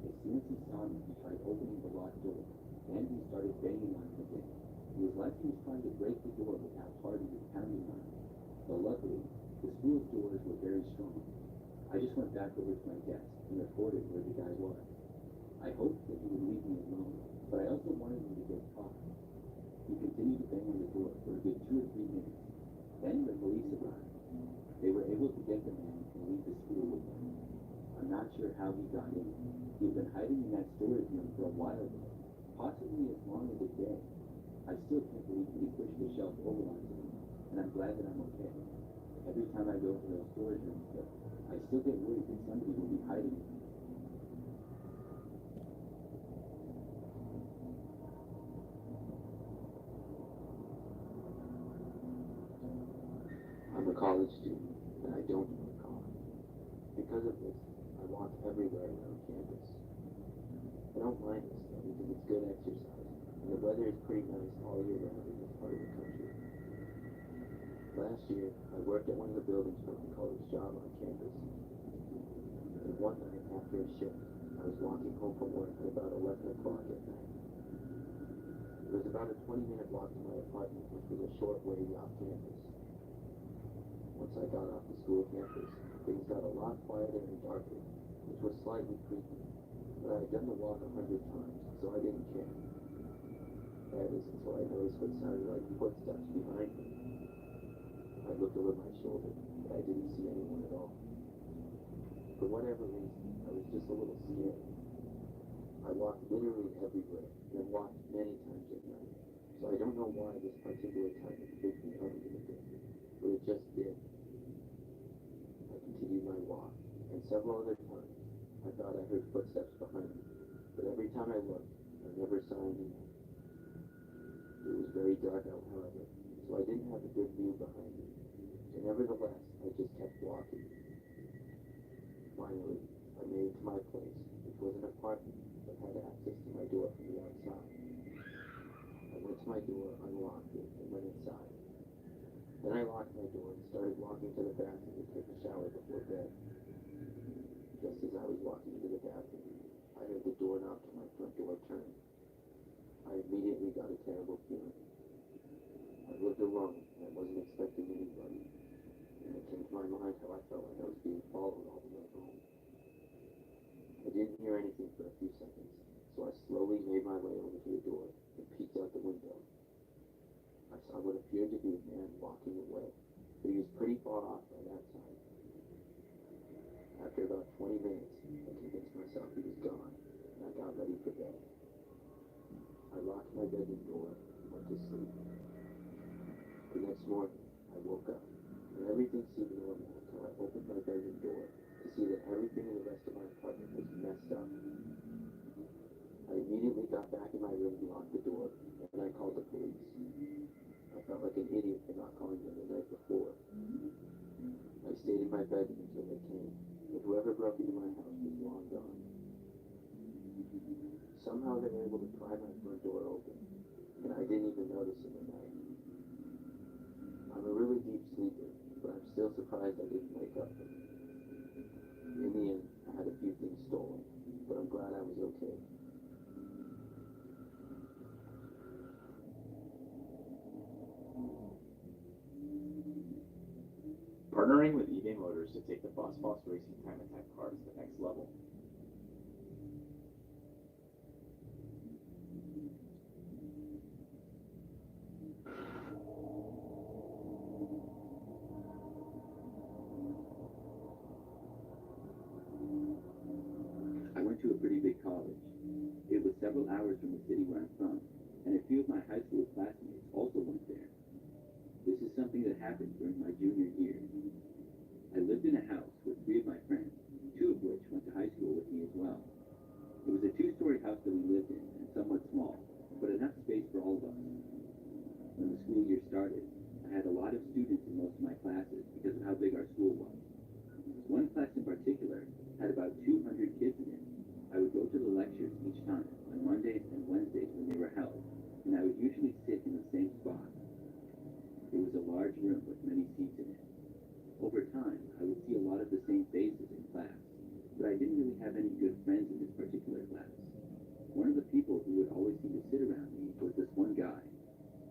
As soon as he saw me, he tried opening the locked door, and he started banging on it again. It was like he was trying to break the door with how hard he was pounding on it. But luckily, the school's doors were very strong. I just went back over to my desk and reported where the guy was. I hoped that he would leave me alone, but I also wanted him to get caught. He continued to bang on the door for a good 2 or 3 minutes. Then the police arrived. They were able to get the man and leave the school with him. I I'm not sure how he got in. He'd been hiding in that storage room for a while though, possibly as long as a day. I still can't believe that he pushed the shelf over onto me, and I'm glad that I'm okay. Every time I go to those storage rooms though, I still get worried that somebody will be hiding in them. I'm a college student, and I don't go to college. Because of this, I walk everywhere around campus. I don't mind this though, because it's good exercise, and the weather is pretty nice all year round in this part of the country. Last year, I worked at one of the buildings for my college job on campus. And one night, after a shift, I was walking home from work at about 11 o'clock at night. It was about a 20-minute walk to my apartment, which was a short way off campus. Once I got off the school campus, things got a lot quieter and darker, which was slightly creepy. But I had done the walk 100 times, so I didn't care. That is until I noticed what sounded like footsteps behind me. I looked over my shoulder, but I didn't see anyone at all. For whatever reason, I was just a little scared. I walked literally everywhere, and walked many times at night, so I don't know why this particular time it freaked me out a little bit, but it just did. I continued my walk, and several other times, I thought I heard footsteps behind me, but every time I looked, I never saw anyone. It was very dark out, however, so I didn't have a good view behind me, and nevertheless, I just kept walking. Finally, I made it to my place, which was an apartment, but had access to my door from the outside. I went to my door, unlocked it, and went inside. Then I locked my door and started walking to the bathroom to take a shower before bed. Just as I was walking into the bathroom, I heard the doorknob to my front door turn. I immediately got a terrible feeling. I lived alone, and I wasn't expecting anybody. And it came to my mind how I felt like I was being followed all the way home. I didn't hear anything for a few seconds, so I slowly made my way over to the door and peeked out the window. I saw what appeared to be a man walking away, but he was pretty far off by that time. After about 20 minutes, I convinced myself he was gone, and I got ready for bed. I locked my bedroom door and went to sleep. The next morning, I woke up, and everything seemed normal until I opened my bedroom door to see that everything in the rest of my apartment was messed up. I immediately got back in my room and locked the door, and I called the police. I felt like an idiot for not calling them the night before. I stayed in my bedroom until they came, but whoever broke into my house was long gone. Somehow they were able to pry my front door open, and I didn't even notice in the night. I'm a really deep sleeper, but I'm still surprised I didn't wake up. In the end, I had a few things stolen, but I'm glad I was okay. Partnering with eBay Motors to take the Boss Racing Time Attack car to the next level. I went to a pretty big college. It was several hours from the city where I'm from, and a few of my high school classmates also went there. This is something that happened during my junior year. I lived in a house with 3 of my friends, 2 of which went to high school with me as well. It was a 2-story house that we lived in, and somewhat small, but enough space for all of us. When the school year started, I had a lot of students in most of my classes because of how big our school was. One class in particular had about 200 kids in it. I would go to the lectures each time, on Mondays and Wednesdays when they were held, and I would usually sit in the same spot. It was a large room with many seats in it. Over time, I would see a lot of the same faces in class, but I didn't really have any good friends in this particular class. One of the people who would always seem to sit around me was this one guy.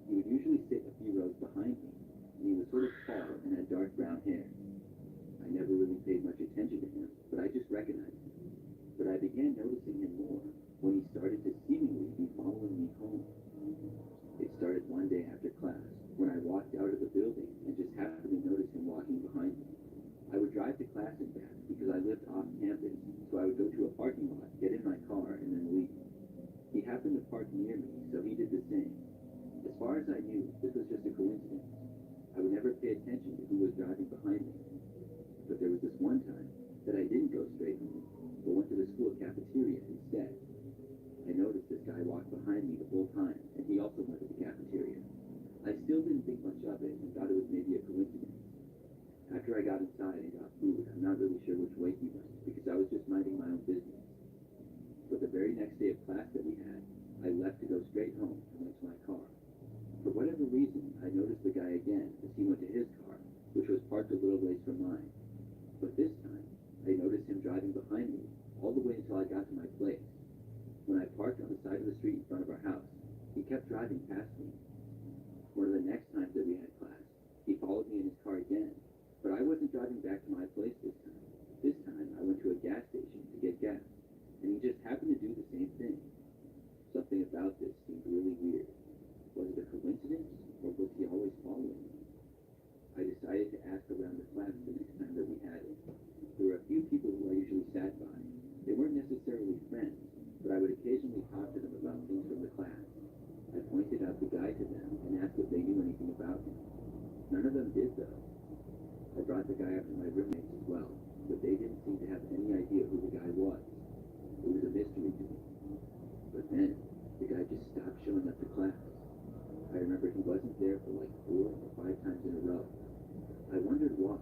He would usually sit a few rows behind me, and he was sort of tall and had dark brown hair. I never really paid much attention to him, but I just recognized him. But I began noticing him more when he started to seemingly be following me home. It started one day after class, when I walked out of the building and just happened to notice him walking behind me. I would would drive to class and back because I lived off campus, so I would go to a parking lot, get in my car, and then leave. He happened to park near me, so he did the same. As far as I knew, this was just a coincidence. I would never pay attention to who was driving behind me. But there was this one time that I didn't go straight home, but went to the school cafeteria instead. I noticed this guy walked behind me the whole time, and he also went to the cafeteria. I still didn't think much of it and thought it was maybe a coincidence. After I got inside and got food, I'm not really sure which way he went, because I was just minding my own business. But the very next day of class that we had, I left to go straight home and went to my car. For whatever reason, I noticed the guy again as he went to his car, which was parked a little ways from mine. But this time, I noticed him driving behind me all the way until I got to my place. When I parked on the side of the street in front of our house, he kept driving past me. One of the next times that we had class, he followed me in his car again, but I wasn't driving back to my place this time. This time, I went to a gas station to get gas, and he just happened to do the same thing. Something about this seemed really weird. Was it a coincidence, or was he always following me? I decided to ask around the class the next time that we had it. There were a few people who I usually sat by. They weren't necessarily friends, but I would occasionally talk to them about things from the class. I pointed out the guy to them and asked if they knew anything about him. None of them did, though. I brought the guy up to my roommates as well, but they didn't seem to have any idea who the guy was. It was a mystery to me. But then, the guy just stopped showing up to class. I remember he wasn't there for like 4 or 5 times in a row. I wondered why,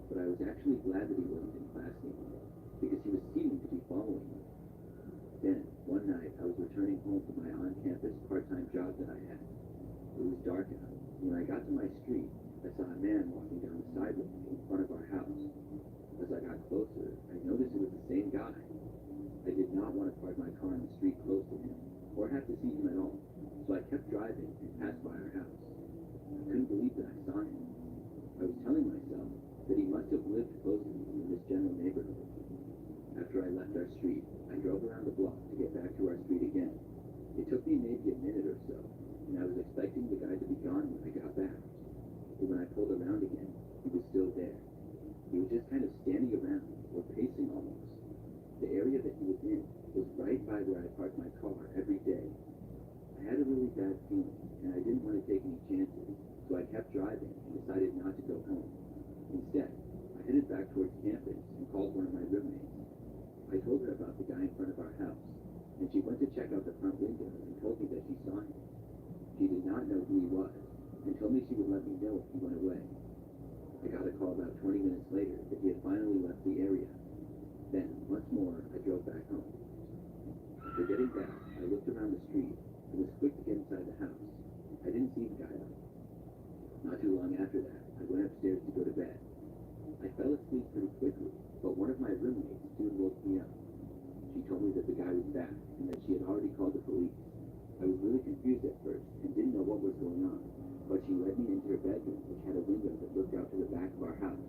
but I was actually glad that he wasn't in class anymore, because he was seeming to be following me. Then, one night, I was returning home from my on-campus part-time job that I had. It was dark out. When I got to my street, I saw a man walking down the sidewalk in front of our house. As I got closer, I noticed it was the same guy. I did not want to park my car on the street close to him, or have to see him at all, so I kept driving and passed by our house. I couldn't believe that I saw him. I was telling myself that he must have lived close to me in this general neighborhood. After I left our street, I drove around the block to get back to our street again. It took me maybe a minute or so, and I was expecting the guy to be gone when I got back. But when I pulled around again, he was still there. He was just kind of standing around, or pacing almost. The area that he was in was right by where I parked my car every day. I had a really bad feeling, and I didn't want to take any chances, so I kept driving and decided not to go home. Instead, I headed back towards campus and called one of my roommates. I told her about the guy in front of our house, and she went to check out the front window and told me that she saw him. She did not know who he was, and told me she would let me know if he went away. I got a call about 20 minutes later that he had finally left the area. Then, once more, I drove back home. After getting back, I looked around the street and was quick to get inside the house. I didn't see the guy though. Not too long after that, I went upstairs to go to bed. I fell asleep pretty quickly, but one of my roommates soon woke me up. She told me that the guy was back and that she had already called the police. I was really confused at first and didn't know what was going on, but she led me into her bedroom, which had a window that looked out to the back of our house.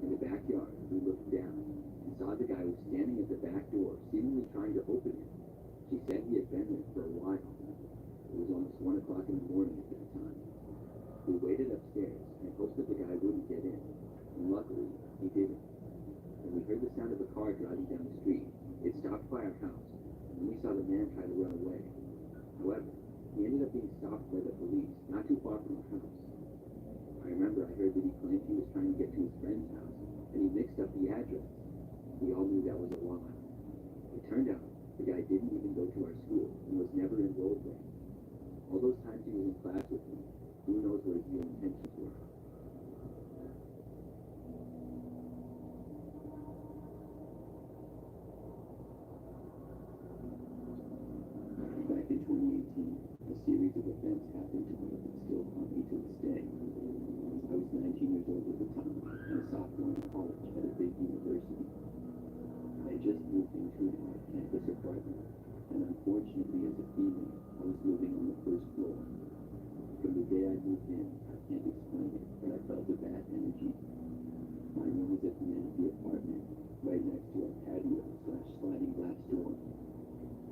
In the backyard, we looked down and saw the guy was standing at the back door, seemingly trying to open it. She said he had been there for a while. It was almost 1 o'clock in the morning at that time. We waited upstairs and hoped that the guy wouldn't get in, and luckily, he didn't. When we heard the sound of a car driving down the street, it stopped by our house, and we saw the man try to run away. However, he ended up being stopped by the police, not too far from our house. I remember I heard that he claimed he was trying to get to his friend's house, and he mixed up the address. We all knew that was a lie. It turned out the guy didn't even go to our school and was never enrolled there. All those times he was in class with me, who knows what his real intentions were. Back in 2018, a series of events happened to me that still haunt me to this day. I was 19 years old at the time, and a sophomore in college at a big university. I had just moved into an off-campus apartment, and unfortunately as a female, I was living on the first floor. From the day I moved in, I can't explain it, but I felt a bad energy. My room was at the end of the apartment, right next to a patio/sliding glass door.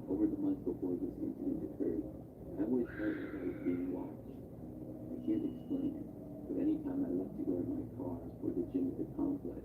Over the months before this incident occurred, I always felt like I was being watched. I can't explain it, but anytime I left to go to my car or the gym at the complex,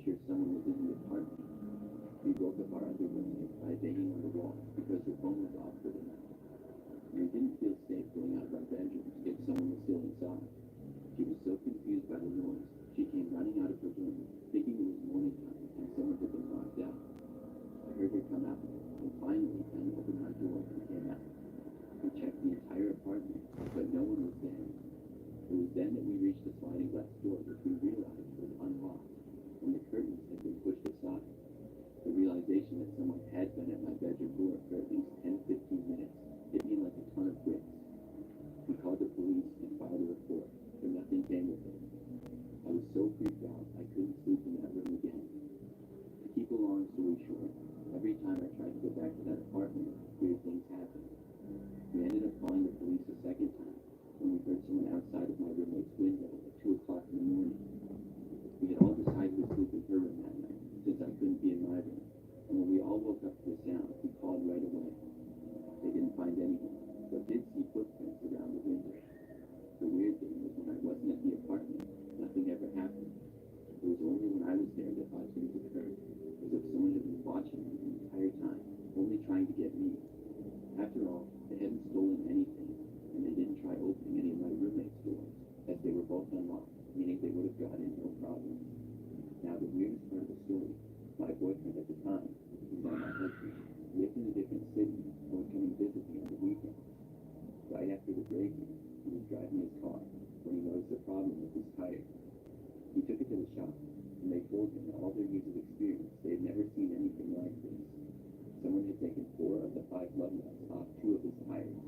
pretty sure someone was in the apartment. We woke up our other roommate by banging on the wall because her phone was off for the night. We didn't feel safe going out of our bedrooms if someone was still inside. She was so confused by the noise, she came running out of her room, thinking it was morning time and someone had been locked out. I heard her come out, and finally Ben opened our door and came out. We checked the entire apartment, but no one was there. It was then that we reached the sliding glass door, which we realized was unlocked, and the curtains had been pushed aside. The realization that someone had been at my bedroom door for at least 10-15 minutes hit me like a ton of bricks. We called the police and filed a report, but nothing came of it. I was so freaked out I couldn't sleep in that room again. To keep a long story short, every time I tried to go back to that apartment, weird things happened. We ended up calling the police a second time when we heard someone outside of my roommate's window at 2 o'clock in the morning. We had all decided to sleep in her room that night, since I couldn't be in my room, and when we all woke up to the sound, we called right away. They didn't find anything, but did see footprints around the window. The weird thing was when I wasn't at the apartment, nothing ever happened. It was only when I was there that odd things occurred, as if someone had been watching me the entire time, only trying to get me. After all, they hadn't stolen anything, and they didn't try opening any of my roommate's doors, as they were both unlocked, meaning they would have got in no problem. Now, the weirdest part of the story, my boyfriend at the time, who's now my husband, lived in a different city and would come and visit me on the weekends. Right after the break-in, he was driving his car when he noticed a problem with his tire. He took it to the shop, and they told him that all their years of experience, they had never seen anything like this. Someone had taken 4 of the 5 lug nuts off 2 of his tires.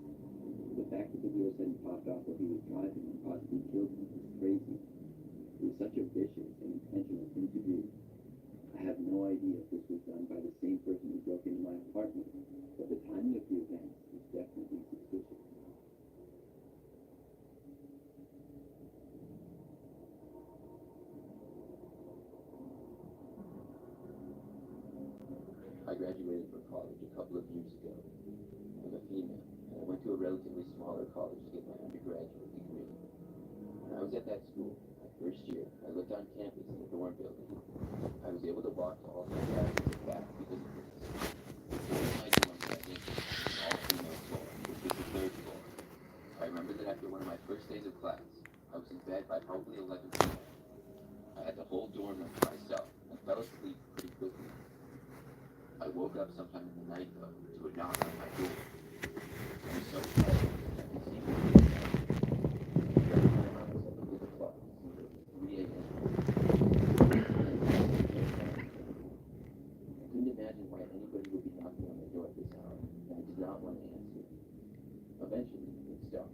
The fact that the wheels hadn't popped off while he was driving and possibly killed him was crazy. It was such a vicious and intentional thing to do. I have no idea if this was done by the same person who broke into my apartment, but the timing of the events is definitely suspicious. I graduated from college a couple of years ago. I'm a female, and I went to a relatively smaller college to get my undergraduate degree. When I was at that school, my first year, I lived on campus in a dorm building. I was able to walk to all my classes and back because of this. My dorm setting was an all-female floor, which was the 3rd floor. I remember that after one of my first days of class, I was in bed by probably 11 p.m. I had the whole dorm room to myself and fell asleep pretty quickly. I woke up sometime in the night, though, to a knock on my door. I was so tired that I could see the I grabbed my eyes and looked at the clock. It was 3 a.m. I couldn't imagine why anybody would be knocking on the door at this hour, and I did not want to answer. Eventually, it stopped.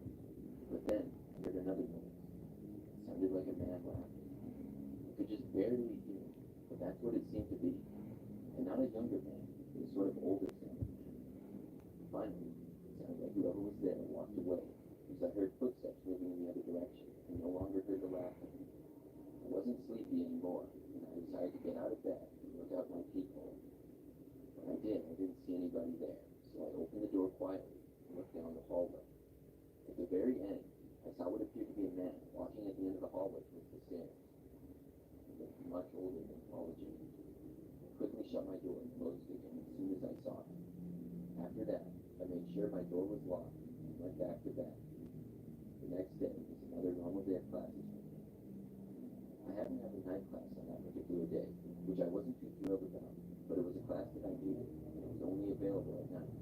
But then, I heard another noise. It sounded like a man laughing. I could just barely hear it, but that's what it seemed to be. And not a younger man, but a sort of older sounding man. Finally, it sounded like whoever was there walked away, because I heard footsteps moving in the other direction, and no longer heard the laughing. I wasn't sleepy anymore, and I decided to get out of bed and look out my peephole. When I did, I didn't see anybody there, so I opened the door quietly and looked down the hallway. At the very end, I saw what appeared to be a man walking at the end of the hallway towards the stairs. He looked much older than college age. Quickly shut my door and closed it again as soon as I saw it. After that, I made sure my door was locked and went back to bed. The next day was another normal day of classes for me. I happened to have a night class on that particular day, which I wasn't too thrilled about, but it was a class that I needed, and it was only available at night.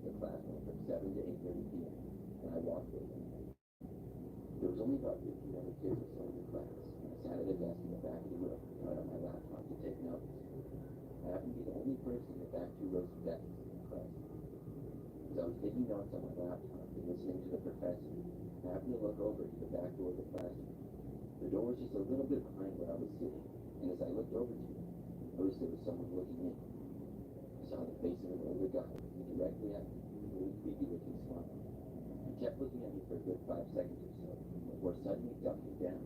The class went from 7 to 8:30 p.m., and I walked with it. There was only about 15 other kids or so in the class, and I sat at a desk in the back of the room and got on my laptop to take notes. I happened to be the only person in the back 2 rows of desks in the class. As I was taking notes on my laptop and listening to the professor, I happened to look over to the back door of the classroom. The door was just a little bit behind where I was sitting, and as I looked over to it, I noticed there was someone looking in. I saw the face of an older guy looking directly at me with a really creepy-looking smile. He kept looking at me for a good 5 seconds or so, before suddenly ducking down.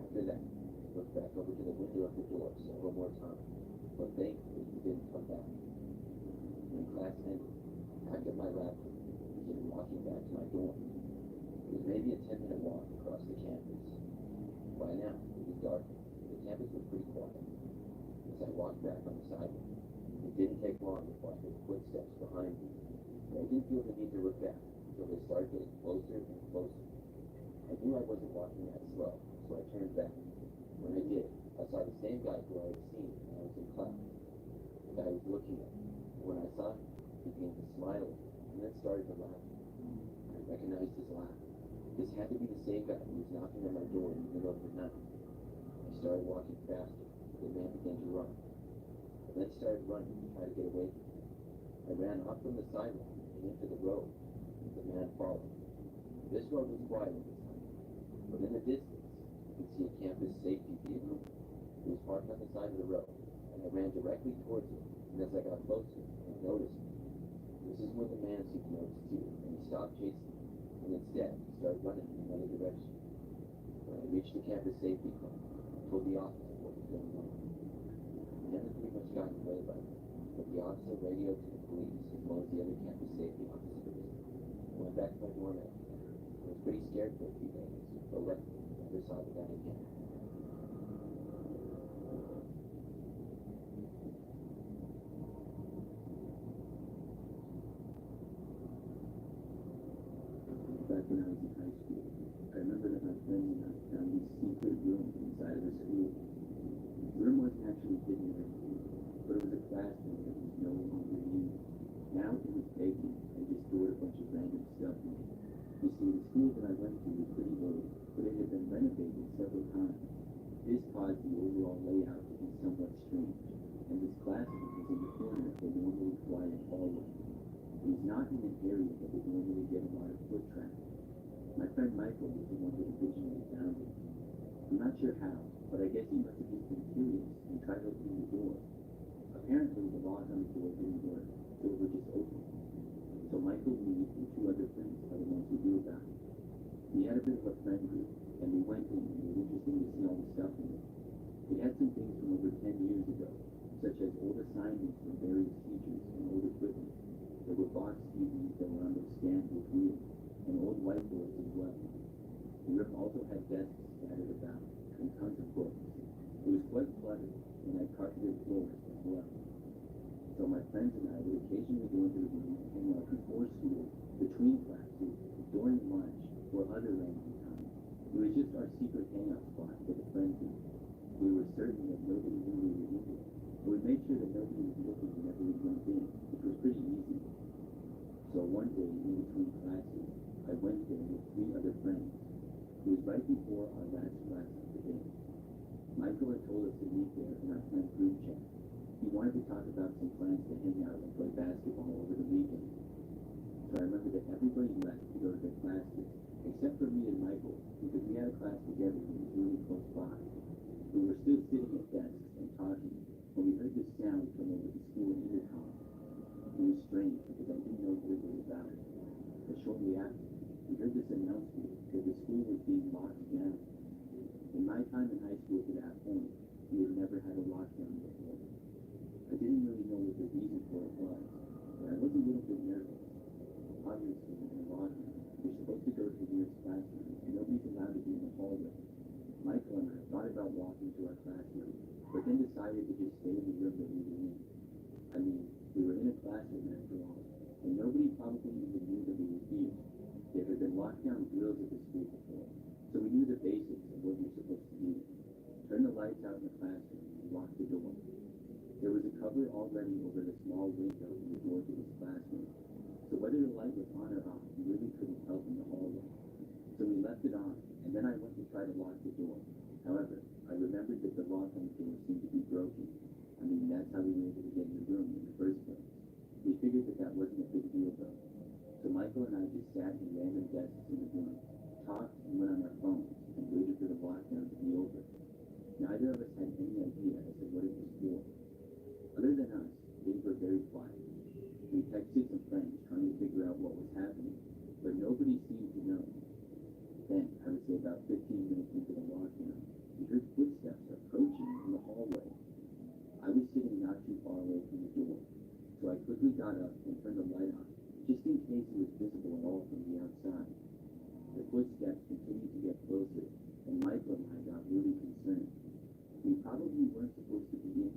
After that, I looked back over to the window of the door several more times, but thankfully he didn't come back. When class ended, I packed up my laptop and began walking back to my dorm. It was maybe a 10-minute walk across the campus. By now, it was dark, and the campus was pretty quiet. walked back on the sidewalk. It didn't take long before I heard footsteps behind me. But I didn't feel the need to look back until they started getting closer and closer. I knew I wasn't walking that slow, so I turned back. When I did, I saw the same guy who I had seen when I was in class. The guy was looking at me. When I saw him, he began to smile at me and then started to laugh. I recognized his laugh. This had to be the same guy who was knocking on my door in the middle of the night. I started walking faster. The man began to run. I then started running to try to get away from him. I ran up from the sidewalk and into the road. The man followed. This road was quiet at this time, but in the distance, you could see a campus safety vehicle. It was parked on the side of the road, and I ran directly towards it, and as I got closer, I noticed me. This is when the man seemed to notice too, and he stopped chasing me, and instead, he started running in another direction. When I reached the campus safety car, I told the officer what was going on. I never pretty much got away by it, but the officer radioed to the police as well as the other campus safety officers. I went back to my dorm after that. I was pretty scared for a few days, but luckily, I never saw the guy again. Back when I was in high school, I remember that my friends and I found these secret rooms inside of the school. The room wasn't actually hidden or anything, but it was a classroom that was no longer used. Now it was vacant and just stored a bunch of random stuff in it. You see, the school that I went to was pretty old, but it had been renovated several times. This caused the overall layout to be somewhat strange, and this classroom was in the corner of the normally quiet hallway. It was not in an area that would normally get a lot of foot traffic. My friend Michael was the one that originally found it. I'm not sure how, but I guess he must have just been curious and tried opening the door. Apparently, the lock on the door didn't work, so it would just open. So Michael, me, and two other friends are the ones who knew about it. We had a bit of a friend group, and we went in, and it was interesting to see all the stuff in it. It had some things from over 10 years ago, such as old assignments from various teachers and old equipment. There were box TVs that were on those stands with wheels, and old whiteboards as well. The room also had desks scattered about, and tons of books. It was quite cluttered, and had carpeted floors as well. So my friends and I would occasionally go into the room and hang out before school, between classes, during lunch, or other random times. It was just our secret hangout spot for the friend group. We were certain that nobody knew we were in there, and we made sure that nobody was looking whenever we went in, which was pretty easy. So one day, in between classes, I went there with 3 other friends. It was right before our last class of the day. Michael had told us to meet there in our friend group chat. He wanted to talk about some plans to hang out and play basketball over the weekend. So I remember that everybody left to go to their classes, except for me and Michael, because we had a class together that was really close by. We were still sitting at desks and talking when we heard this sound come over the school intercom. It was strange because I didn't know what it was about. But shortly after, we heard this announcement that the school was being locked down. In my time in high school to that point, we had never had a lockdown before. I didn't really know what the reason for it was, but I was a little bit nervous. Obviously, in a lockdown, you're supposed to go to the nearest classroom, and nobody's allowed to be in the hallway. Michael and I thought about walking to our classroom, but then decided to just stay in the room that we were in. I mean, we were in a classroom after all, and nobody probably even knew that we were here. There had been lockdown drills at the school before, so we knew the basics of what you're supposed to do. Turn the lights out in the classroom and lock the door. There was a cover already over the small window in the door to this classroom, so whether the light was on or off, you really couldn't tell from the hallway. So we left it on, and then I went to try to lock the door. However, I remembered that the lock on the door seemed to be broken. I mean, that's how we were able to get in the room in the first place. We figured that that wasn't a big deal, though. So Michael and I just sat in random desks in the room, talked and went on our phones, and waited for the lockdown to be over. Neither of us had any idea as to what it was for. Other than us, things were very quiet. We texted some friends trying to figure out what was happening, but nobody seemed to know. Then, I would say about 15 minutes into the lockdown, we heard footsteps approaching in the hallway. I was sitting not too far away from the door, so I quickly got up and turned the light on, just in case it was visible at all from the outside. The footsteps continued to get closer, and Michael and I got really concerned. We probably weren't supposed to be in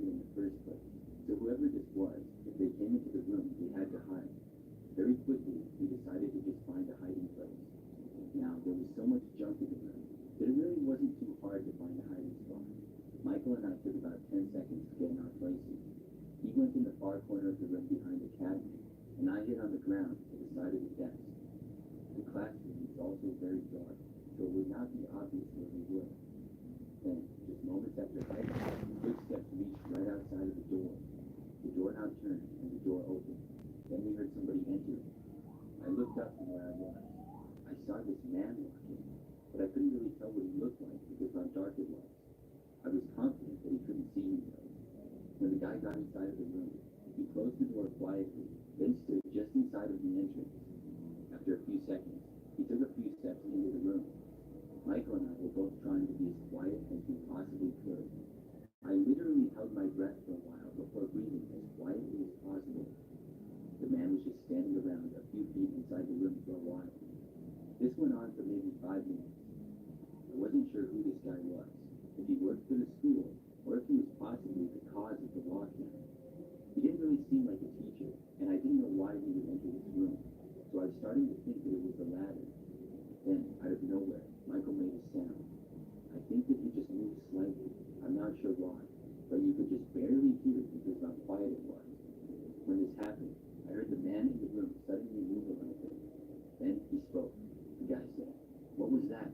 far corner of the room behind the cabinet, and I hid on the ground to the side of the desk. The classroom was also very dark, so it would not be obvious where we were. Then, just moments after hiding, footsteps reached right outside of the door. The doorknob turned, and the door opened. Then we heard somebody entering. I looked up from where I was. I saw this man walk in, but I couldn't really tell what he looked like because of how dark it was. I was confident that he couldn't see me though. When the guy got inside of the room, he closed the door quietly, then stood just inside of the entrance. After a few seconds, he took a few steps into the room. Michael and I were both trying to be as quiet as we possibly could. I literally held my breath for a while before breathing as quietly as possible. The man was just standing around a few feet inside the room for a while. This went on for maybe 5 minutes. I wasn't sure who this guy was, if he worked for the school, or if he was possibly the cause of the lockdown. He didn't really seem like a teacher, and I didn't know why he would enter this room, so I was starting to think that it was the latter. Then, out of nowhere, Michael made a sound. I think that he just moved slightly. I'm not sure why, but you could just barely hear it because of how quiet it was. When this happened, I heard the man in the room suddenly move a little bit. Then he spoke. The guy said, "What was that?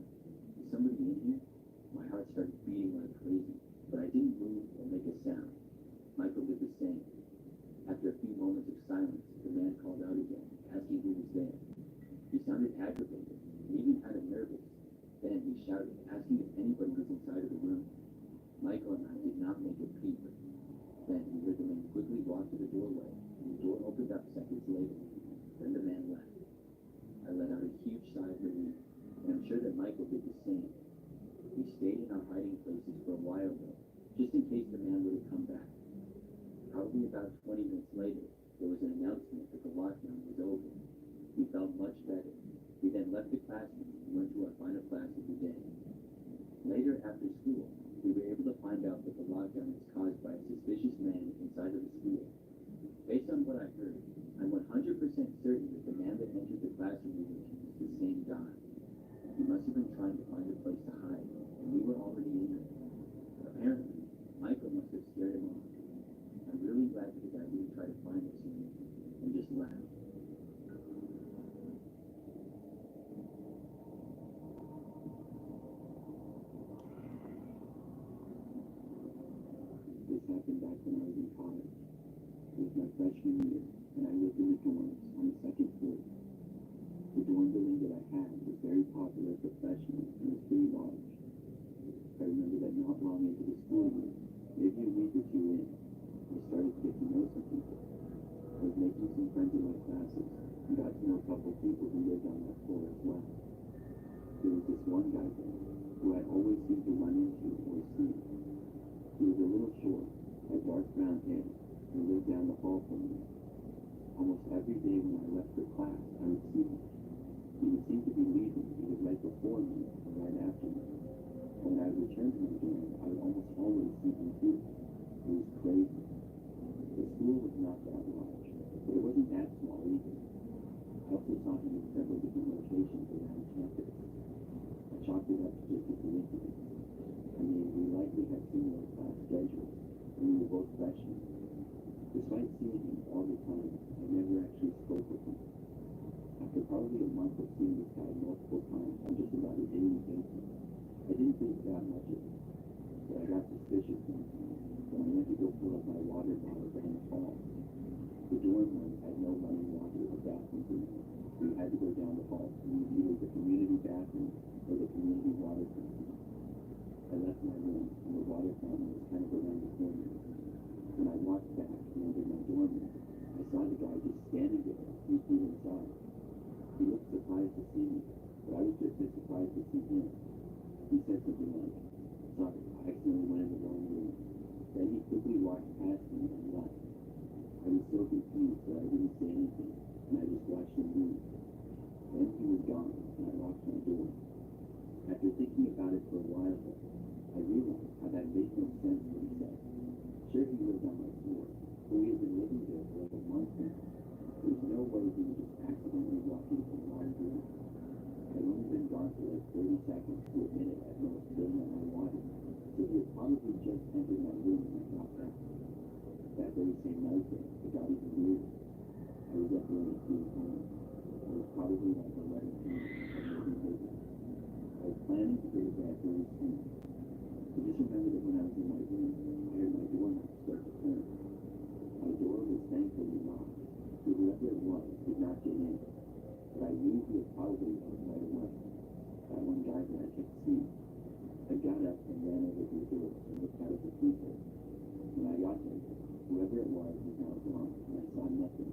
Is somebody in here?" My heart started beating like crazy, but I didn't move or make a sound. Michael did the same. After a few moments of silence, the man called out again, asking who was there. He sounded aggravated, and even kind of nervous. Then he shouted, asking if anybody was inside of the room. Michael and I did not make a peep. Then we heard the man quickly walk to the doorway, and the door opened up seconds later. Then the man left. I let out a huge sigh of relief, and I'm sure that Michael did the same. We stayed in our hiding places for a while though, just in case the man would have come back. Probably about 20 minutes later, there was an announcement that the lockdown was over. We felt much better. We then left the classroom and went to our final class of the day. Later, after school, we were able to find out that the lockdown was caused by a suspicious man inside of the school. Based on what I heard, I'm 100% certain that the man that entered the classroom we were in was the same guy. He must have been trying to find a place to hide, and we were already in there. Apparently, Michael must have scared him off. I'm really glad that the guy didn't try to find us and just laughed. This happened back when I was in college. It was my freshman year, and I lived in the dorms on the second floor. The dorm building that I had was very popular for freshmen and was pretty large. I remember that not long into the school year, maybe a week or two in, I started to get to know some people. I was making some friends in my classes and got to know a couple people who lived on that floor as well. There was this one guy there who I always seemed to run into or see. He was a little short, had dark brown hair, and lived down the hall from me. Almost every day when I left for class, I would see him. He would seem to be leaving either right before me or right after me. When I would return to my dorm, I would almost always see him too. It was crazy. The school was not that large, but it wasn't that small either. I also saw him in several different locations around campus. I chalked it up to just a coincidence. I mean, we likely had similar class schedules, and we were both freshmen. Despite seeing him all the time, I never actually spoke with him. After probably a month of seeing this guy multiple times on just about a daily basis, I didn't think that much of it, but I got suspicious one time when I went to go fill up my water bottle down the hall. The dorm room had no running water or bathrooms in it, so you had to go down the hall to use either the community bathroom or the community water fountain. I left my room, and the water fountain was kind of around the corner. When I walked back and entered my dorm room, I saw the guy just standing there, a few feet inside. He looked surprised to see me, but I was just as surprised to see him. He said something like, "Sorry, I accidentally went in the wrong room." Then he quickly walked past me and left. I was so confused that I didn't say anything, and I just watched him leave. Then he was gone, and I locked my door. After thinking about it for a while, though, I realized how that made no sense what he said. Sure, he lived on my floor, but we had been living there for like a month now. There was no way he would just accidentally walk into the wrong room. I'd only been gone for like 30 seconds to a minute at most filling up my water, so he had probably just entered my room when I got back. That very would say night there, it got even weirder. I was up late doing home. I was probably like 11 p.m. or maybe later. I was planning to go to bed very soon. I just remember that when I was in my room, I heard my doorknob start to turn. My door was thankfully locked, so whoever it was did not get in. But I knew he had probably left right away. That one guy that I kept seeing. I got up and ran over to the door and looked out at the peephole. When I got there, whoever it was now gone, and I saw nothing.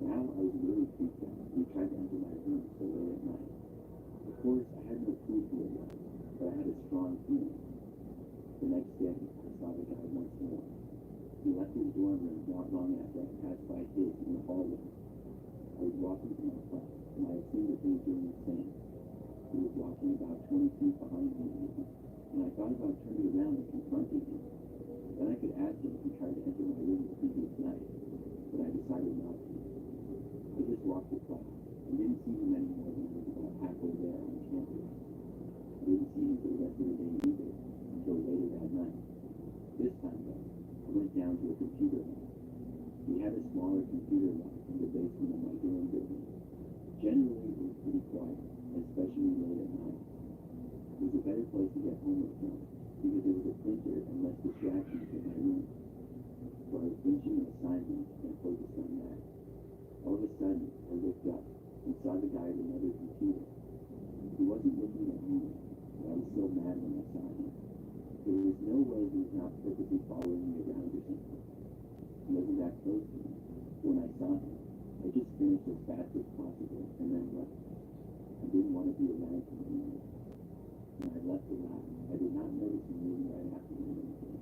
Now I was really freaked out and tried to enter my room so late at night. Of course, I had no clue who it was, but I had a strong feeling. The next day, I saw the guy once more. He left his dorm room not long after I passed by his in the hallway. I was walking to my class, and I assumed that he was doing the same. He was walking about 20 feet behind me, and I thought about turning around and confronting him. Then I could ask him if he tried to enter my room the previous night, but I decided not to. I just walked to class and didn't see him anymore than I was about halfway there on campus. I didn't see him for the rest of the day either, until later that night. This time, though, I went down to a computer lab. We had a smaller computer lab in the basement of my dorm building. Generally, it was pretty quiet, especially late at night. It was a better place to get homework from, because there was a printer and less distractions in my room. So I was finishing an assignment and focused on that. All of a sudden, I looked up and saw the guy at another computer. He wasn't looking at me, but I was still mad when I saw him. There was no way he was not purposely following me around or something. He wasn't that close to me. When I saw him, I just finished as fast as possible and then left. I didn't want to be around him anymore. When I left the lab, I did not notice him leaving right after me or anything.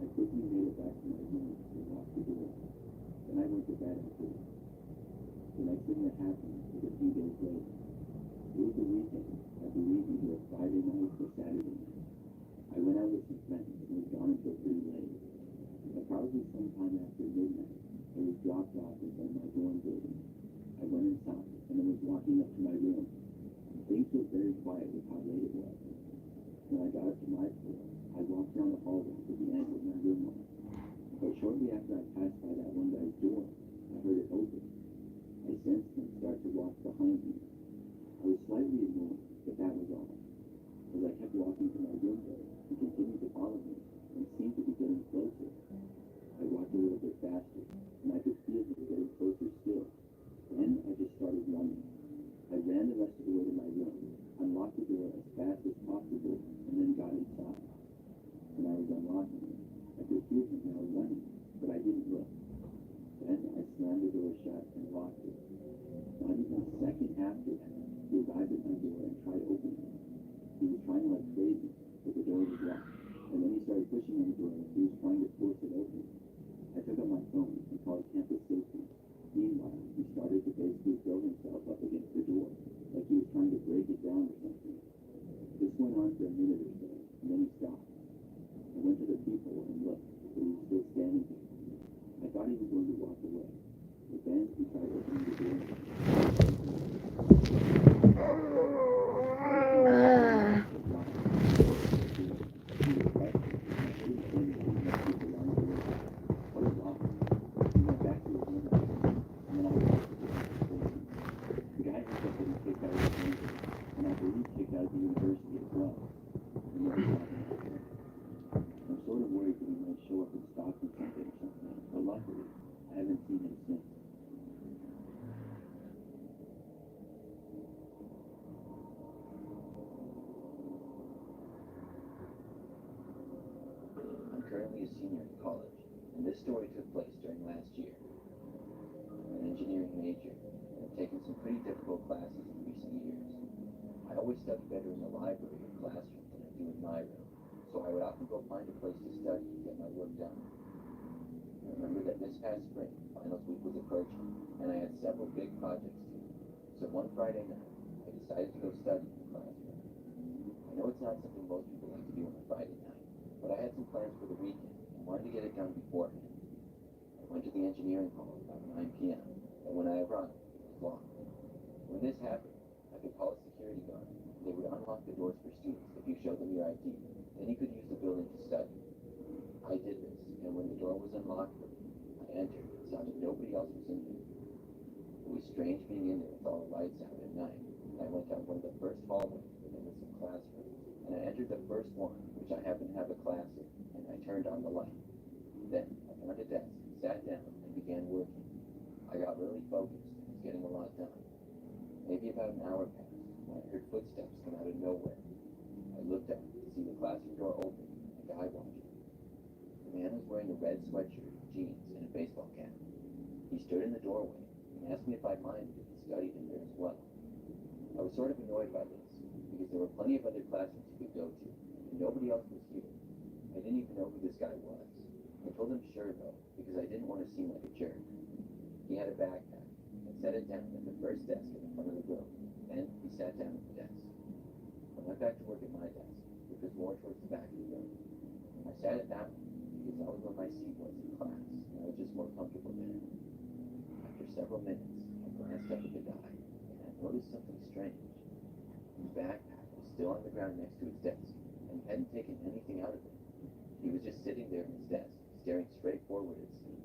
I quickly made it back to my room and locked the door. Then I went to bed after that. The next thing that happened was a few days later. It was the weekend. I believe either a Friday night or Saturday night. I went out with some friends and was gone until pretty late. But probably sometime after midnight, I was dropped off in front of my dorm building. I went inside and then was walking up to my room. Things were very quiet with how late it was. When I got up to my floor, I walked down the hallway to the end where my room was. But shortly after I passed by that one guy's door, I heard it open. I sensed him start to walk behind me. I was slightly annoyed, but that was all. As I kept walking to my room door, he continued to follow me and seemed to be getting closer. I walked a little bit faster, and I could feel him getting closer still. Then I just started running. I ran the rest of the way to my room, unlocked the door as fast as possible, and then got inside. When I was unlocking it, I could hear him now running, but I didn't look. Then I slammed the door shut and locked it. Not even a second after that, he arrived at my door and tried opening it. He was trying like crazy, but the door was locked. And then he started pushing on the door like he was trying to force it open. I took out my phone and called campus safety. Meanwhile, he started to basically throw himself up against the door, like he was trying to break it down or something. This went on for a minute or so, and then he stopped. I went to the peephole and looked, but he was still standing there. I thought he was going to walk away, but then he tried opening the door. Currently a senior in college, and this story took place during last year. I'm an engineering major, and have taken some pretty difficult classes in recent years. I always study better in the library or classroom than I do in my room, so I would often go find a place to study and get my work done. I remember that this past spring, finals week was approaching, and I had several big projects to do. So one Friday night, I decided to go study in the classroom. I know it's not something most people like to do on a Friday night, but I had some plans for the weekend and wanted to get it done beforehand. I went to the engineering hall about 9 p.m., and when I arrived, it was locked. When this happened, I could call a security guard, and they would unlock the doors for students if you showed them your ID. Then you could use the building to study. I did this, and when the door was unlocked for me, strange being in there with all the lights out at night. I went down one of the first hallways within some classrooms, and I entered the first one, which I happened to have a class in, and I turned on the light. Then I found a desk, sat down, and began working. I got really focused and was getting a lot done. Maybe about an hour passed when I heard footsteps come out of nowhere. I looked up to see the classroom door open and a guy watching. The man was wearing a red sweatshirt, jeans, and a baseball cap. He stood in the doorway and asked me if I'd mind if he studied in there as well. I was sort of annoyed by this, because there were plenty of other classrooms he could go to, and nobody else was here. I didn't even know who this guy was. I told him sure, though, because I didn't want to seem like a jerk. He had a backpack, and set it down at the first desk in the front of the room. Then he sat down at the desk. I went back to work at my desk, which was more towards the back of the room. I sat at that one, because that was where my seat was in class, and I was just more comfortable there. After several minutes, I glanced up at the guy, and I noticed something strange. His backpack was still on the ground next to his desk, and he hadn't taken anything out of it. He was just sitting there at his desk, staring straight forward at me.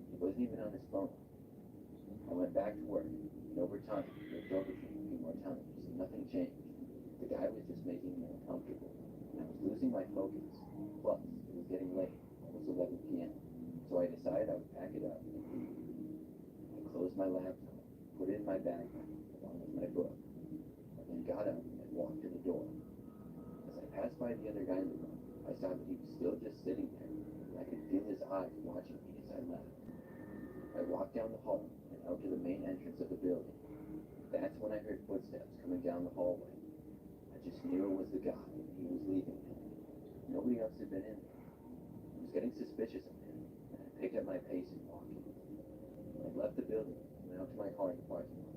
He wasn't even on his phone. I went back to work, and over time, I looked over to him a few more times, and nothing changed. The guy was just making me uncomfortable, and I was losing my focus. Plus, it was getting late, almost 11 p.m., so I decided I would pack it up and leave. I closed my laptop, put it in my backpack, along with my book, and then got up and walked to the door. As I passed by the other guy in the room, I saw that he was still just sitting there, and I could feel his eyes watching me as I left. I walked down the hall and out to the main entrance of the building. That's when I heard footsteps coming down the hallway. I just knew it was the guy, and he was leaving. Nobody else had been in there. I was getting suspicious of him, and I picked up my pace and walked in. I left the building and went out to my car in the parking lot.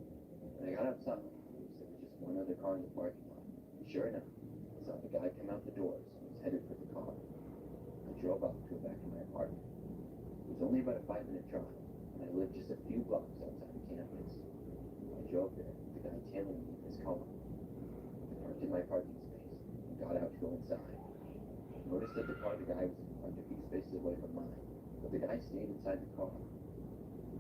When I got outside, there was just one other car in the parking lot. And sure enough, I saw the guy come out the doors and was headed for the car. I drove up to go back to my apartment. It was only about a 5-minute drive, and I lived just a few blocks outside of campus. I drove there, with the guy tailing me in his car. I parked in my parking space and got out to go inside. I noticed that the car the guy was in parked a few spaces away from mine, but the guy stayed inside the car.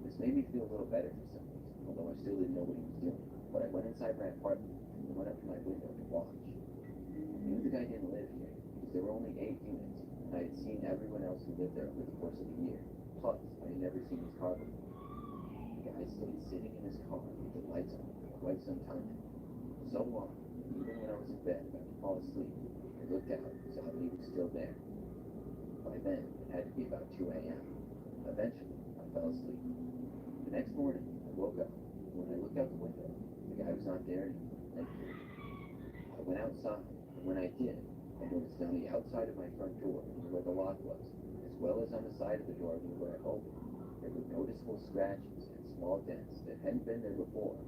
This made me feel a little better for some reason, although I still didn't know what he was doing. But I went inside my apartment and went up to my window to watch. I knew the guy didn't live here, because there were only 8 units, and I had seen everyone else who lived there over the course of the year. Plus, I had never seen his car before. The guy stayed sitting in his car with the lights on for quite some time. So long, even when I was in bed about to fall asleep, I looked out and saw that he was still there. By then, it had to be about 2 a.m. Eventually, I fell asleep. The next morning, I woke up, and when I looked out the window, the guy was not there anymore. I went outside, and when I did, I noticed on the outside of my front door, where the lock was, as well as on the side of the door where it opened, there were noticeable scratches and small dents that hadn't been there before.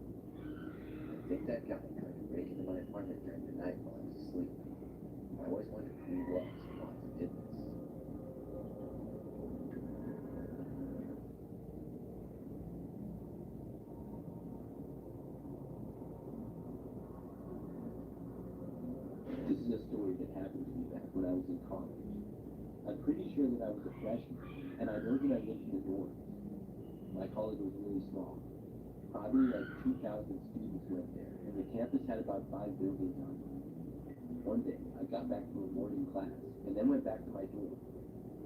I think that guy tried to break into my apartment during the night while I was asleep. I always wondered who he was and why he did this. This is a story that happened to me back when I was in college. I'm pretty sure that I was a freshman, and I know that I lived in the dorms. My college was really small. Probably like 2,000 students went there, and the campus had about 5 buildings on it. One day, I got back from a morning class, and then went back to my dorm.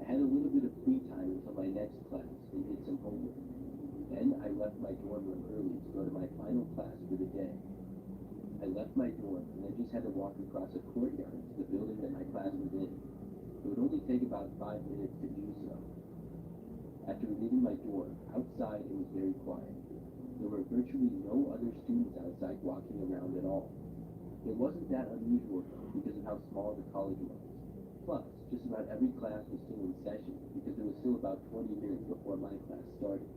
I had a little bit of free time until my next class and did some homework. Then I left my dorm room early to go to my final class for the day. I left my dorm and then just had to walk across a courtyard to the building that my class was in. It would only take about 5 minutes to do so. After leaving my dorm, outside it was very quiet. There were virtually no other students outside walking around at all. It wasn't that unusual though, because of how small the college was. Plus, just about every class was still in session, because there was still about 20 minutes before my class started.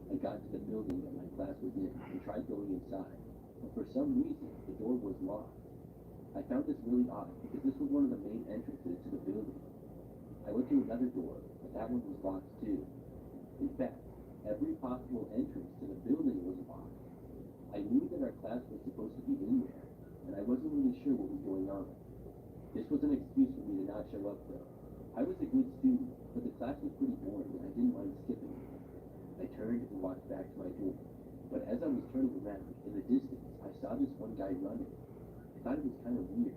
I got to the building that my class was in and tried going inside, but for some reason, the door was locked. I found this really odd, because this was one of the main entrances to the building. I went to another door, but that one was locked too. In fact, every possible entrance to the building was locked. I knew that our class was supposed to be in there, and I wasn't really sure what was going on. This was an excuse for me to not show up though. I was a good student, but the class was pretty boring and I didn't mind skipping it. I turned and walked back to my dorm, but as I was thought it was kind of weird.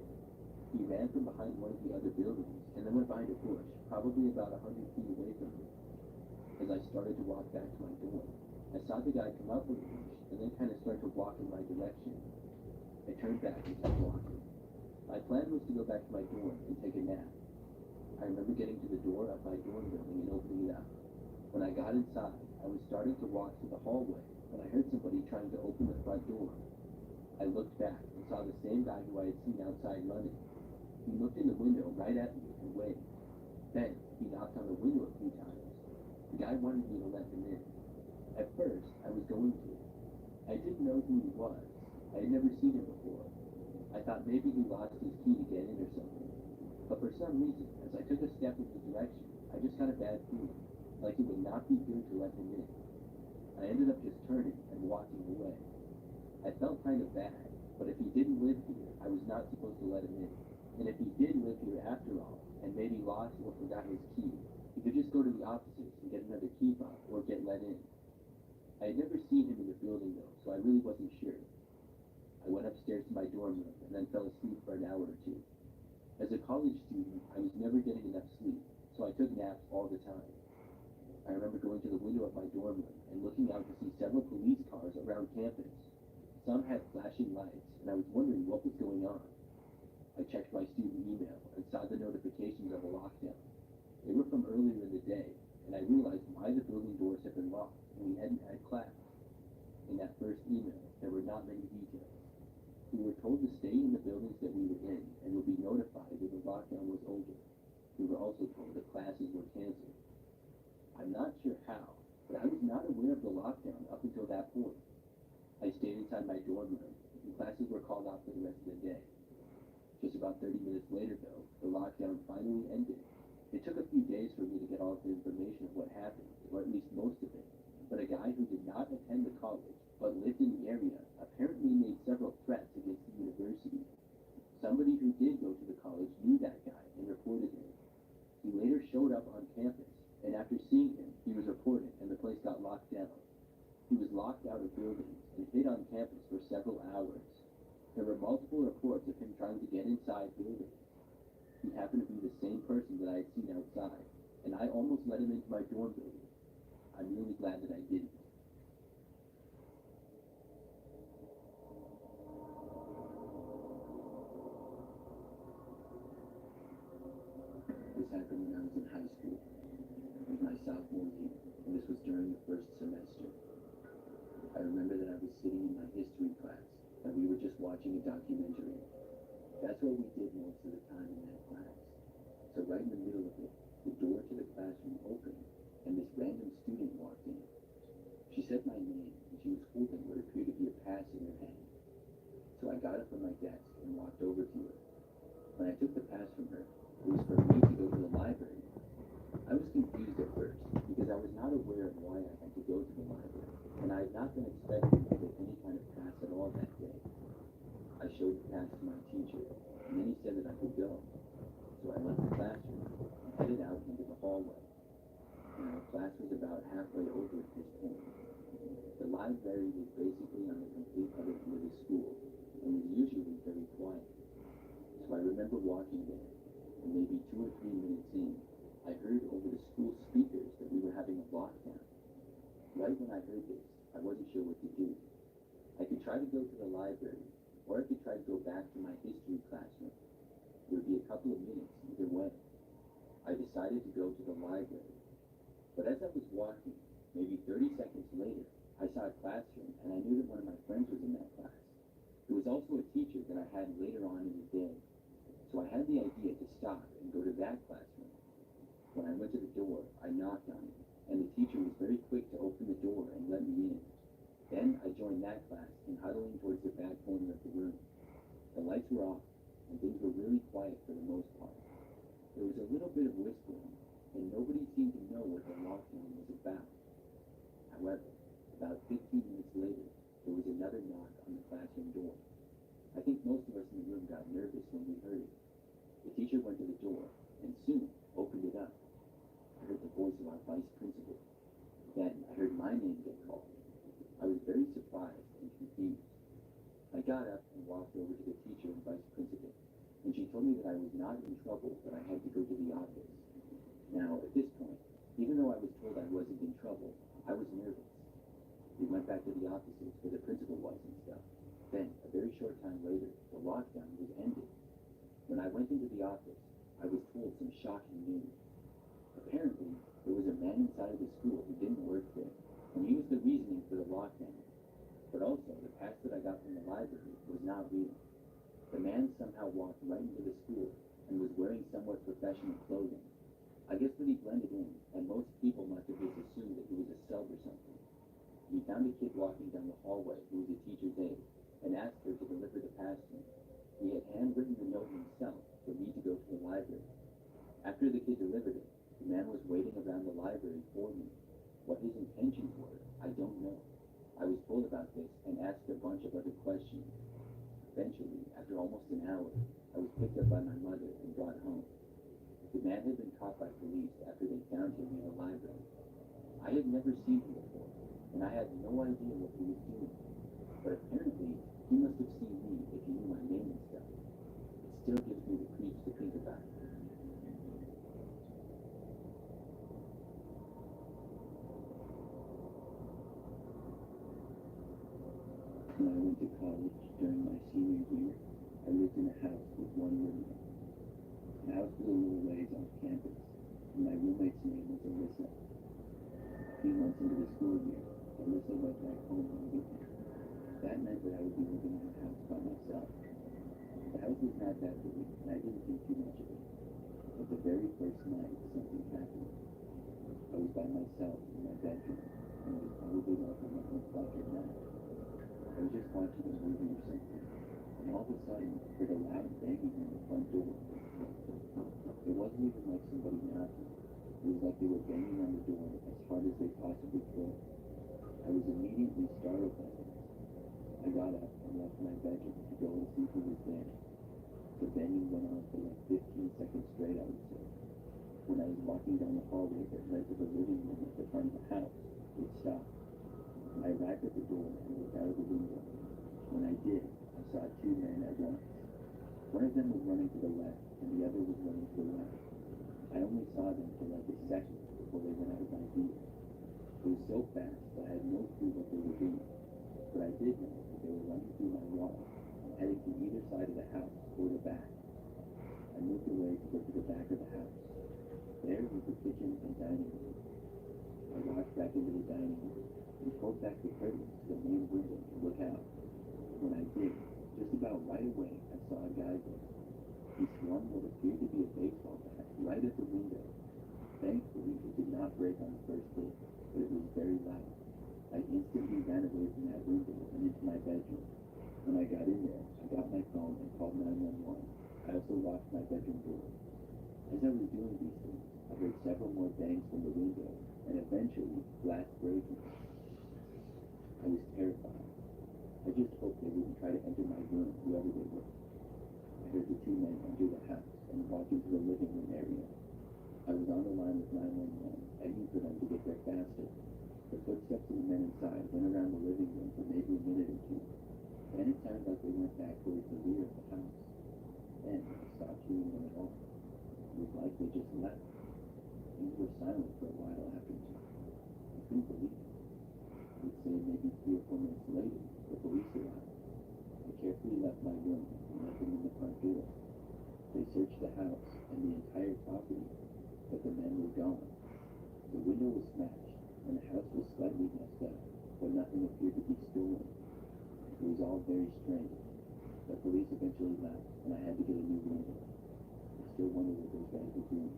He ran from behind one of the other buildings and then went behind a bush, probably about 100 feet away from me. As I started to walk back to my dorm, I saw the guy come out from the bush and then kind of start to walk in my direction. I turned back and started walking. My plan was to go back to my dorm and take a nap. I remember getting to the door of my dorm building and opening it up. When I got inside, I was starting to walk through the hallway when I heard somebody trying to open the front door. I looked back and saw the same guy who I had seen outside running. He looked in the window right at me and waved. Then, he knocked on the window a few times. The guy wanted me to let him in. At first, I was going to. I didn't know who he was. I had never seen him before. I thought maybe he lost his key to get in or something. But for some reason, as I took a step in his direction, I just got a bad feeling, like it would not be good to let him in. I ended up just turning and walking away. I felt kind of bad, but if he didn't live here, I was not supposed to let him in. And if he did live here after all, and maybe lost or forgot his key, he could just go to the offices and get another key fob or get let in. I had never seen him in the building though, so I really wasn't sure. I went upstairs to my dorm room and then fell asleep for an hour or two. As a college student, I was never getting enough sleep, so I took naps all the time. I remember going to the window of my dorm room and looking out to see several police cars around campus. Some had flashing lights, and I was wondering what was going on. I checked my student email and saw the notifications of a lockdown. They were from earlier in the day, and I realized why the building doors had been locked and we hadn't had class. In that first email, there were not many details. We were told to stay in the buildings that we were in and would be notified if the lockdown was over. We were also told that classes were canceled. I'm not sure how, but I was not aware of the lockdown up until that point. I stayed inside my dorm room, and classes were called off for the rest of the day. Just about 30 minutes later, though, the lockdown finally ended. It took a few days for me to get all of the information of what happened, or at least most of it. But a guy who did not attend the college, but lived in the area, apparently made several threats against the university. Somebody who did go to the college knew that guy and reported him. He later showed up on campus, and after seeing him, he was reported, and the place got locked down. He was locked out of buildings and hid on campus for several hours. There were multiple reports of him trying to get inside buildings. He happened to be the same person that I had seen outside, and I almost let him into my dorm building. I'm really glad that I didn't. This happened when I was in high school. It was my sophomore year, and this was during the first semester. I remember that I was sitting in my history class, and we were just watching a documentary. That's what we did most of the time in that class. So right in the middle of it, the door to the classroom opened, and this random student walked in. She said my name, and she was holding what appeared to be a pass in her hand. So I got up from my desk and walked over to her. When I took the pass from her, it was for me to go to the library. I was confused at first, because I was not aware of why I had to go to the library, and I had not been expecting to get any kind of pass at all that day. I showed the pass to my teacher, and then he said that I could go. So I left the classroom and headed out into the hallway. Now, class was about halfway over at this point. The library was basically on the complete other end of the school, and was usually very quiet. So I remember walking there, and maybe 2 or 3 minutes in, I heard over the school speakers that we were having a lockdown. Right when I heard this, I wasn't sure what to do. I could try to go to the library, or I could try to go back to my history classroom. It would be a couple of minutes either way. I decided to go to the library. But as I was walking, maybe 30 seconds later, I saw a classroom, and I knew that one of my friends was in that class. It was also a teacher that I had later on in the day. So I had the idea to stop and go to that classroom. When I went to the door, I knocked on it, and the teacher was very quick to open the door and let me in. Then I joined that class and huddling towards the back corner of the room. The lights were off, and things were really quiet for the most part. There was a little bit of whispering, and nobody seemed to know what the lockdown was about. However, about 15 minutes later, there was another knock on the classroom door. I think most of us in the room got nervous when we heard it. The teacher went to the door, and soon opened it up. I heard the voice of our vice principal. Then I heard my name get called. I was very surprised and confused. I got up and walked over to the teacher and vice principal, and she told me that I was not in trouble, but I had to go to the office. Now, at this point, even though I was told I wasn't in trouble, I was nervous. We went back to the offices where the principal was and stuff. Then, a very short time later, the lockdown was ended. When I went into the office, I was told some shocking news. Apparently, there was a man inside of the school who didn't work there, and he was the reasoning for the lockdown. But also, the pass that I got from the library was not real. The man somehow walked right into the school and was wearing somewhat professional clothing. I guess that he blended in, and most people must have just assumed that he was a sub or something. He found a kid walking down the hallway who was a teacher's aide, and asked her to deliver the pass to him. He had handwritten the note himself for me to go to the library. After the kid delivered it, the man was waiting around the library for me. What his intentions were, I don't know. I was told about this and asked a bunch of other questions. Eventually, after almost an hour, I was picked up by my mother and brought home. The man had been caught by police after they found him in the library. I had never seen him before, and I had no idea what he was doing. But apparently, he must have seen me if he knew my name and stuff. It still gives me the creeps to think about it. When I went to college during my senior year, I lived in a house with one roommate. The house was a little ways off campus, and my roommate's name was Alyssa. A few months into the school year, Alyssa went back home on the weekend. That meant that I would be living in a house by myself. The house was not that big, and I didn't think too much of it. But the very first night, something happened. I was by myself in my bedroom, and it was probably like 11 o'clock at night. I was just watching a movie or something, and all of a sudden, I heard a loud banging on the front door. It wasn't even like somebody knocking. It was like they were banging on the door as hard as they possibly could. I was immediately startled by this. I got up and left my bedroom to go and see who was there. The banging went on for like 15 seconds straight, I would say. When I was walking down the hallway that led to the living room at the front of the house, it stopped. I rapped at the door and looked out of the window. When I did, I saw two men at once. One of them was running to the left, and the other was running to the right. I only saw them for like a second before they went out of my view. It was so fast that I had no clue what they were doing. But I did know that they were running through my wall and heading to either side of the house or the back. I moved away to go to the back of the house. There was the kitchen and dining room. I walked back into the dining room and pulled back the curtains to the main window to look out. When I did, just about right away, I saw a guy there. He swung what appeared to be a baseball bat right at the window. Thankfully, it did not break on the first hit, but it was very loud. I instantly ran away from that window and into my bedroom. When I got in there, I got my phone and called 911. I also locked my bedroom door. As I was doing these things, I heard several more bangs from the window, and eventually, glass breaking. I was terrified. I just hoped they wouldn't try to enter my room, whoever they were. I heard the two men enter the house and walk into the living room area. I was on the line with 911, begging for them to get there faster. The footsteps of the men inside went around the living room for maybe a minute or two. Then it sounded like they went back towards the rear of the house. Then I stopped hearing them at all. It was like they just left. Things were silent for a while afterwards. I couldn't believe it. I would say maybe 3 or 4 minutes later, the police arrived. I carefully left my room and let them in the front door. They searched the house and the entire property, but the men were gone. The window was smashed, and the house was slightly messed up, but nothing appeared to be stolen. It was all very strange. The police eventually left, and I had to get a new window. I still wonder what those guys were doing.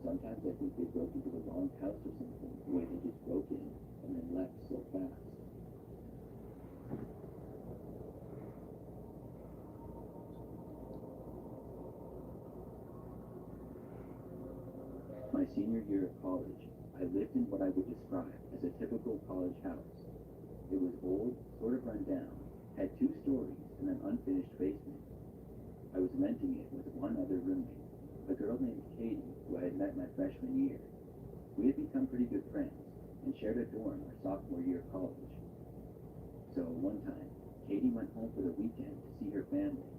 Sometimes I think they broke into the wrong house or something, the way they just broke in and then left so fast. My senior year of college, I lived in what I would describe as a typical college house. It was old, sort of run down, had 2 stories and an unfinished basement. I was renting it with one other roommate, a girl named Katie, who I had met my freshman year. We had become pretty good friends and shared a dorm our sophomore year of college. So one time, Katie went home for the weekend to see her family.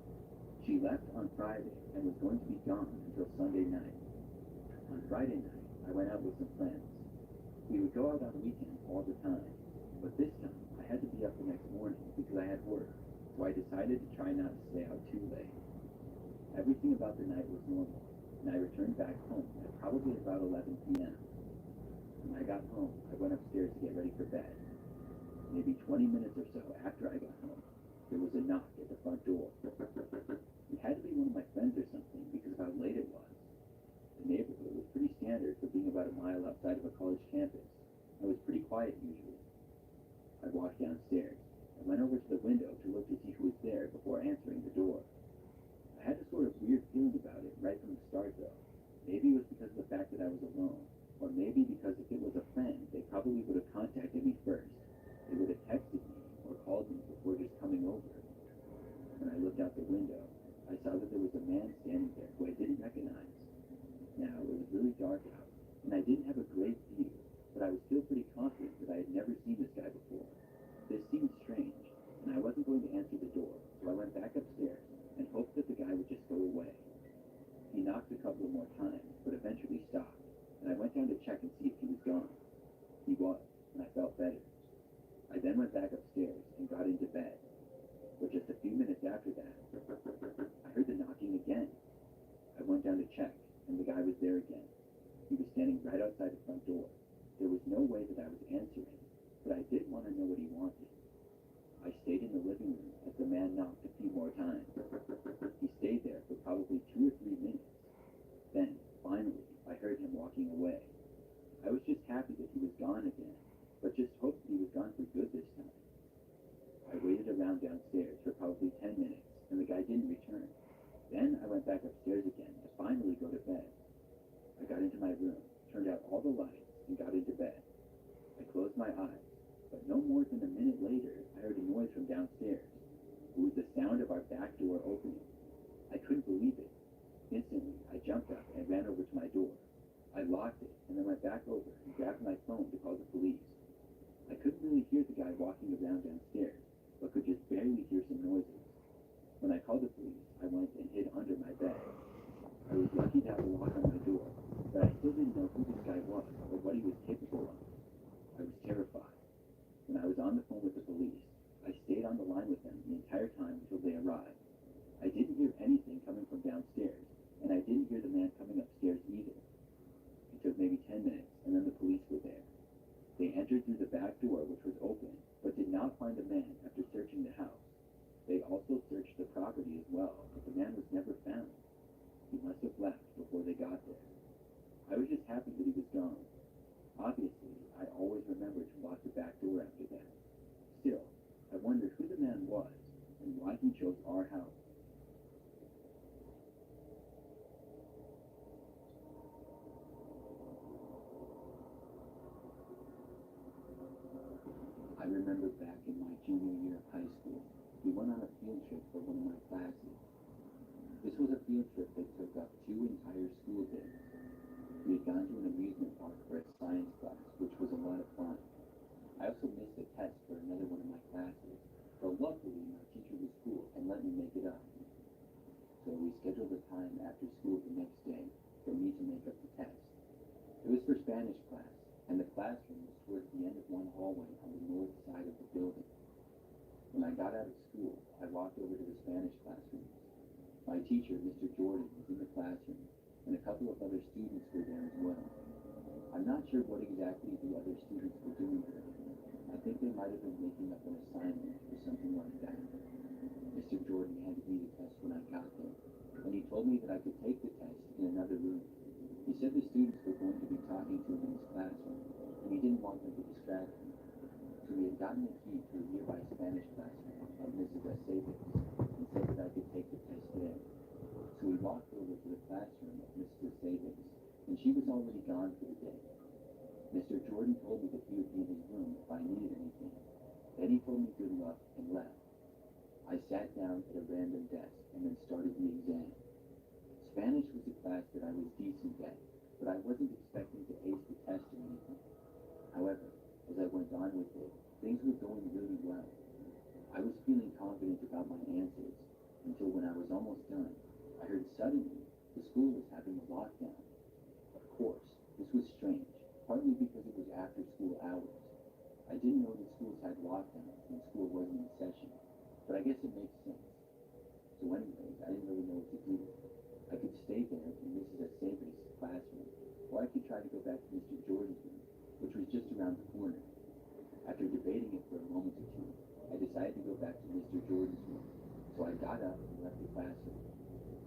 She left on Friday and was going to be gone until Sunday night. On Friday night, I went out with some friends. We would go out on the weekends all the time, but this time I had to be up the next morning because I had work, so I decided to try not to stay out too late. Everything about the night was normal, and I returned back home at probably about 11 p.m. When I got home, I went upstairs to get ready for bed. Maybe 20 minutes or so after I got home, there was a knock at the front door. It had to be one of my friends or something because of how late it was. The neighborhood was pretty standard for being about a mile outside of a college campus. It was pretty quiet usually. I walked downstairs. I went over to the window to look to see who was there before answering the door. I had a sort of weird feeling about it right from the start though. Maybe it was because of the fact that I was alone, or maybe because if it was a friend, they probably would have contacted me first. They would have texted me or called me before just coming over. When I looked out the window, I saw that there was a man standing there who I didn't recognize. Now, it was really dark out, and I didn't have a great view, but I was still pretty confident that I had never seen this guy before. This seemed strange, and I wasn't going to answer the door, so I went back upstairs and hoped that the guy would just go away. He knocked a couple of more times, but eventually stopped, and I went down to check and see if he was gone. He was, and I felt better. I then went back upstairs and got into bed. But just a few minutes after that, I heard the knocking again. I went down to check, and the guy was there again. He was standing right outside the front door. There was no way that I was answering, but I did want to know what he wanted. I stayed in the living room as the man knocked a few more times. He stayed there for probably 2 or 3 minutes. Then, finally, I heard him walking away. I was just happy that he was gone again, but just hoped that he was gone for good this time. I waited around downstairs for probably 10 minutes, and the guy didn't return. Then I went back upstairs again to finally go to bed. I got into my room, turned out all the lights, and got into bed. I closed my eyes, but no more than a minute later, I heard a noise from downstairs. It was the sound of our back door opening. I couldn't believe it. Instantly, I jumped up and ran over to my door. I locked it, and then went back over and grabbed my phone to call the police. I couldn't really hear the guy walking around downstairs, but could just barely hear some noises. When I called the police, I went and hid under my bed. I was lucky to have a lock on my door, but I still didn't know who this guy was or what he was capable of. I was terrified. When I was on the phone with the police, I stayed on the line with them the entire time until they arrived. I didn't hear anything coming from downstairs, and I didn't hear the man coming upstairs either. It took maybe 10 minutes, and then the police were there. They entered through the back door, which was open, but did not find a man after searching the house. They also searched the property as well, but the man was never found. He must have left before they got there. I was just happy that he was gone. Obviously, I always remembered to lock the back door after that. Still, I wondered who the man was and why he chose our house. I remember back in my junior year of high school, we went on a field trip for one of my classes. This was a field trip that took up 2 entire school days. We had gone to an amusement park for a science class, which was a lot of fun. I also missed a test for another one of my classes, but luckily my teacher was cool and let me make it up. So we scheduled a time after school the next day for me to make up the test. It was for Spanish class, and the classroom was towards the end of one hallway on the north side of the building. When I got out of school, I walked over to the Spanish classroom. My teacher, Mr. Jordan, was in the classroom, and a couple of other students were there as well. I'm not sure what exactly the other students were doing there. I think they might have been making up an assignment or something like that. Mr. Jordan handed me the test when I got there, and he told me that I could take the test in another room. He said the students were going to be talking to him in his classroom, and he didn't want them to distract him. So he had gotten a key to a nearby Spanish classroom of Mrs. Aceves, and said that I could take the test there. So we walked over to the classroom of Mrs. Aceves, and she was already gone for the day. Mr. Jordan told me that he would be in his room if I needed anything. Then he told me good luck and left. I sat down at a random desk and then started the exam. Spanish was a class that I was decent at, but I wasn't expecting to ace the test or anything. However, as I went on with it, things were going really well. I I was feeling confident about my answers until when I was almost done, I heard suddenly the school was having a lockdown. Of course, this was strange, partly because it was after school hours. I didn't know that schools had lockdowns when school wasn't in session, but I guess it makes sense. So anyways, I didn't really know what to do. I could stay there in Mrs. Aceve's classroom, or I could try to go back to Mr. Jordan's room, which was just around the corner. After debating it for a moment or two, I decided to go back to Mr. Jordan's room, so I got up and left the classroom.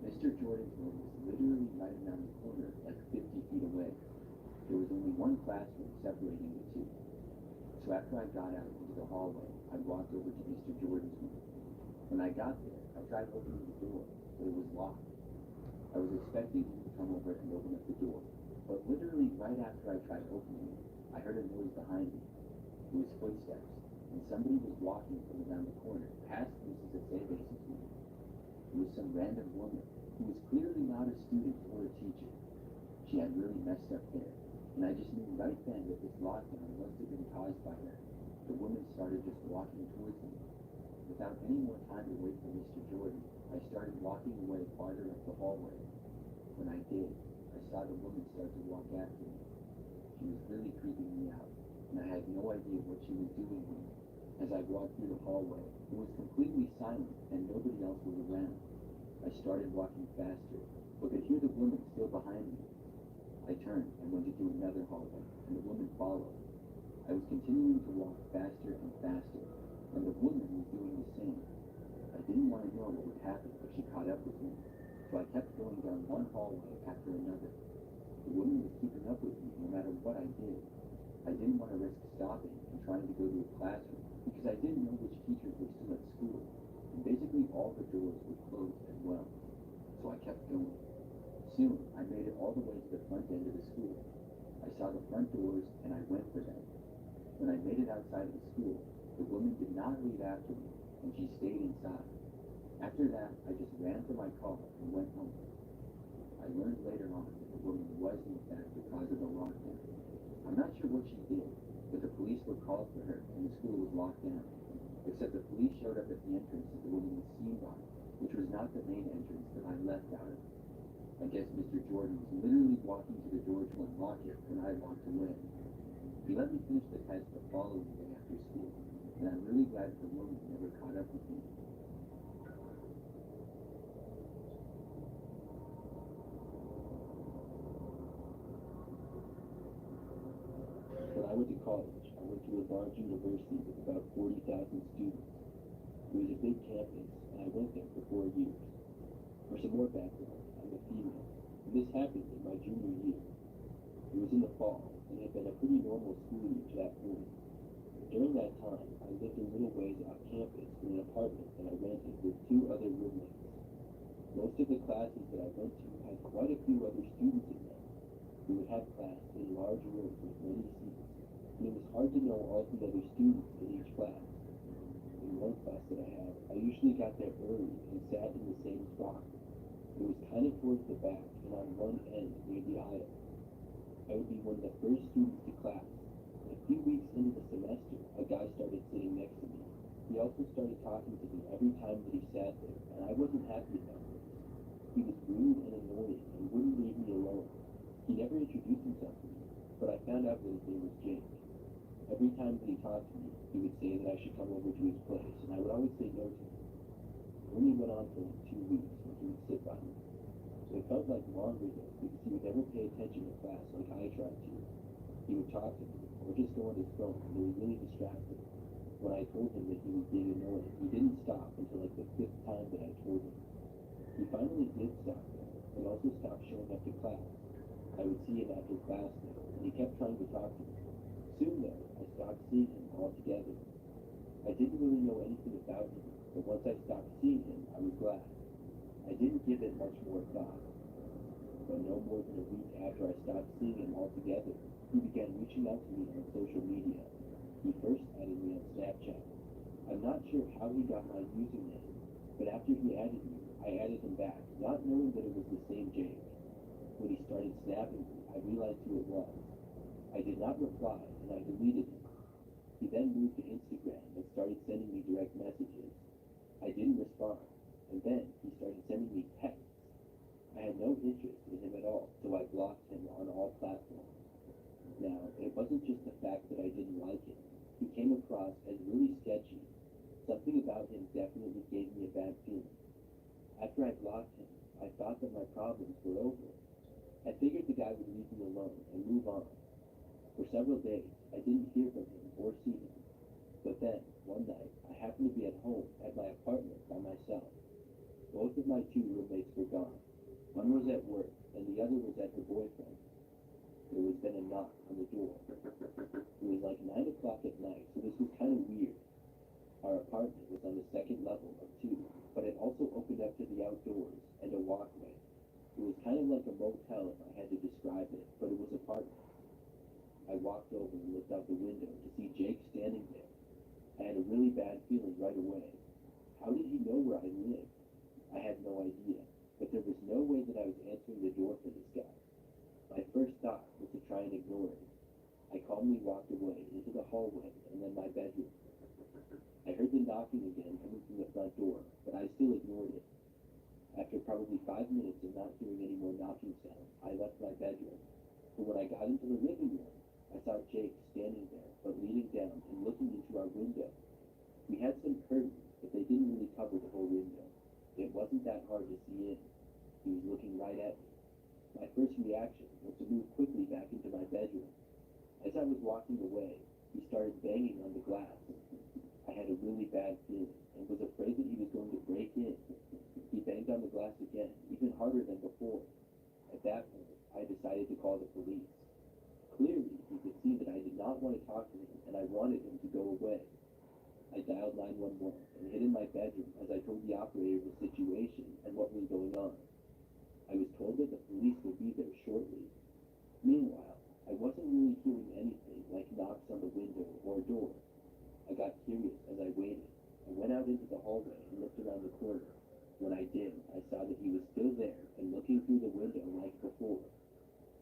Mr. Jordan's room was literally right around the corner, like 50 feet away. There was only one classroom separating the two. So after I got out into the hallway, I walked over to Mr. Jordan's room. When I got there, I tried opening the door, but it was locked. I was expecting him to come over and open up the door, but literally right after I tried opening it, I heard a noise behind me. It was footsteps, and somebody was walking from around the corner, past Mrs. Aceve's room. It was some random woman who was clearly not a student or a teacher. She had really messed up hair, and I just knew right then that this lockdown must have been caused by her. The woman started just walking towards me. Without any more time to wait for Mr. Jordan, I started walking away farther up the hallway. When I did, I saw the woman start to walk after me. She was really creeping me out, and I had no idea what she was doing here. As I walked through the hallway, it was completely silent and nobody else was around. I started walking faster, but could hear the woman still behind me. I turned and went into another hallway, and the woman followed. I was continuing to walk faster and faster, and the woman was doing the same. I didn't want to know what would happen if she caught up with me, so I kept going down one hallway after another. The woman was keeping up with me no matter what I did. I didn't want to risk stopping and trying to go to a classroom because I didn't know which teachers were still at school, and basically all the doors were closed as well. So I kept going. Soon, I made it all the way to the front end of the school. I saw the front doors and I went for them. When I made it outside of the school, the woman did not leave after me, and she stayed inside. After that, I just ran for my car and went home. I learned later on that the woman was in fact the cause of the lockdown. I'm not sure what she did, but the police were called for her and the school was locked down. Except the police showed up at the entrance that the woman was seen by, which was not the main entrance that I left out of. I guess Mr. Jordan was literally walking to the door to unlock it when I walked away. He let me finish the test the following day after school, and I'm really glad the woman never caught up with me. When I went to college, I went to a large university with about 40,000 students. It was a big campus, and I went there for 4 years. For some more background, I'm a female, and this happened in my junior year. It was in the fall, and it had been a pretty normal school year to that point. During that time, I lived a little ways off campus in an apartment that I rented with 2 other roommates. Most of the classes that I went to had quite a few other students in them. We would have class in large rooms with many seats, and it was hard to know all the other students in each class. In one class that I had, I usually got there early and sat in the same spot. It was kind of towards the back and on one end near the aisle. I would be one of the first students to class. A few weeks into the semester, a guy started sitting next to me. He also started talking to me every time that he sat there, and I wasn't happy about this. He was rude and annoying and wouldn't leave me alone. He never introduced himself to me, but I found out that his name was Jake. Every time that he talked to me, he would say that I should come over to his place, and I would always say no to him. It only went on for like 2 weeks when he would sit by me. So it felt like longer though, because he would never pay attention to class like I tried to. He would talk to me, or just go on his phone, and it was really distracting. When I told him that he was being annoying, he didn't stop until like the 5th time that I told him. He finally did stop though, and also stopped showing up to class. I would see him after class though, and he kept trying to talk to me. Soon though, I stopped seeing him altogether. I didn't really know anything about him, but once I stopped seeing him, I was glad. I didn't give it much more thought. But no more than a week after I stopped seeing him altogether, he began reaching out to me on social media. He first added me on Snapchat. I'm not sure how he got my username, but after he added me, I added him back, not knowing that it was the same Jake. When he started snapping me, I realized who it was. I did not reply, and I deleted him. He then moved to Instagram and started sending me direct messages. I didn't respond, and then he started sending me texts. I had no interest in him at all, so I blocked him on all platforms. Now, it wasn't just the fact that I didn't like him. He came across as really sketchy. Something about him definitely gave me a bad feeling. After I blocked him, I thought that my problems were over. I figured the guy would leave me alone and move on. For several days, I didn't hear from him or see him. But then, one night, I happened to be at home at my apartment by myself. Both of my two roommates were gone. One was at work, and the other was at her boyfriend. There was then a knock on the door. It was like 9 o'clock at night, so this was kind of weird. Our apartment was on the second level of 2, but it also opened up to the outdoors and a walkway. It was kind of like a motel if I had to describe it, but it was a apartment. I walked over and looked out the window to see Jake standing there. I had a really bad feeling right away. How did he know where I lived? I had no idea, but there was no way that I was answering the door for this guy. My first thought was to try and ignore it. I calmly walked away into the hallway and then my bedroom. I heard the knocking again coming from the front door, but I still ignored it. After probably 5 minutes of not hearing any more knocking sounds, I left my bedroom. But when I got into the living room, I saw Jake standing there, but leaning down and looking into our window. We had some curtains, but they didn't really cover the whole window. It wasn't that hard to see in. He was looking right at me. My first reaction was to move quickly back into my bedroom. As I was walking away, he started banging on the glass. I had a really bad feeling and was afraid that he was going to break in. He banged on the glass again, even harder than before. At that point, I decided to call the police. Clearly, he could see that I did not want to talk to him and I wanted him to go away. I dialed 911 and hid in my bedroom as I told the operator the situation and what was going on. I was told that the police would be there shortly. Meanwhile, I wasn't really hearing anything like knocks on the window or door. I got curious as I waited. I went out into the hallway and looked around the corner. When I did, I saw that he was still there and looking through the window like before.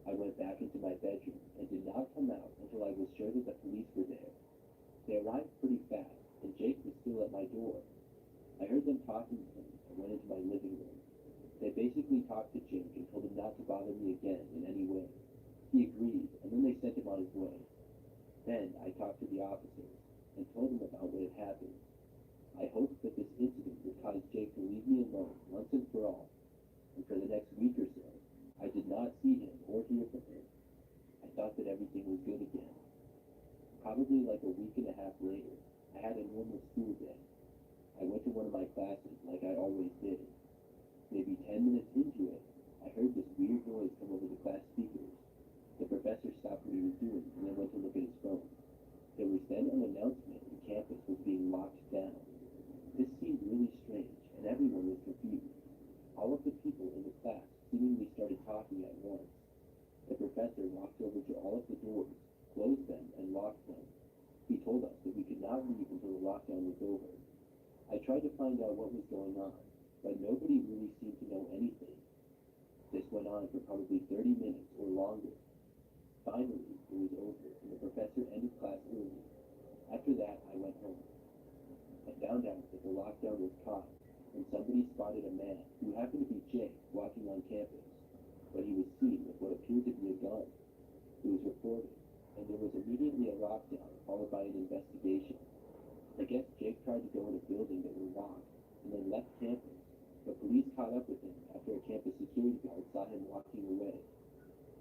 I went back into my bedroom and did not come out until I was sure that the police were there. They arrived pretty fast, and Jake was still at my door. I heard them talking to him and went into my living room. They basically talked to Jake and told him not to bother me again in any way. He agreed, and then they sent him on his way. Then I talked to the officers and told them about what had happened. I hoped that this incident would cause Jake to leave me alone once and for all. And for the next week or so, I did not see him or hear from him. I thought that everything was good again. Probably like a week and a half later, I had a normal school day. I went to one of my classes like I always did. Maybe 10 minutes into it, I heard this weird noise come over the class speakers. The professor stopped what he was doing and then went to look at his phone. There was then an announcement the campus was being locked down. This seemed really strange, and everyone was confused. All of the people in the class seemingly started talking at once. The professor walked over to all of the doors, closed them, and locked them. He told us that we could not leave until the lockdown was over. I tried to find out what was going on, but nobody really seemed to know anything. This went on for probably 30 minutes or longer. Finally, it was over, and the professor ended class early. After that, I went home. I found out that the lockdown was caught, and somebody spotted a man, who happened to be Jake, walking on campus. But he was seen with what appeared to be a gun. It was reported, and there was immediately a lockdown, followed by an investigation. I guess Jake tried to go in a building that was locked, and then left campus. The police caught up with him after a campus security guard saw him walking away.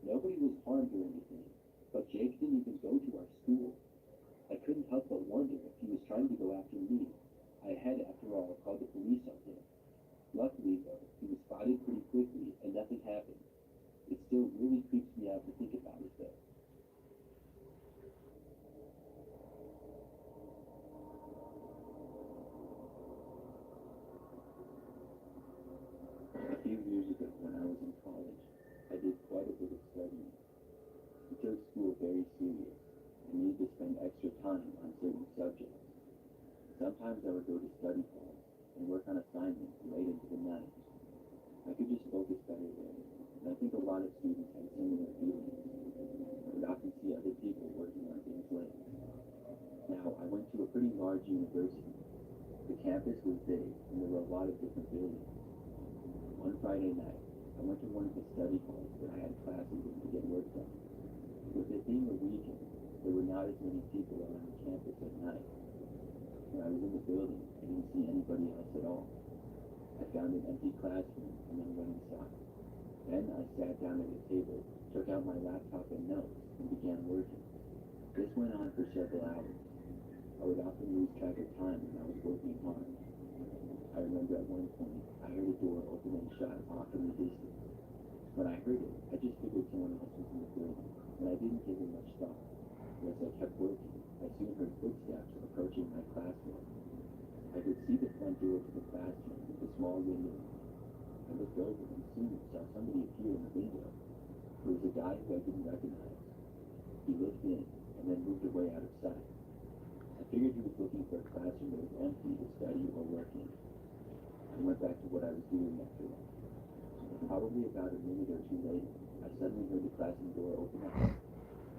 Nobody was harmed or anything, but Jake didn't even go to our school. I couldn't help but wonder if he was trying to go after me. I had, after all, called the police on him. Luckily, though, he was spotted pretty quickly and nothing happened. It still really creeps me out to think about it, though. A few years ago, when I was in college, I did quite a bit of studying. I took school very serious and needed to spend extra time on certain subjects. Sometimes I would go to study halls and work on assignments late into the night. I could just focus better there, and I think a lot of students have similar feelings. I would often see other people working on things late. Now, pretty large university. The campus was big, and there were a lot of different buildings. One Friday night, I went to one of the study halls where I had classes in to get work done. With it being a weekend, there were not as many people around campus at night. When I was in the building, I didn't see anybody else at all. I found an empty classroom and then went inside. Then I sat down at a table, took out my laptop and notes, and began working. This went on for several hours. I would often lose track of time when I was working hard. I remember at one point, I heard a door open and shut off in the distance. When I heard it, I just figured someone else was in the building, and I didn't give it much thought. But as I kept working, I soon heard footsteps approaching my classroom. I could see the front door to the classroom with a small window. I looked over and soon saw somebody appear in the window. It was a guy who I didn't recognize. He looked in and then moved away out of sight. I figured he was looking for a classroom that was empty to study or work in. I went back to what I was doing after that. Probably about a minute or two later, I suddenly heard the classroom door open up.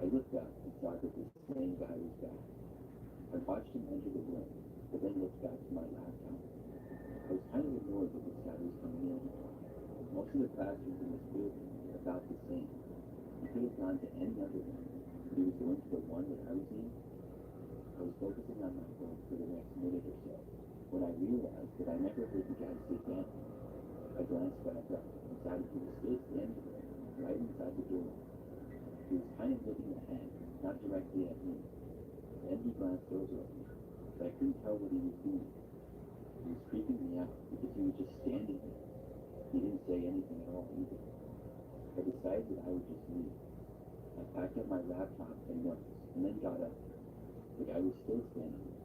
I looked up and saw that the same guy was back. I watched him enter the room, but then looked back to my laptop. I was kind of annoyed that this guy was coming in. Most of the classrooms in this building were about the same. He could have gone to any other one, but he was going to the one that I was in. I was focusing on my phone for the next minute or so, when I realized that I never heard the guy sit down. I glanced back up and saw that he was still standing there, right inside the door. He was kind of looking ahead, not directly at me. Then he glanced over at me, but I couldn't tell what he was doing. He was creeping me out because he was just standing there. He didn't say anything at all either. I decided that I would just leave. I packed up my laptop and notes, and then got up. The guy was still standing there.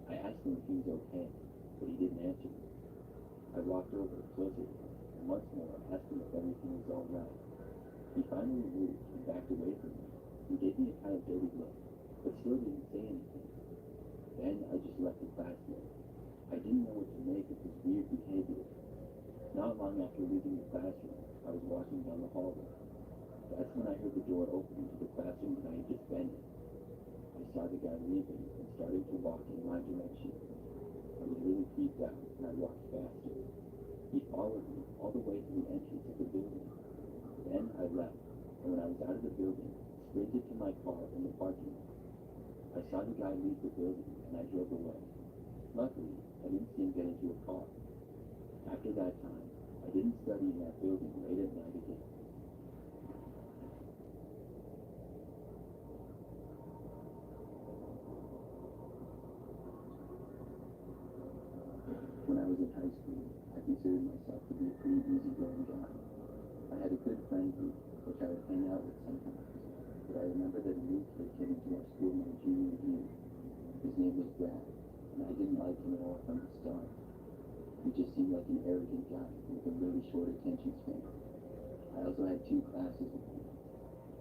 I asked him if he was okay, but he didn't answer me. I walked over closer to him, and once more asked him if everything was all right. He finally moved and backed away from me. He gave me a kind of dirty look, but still didn't say anything. Then I just left the classroom. I didn't know what to make of his weird behavior. Not long after leaving the classroom, I was walking down the hallway. That's when I heard the door open to the classroom that I had just been in. I saw the guy leaving and started to walk in my direction. I was really creeped out, and I walked faster. He followed me all the way to the entrance of the building. Then I left, and when I was out of the building, sprinted to my car in the parking lot. I saw the guy leave the building, and I drove away. Luckily, I didn't see him get into a car. After that time, I didn't study in that building late at night again. When I was in high school, I considered myself to be a pretty easygoing guy. I had a good friend group, which I would hang out with sometimes, but I remember that a new kid came into our school my junior year. His name was Brad, and I didn't like him at all from the start. He just seemed like an arrogant guy with a really short attention span. I also had 2 classes with him.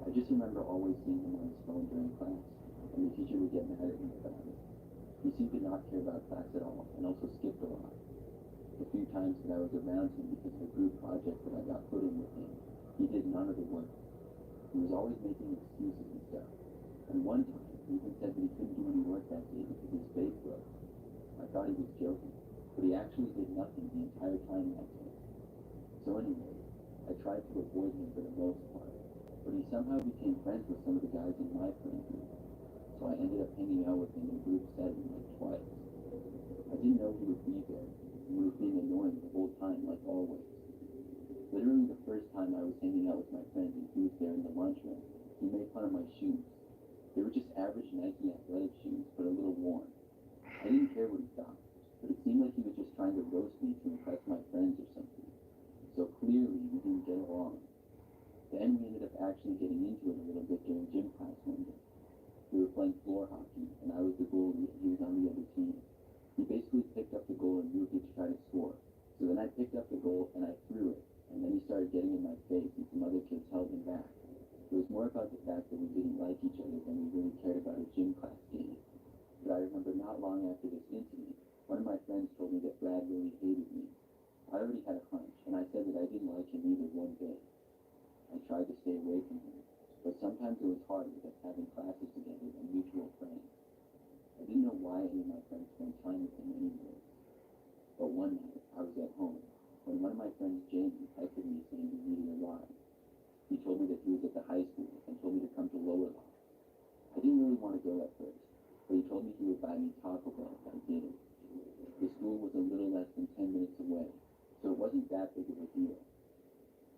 I just remember always seeing him on his phone during class, and the teacher would get mad at him about it. He seemed to not care about class at all, and also skipped a lot. The few times that I was around him because of a group project that I got put in with him, he did none of the work. He was always making excuses and stuff. And one time, he even said that he couldn't do any work that day because his face broke. I thought he was joking, but he actually did nothing the entire time that day. So anyway, I tried to avoid him for the most part, but he somehow became friends with some of the guys in my friend group. So I ended up hanging out with him in group setting like twice. I didn't know he would be there. He was being annoying the whole time, like always. Literally the first time I was hanging out with my friend and he was there in the lunchroom, he made fun of my shoes. They were just average Nike athletic shoes, but a little worn. I didn't care what he thought, but it seemed like he was just trying to roast me to impress my friends or something. So clearly we didn't get along. Then we ended up actually getting into it a little bit during gym class one day. We were playing floor hockey, and I was the goalie, and he was on the other team. He basically picked up the goal and moved it to try to score. So then I picked up the goal, and I threw it, and then he started getting in my face, and some other kids held him back. It was more about the fact that we didn't like each other than we really cared about a gym class game. But I remember not long after this incident, one of my friends told me that Brad really hated me. I already had a hunch, and I said that I didn't like him either one bit. I tried to stay away from him, but sometimes it was hard with us having classes together and mutual friends. I didn't know why any of my spend time with him anyways. But one night, I was at home when one of my friends, Jamie, texted me saying he needed a ride. He told me that he was at the high school and told me to come to Lower Lock. I didn't really want to go at first, but he told me he would buy me Taco Bell if I did it. The school was a little less than 10 minutes away, so it wasn't that big of a deal.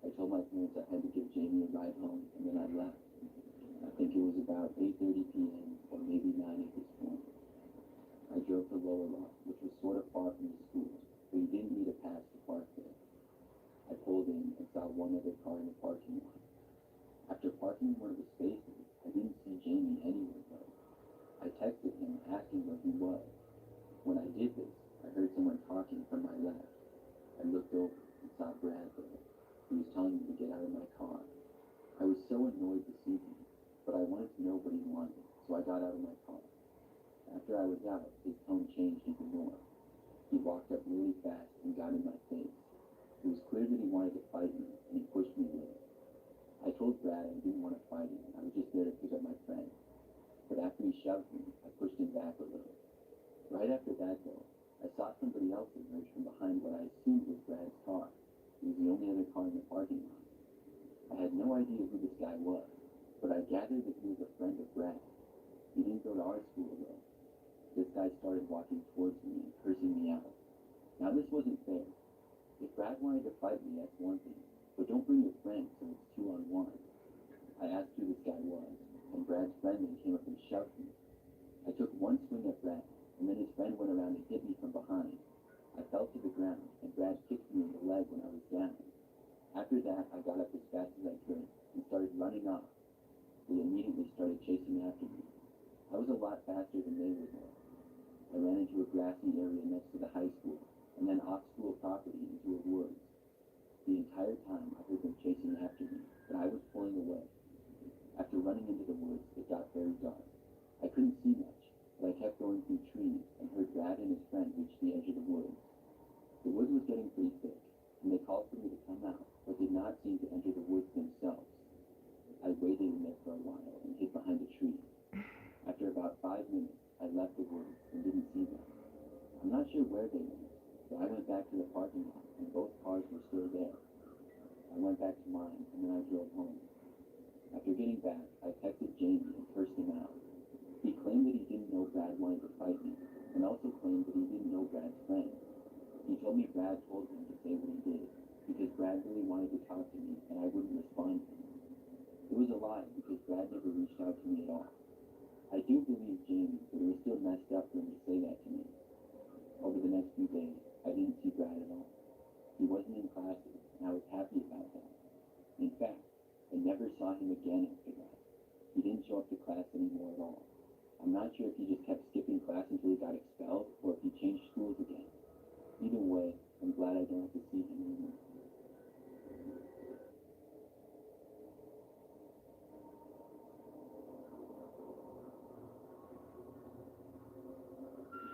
I told my parents I had to give Jamie a ride home, and then I left. I think it was about 8:30 p.m. or maybe 9 at this point. I drove to Lower Lock, which was sort of far from the school, but you didn't need a pass to park there. I pulled in and saw one other car in the parking lot. After parking in one of the spaces, I didn't see Jamie anywhere though. I texted him asking where he was. When I did this, I heard someone talking from my left. I looked over and saw Brad there. He was telling me to get out of my car. I was so annoyed to see him, but I wanted to know what he wanted, so I got out of my car. After I was out, his tone changed even more. He walked up really fast and got in my face. It was clear that he wanted to fight me, and he pushed me away. I told Brad I didn't want to fight him. I was just there to pick up my friend. But after he shoved me, I pushed him back a little. Right after that, though, I saw somebody else emerge from behind what I assumed was Brad's car. He was the only other car in the parking lot. I had no idea who this guy was, but I gathered that he was a friend of Brad. He didn't go to our school, though. This guy started walking towards me and cursing me out. Now, this wasn't fair. If Brad wanted to fight me, that's one thing, but don't bring your friend so it's 2-on-1. I asked who this guy was, and Brad's friend then came up and shoved me. I took one swing at Brad, and then his friend went around and hit me from behind. I fell to the ground, and Brad kicked me in the leg when I was down. After that, I got up as fast as I could and started running off. They immediately started chasing after me. I was a lot faster than they were though. I ran into a grassy area next to the high school, and then off school property into a woods. The entire time I heard them chasing after me, but I was pulling away. After running into the woods, it got very dark. I couldn't see much, but I kept going through trees and heard Brad and his friend reach the edge of the woods. The woods was getting pretty thick, and they called for me to come out, but did not seem to enter the woods themselves. I waited in there for a while and hid behind a tree. After about 5 minutes, I left the woods and didn't see them. I'm not sure where they went, so I went back to the parking lot, and both cars were still there. I went back to mine, and then I drove home. After getting back, I texted Jamie and cursed him out. He claimed that he didn't know Brad wanted to fight me, and also claimed that he didn't know Brad's friend. He told me Brad told him to say what he did, because Brad really wanted to talk to me, and I wouldn't respond to him. It was a lie, because Brad never reached out to me at all. I do believe Jamie, but it was still messed up for him to say that to me. Over the next few days, I didn't see Brad at all. He wasn't in classes, and I was happy about that. In fact, I never saw him again after that. He didn't show up to class anymore at all. I'm not sure if he just kept skipping class until he got expelled, or if he changed schools again. Either way, I'm glad I don't have to see him anymore.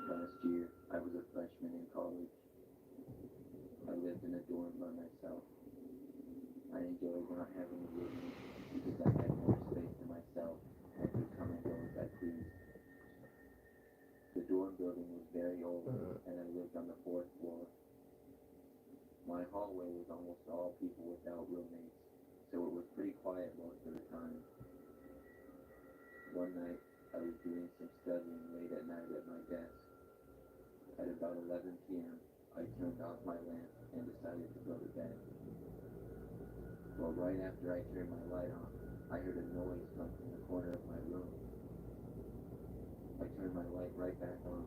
Last year, I was a freshman in college. I lived in a dorm by myself. I enjoyed not having a roommate because I had more space to myself and could come and go as I pleased. The dorm building was very old, and I lived on the 4th floor. My hallway was almost all people without roommates, so it was pretty quiet most of the time. One night, I was doing some studying late at night at my desk. At about 11 p.m., I turned off my lamp and decided to go to bed. Well, right after I turned my light on, I heard a noise come from the corner of my room. I turned my light right back on.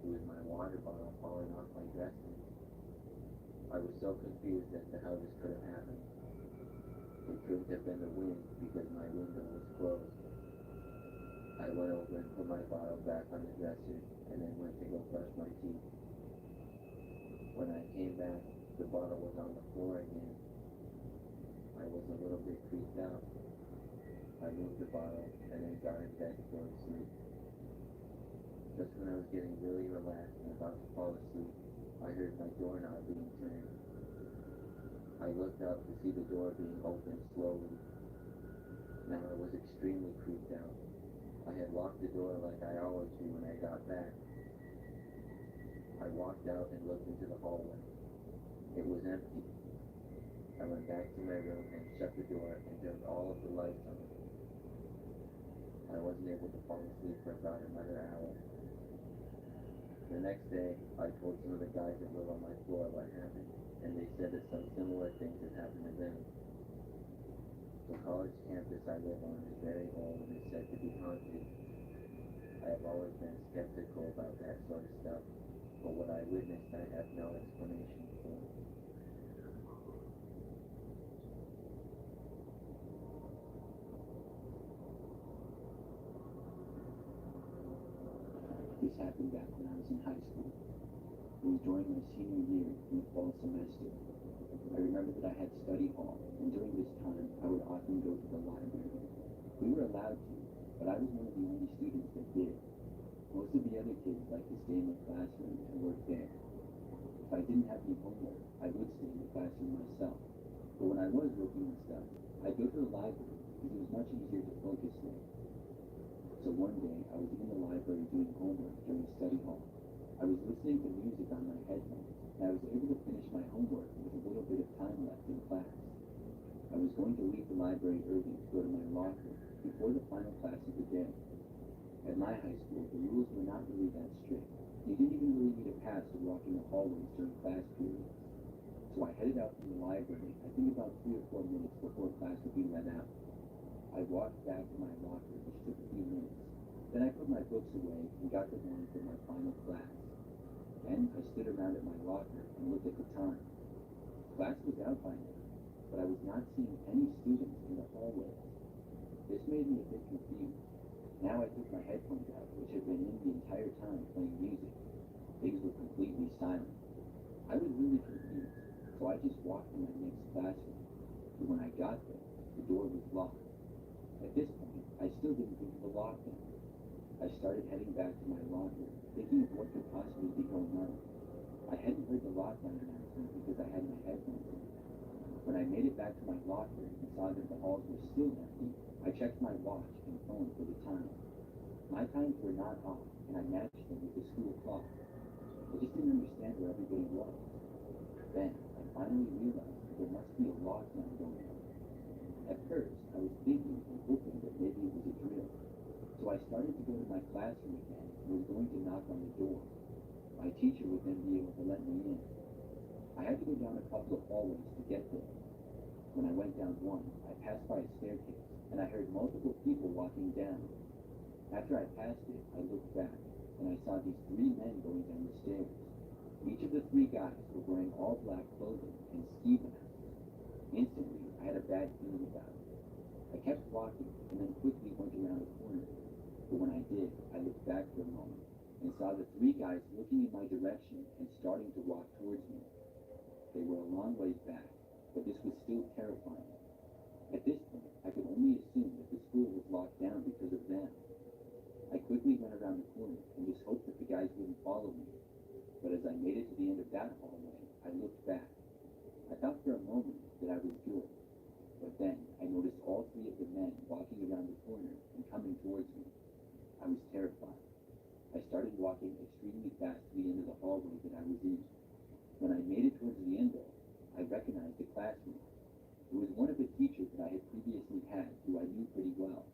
It was my water bottle falling off my dresser. I was so confused as to how this could have happened. It couldn't have been the wind because my window was closed. I went over and put my bottle back on the dresser and then went to go brush my teeth. When I came back, the bottle was on the floor again. I was a little bit creeped out. I moved the bottle and then got in bed to go to sleep. Just when I was getting really relaxed and about to fall asleep, I heard my doorknob being turned. I looked up to see the door being opened slowly. Now I was extremely creeped out. I had locked the door like I always do when I got back. I walked out and looked into the hallway. It was empty. I went back to my room and shut the door and turned all of the lights on. I wasn't able to fall asleep for about another hour. The next day, I told some of the guys that live on my floor what happened, and they said that some similar things had happened to them. The college campus I live on is very old and is said to be haunted. I have always been skeptical about that sort of stuff, but what I witnessed I have no explanation for. This happened back when I was in high school. It was during my senior year in the fall semester. I remember that I had study hall, and during this time, I would often go to the library. We were allowed to, but I was one of the only students that did. Most of the other kids liked to stay in the classroom and work there. If I didn't have any homework, I would stay in the classroom myself. But when I was working on stuff, I'd go to the library because it was much easier to focus there. So one day, I was in the library doing homework during study hall. I was listening to music on my headphones, and I was able to finish my homework with a little bit of time left in class. I was going to leave the library early to go to my locker before the final class of the day. At my high school, the rules were not really that strict. You didn't even really need a pass to walk in the hallways during class periods. So I headed out from the library, I think about 3 or 4 minutes before class would be let out. I walked back to my locker, which took a few minutes. Then I put my books away and got ready for my final class. Then I stood around at my locker and looked at the time. Class was out by now, but I was not seeing any students in the hallway. This made me a bit confused. Now I took my headphones out, which had been in the entire time playing music. Things were completely silent. I was really confused, so I just walked to my next classroom. But when I got there, the door was locked. At this point, I still didn't think of the lockdown. I started heading back to my locker, thinking of what could possibly be going on. I hadn't heard the lockdown announcement because I had my headphones in. When I made it back to my locker and saw that the halls were still empty, I checked my watch and phone for the time. My times were not off, and I matched them with the school clock. I just didn't understand where everybody was. Then, I finally realized that there must be a lockdown going on. At first, I was thinking and hoping that maybe it was a drill. So I started to go to my classroom again and was going to knock on the door. My teacher would then be able to let me in. I had to go down a couple of hallways to get there. When I went down one, I passed by a staircase, and I heard multiple people walking down. After I passed it, I looked back, and I saw these 3 men going down the stairs. Each of the 3 guys were wearing all black clothing and ski masks. Instantly, I had a bad feeling about it. I kept walking, and then quickly went around a corner. But when I did, I looked back for a moment, and saw the 3 guys looking in my direction and starting to walk towards me. They were a long ways back, but this was still terrifying. At this point, I could only assume that the school was locked down because of them. I quickly went around the corner and just hoped that the guys wouldn't follow me. But as I made it to the end of that hallway, I looked back. I thought for a moment that I was good. But then, I noticed all 3 of the men walking around the corner and coming towards me. I was terrified. I started walking extremely fast to the end of the hallway that I was in. When I made it towards the end, though, I recognized the classroom. It was one of the teachers that I had previously had, who I knew pretty well.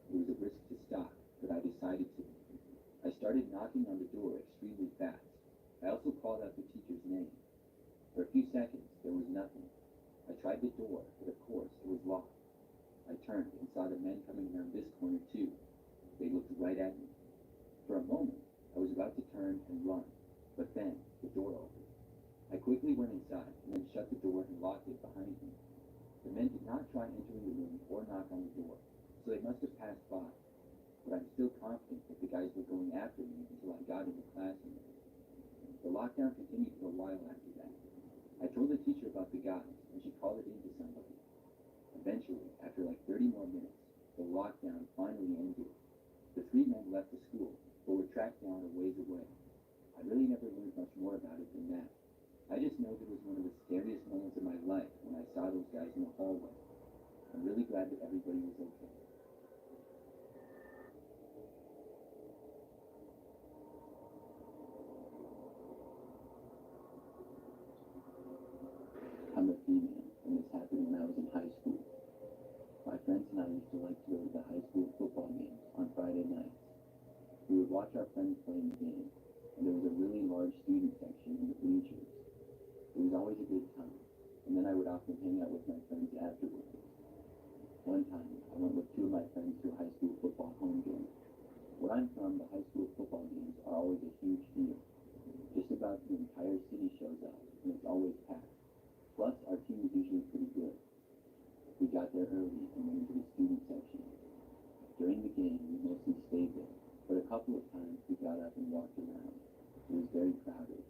It was a risk to stop, but I decided to. I started knocking on the door extremely fast. I also called out the teacher's name. For a few seconds, there was nothing. I tried the door, but of course, it was locked. I turned and saw the men coming around this corner too. They looked right at me. For a moment, I was about to turn and run, but then the door opened. I quickly went inside and then shut the door and locked it behind me. The men did not try entering the room or knock on the door, so they must have passed by. But I'm still confident that the guys were going after me until I got in the classroom. The lockdown continued for a while after that. I told the teacher about the guys, and she called it in to somebody. Eventually, after like 30 more minutes, the lockdown finally ended. The 3 men left the school, but were tracked down a ways away. I really never learned much more about it than that. I just know that it was one of the scariest moments of my life when I saw those guys in the hallway. I'm really glad that everybody was okay. watch our friends play in the game, and there was a really large student section in the bleachers. It was always a good time, and then I would often hang out with my friends afterwards. One time, I went with two of my friends to a high school football home game. Where I'm from, the high school football games are always a huge deal. Just about the entire city shows up, and it's always packed. Plus, our team is usually pretty good. We got there early and went into the student section. During the game, we mostly stayed there, but a couple of times we got up and walked around. It was very crowded.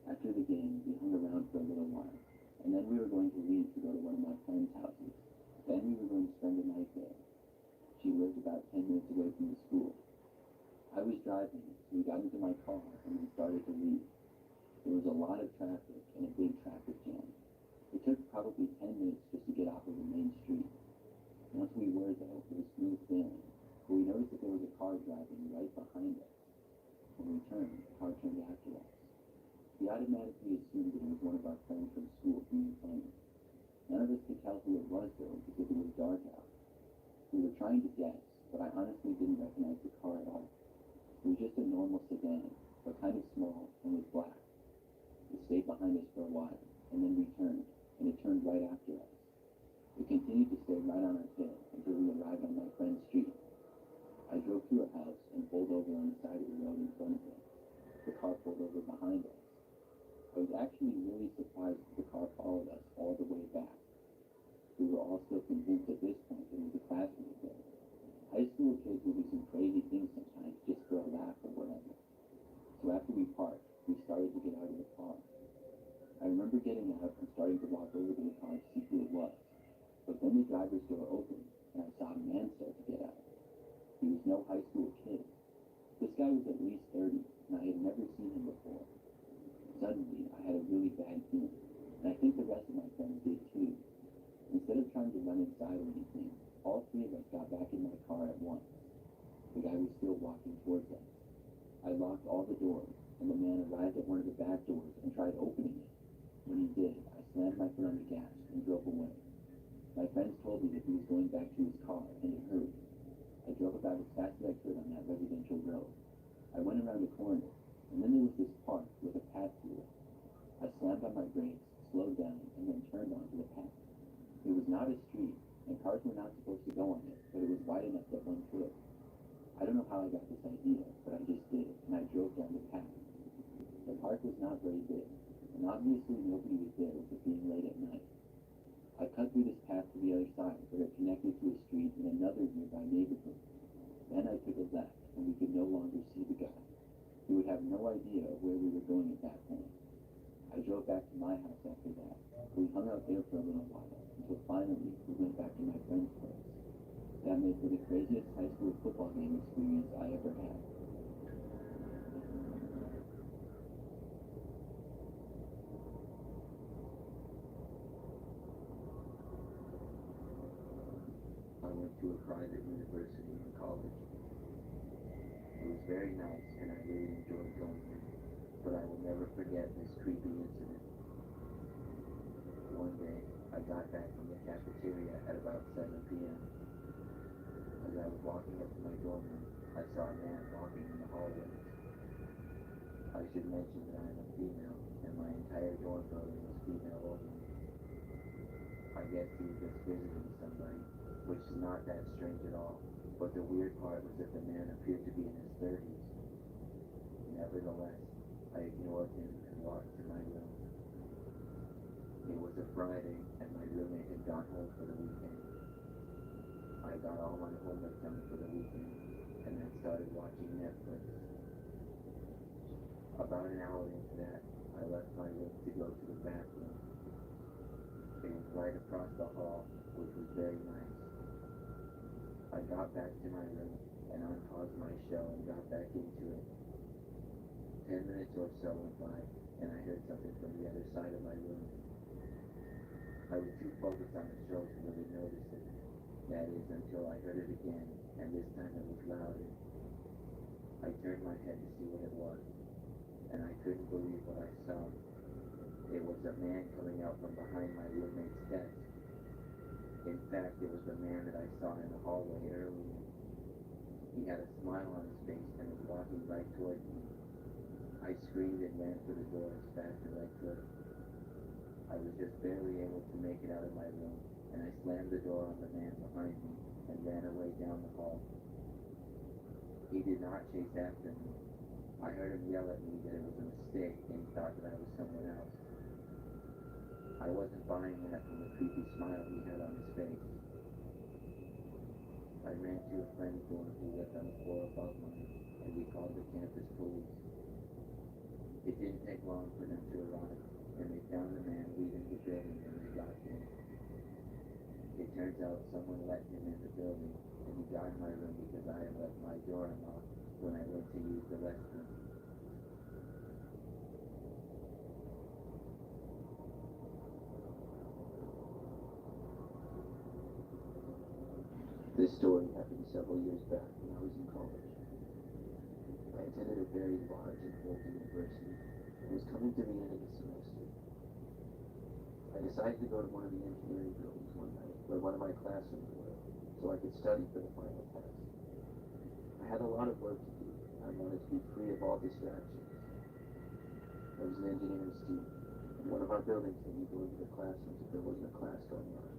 After the game, we hung around for a little while, and then we were going to leave to go to one of my friend's houses. Then we were going to spend the night there. She lived about 10 minutes away from the school. I was driving, so we got into my car and we started to leave. There was a lot of traffic and a big traffic jam. It took probably 10 minutes just to get off of the main street. Once we were there, it was smooth sailing, but we noticed that there was a car driving right behind us. When we turned, the car turned after us. We automatically assumed that it was one of our friends from school being funny. None of us could tell who it was, though, because it was dark out. We were trying to guess, but I honestly didn't recognize the car at all. It was just a normal sedan, but kind of small and was black. It stayed behind us for a while, and then we turned, and it turned right after us. It continued to stay right on our tail until we arrived on my friend's street. I drove to her house and pulled over on the side of the road in front of it. The car pulled over behind us. I was actually really surprised that the car followed us all the way back. We were all still convinced at this point that it was a classmate there. High school kids will do some crazy things sometimes just for a laugh or whatever. So after we parked, we started to get out of the car. I remember getting out and starting to walk over to the car to see who it was. But then the driver's door opened, and I saw a man start to get out. He was no high school kid. This guy was at least 30, and I had never seen him before. Suddenly, I had a really bad feeling, and I think the rest of my friends did too. Instead of trying to run inside or anything, all three of us got back in my car at once. The guy was still walking towards us. I locked all the doors, and the man arrived at one of the back doors and tried opening it. When he did, I slammed my foot on the gas and drove away. My friends told me that he was going back to his car, and it hurt. I drove about as fast as I could on that residential road. I went around the corner, and then there was this park with a path through it. I slammed on my brakes, slowed down, and then turned onto the path. It was not a street, and cars were not supposed to go on it, but it was wide enough that one could. I don't know how I got this idea, but I just did, and I drove down the path. The park was not very big, and obviously nobody was there with it being late at night. I cut through this path to the other side, where it connected to a street in another nearby neighborhood. Then I took a left, and we could no longer see the guy. We would have no idea of where we were going at that point. I drove back to my house after that. We hung out there for a little while, until finally we went back to my friend's place. That made for the craziest high school football game experience I ever had. I went to a private university in college. It was very nice, and I really enjoyed going there. But I will never forget this creepy incident. One day, I got back from the cafeteria at about 7 p.m. As I was walking up to my dorm room, I saw a man walking in the hallways. I should mention that I am a female, and my entire dorm building is female only. I guess he was just visiting somebody, which is not that strange at all. But the weird part was that the man appeared to be in his 30s. Nevertheless, I ignored him and walked to my room. It was a Friday, and my roommate had gone home for the weekend. I got all my homework done for the weekend, and then started watching Netflix. About an hour into that, I left my room to go to the bathroom. It was right across the hall, which was very nice. I got back to my room and unpaused my show and got back into it. 10 minutes or so went by, and I heard something from the other side of my room. I was too focused on the show to really notice it. That is, until I heard it again, and this time it was louder. I turned my head to see what it was, and I couldn't believe what I saw. It was a man coming out from behind my roommate's desk. In fact, it was the man that I saw in the hallway earlier. He He had a smile on his face and was walking right toward me. I screamed and ran for the door as fast as I could. I was just barely able to make it out of my room, and I slammed the door on the man behind me and ran away down the hall. He did not chase after me. I heard him yell at me that it was a mistake and he thought that I was someone else. I wasn't buying that from the creepy smile he had on his face. I ran to a friend's door who lived on the floor above mine, and we called the campus police. It didn't take long for them to arrive, and they found the man leaving the building when they got there. It turns out someone let him in the building, and he got in my room because I had left my door unlocked when I went to use the restroom. This story happened several years back when I was in college. I attended a very large and old university. It was coming to the end of the semester. I decided to go to one of the engineering buildings one night where one of my classrooms were, so I could study for the final test. I had a lot of work to do. I wanted to be free of all distractions. I was an engineering student, and one of our buildings didn't go into the classrooms if there wasn't a class going on.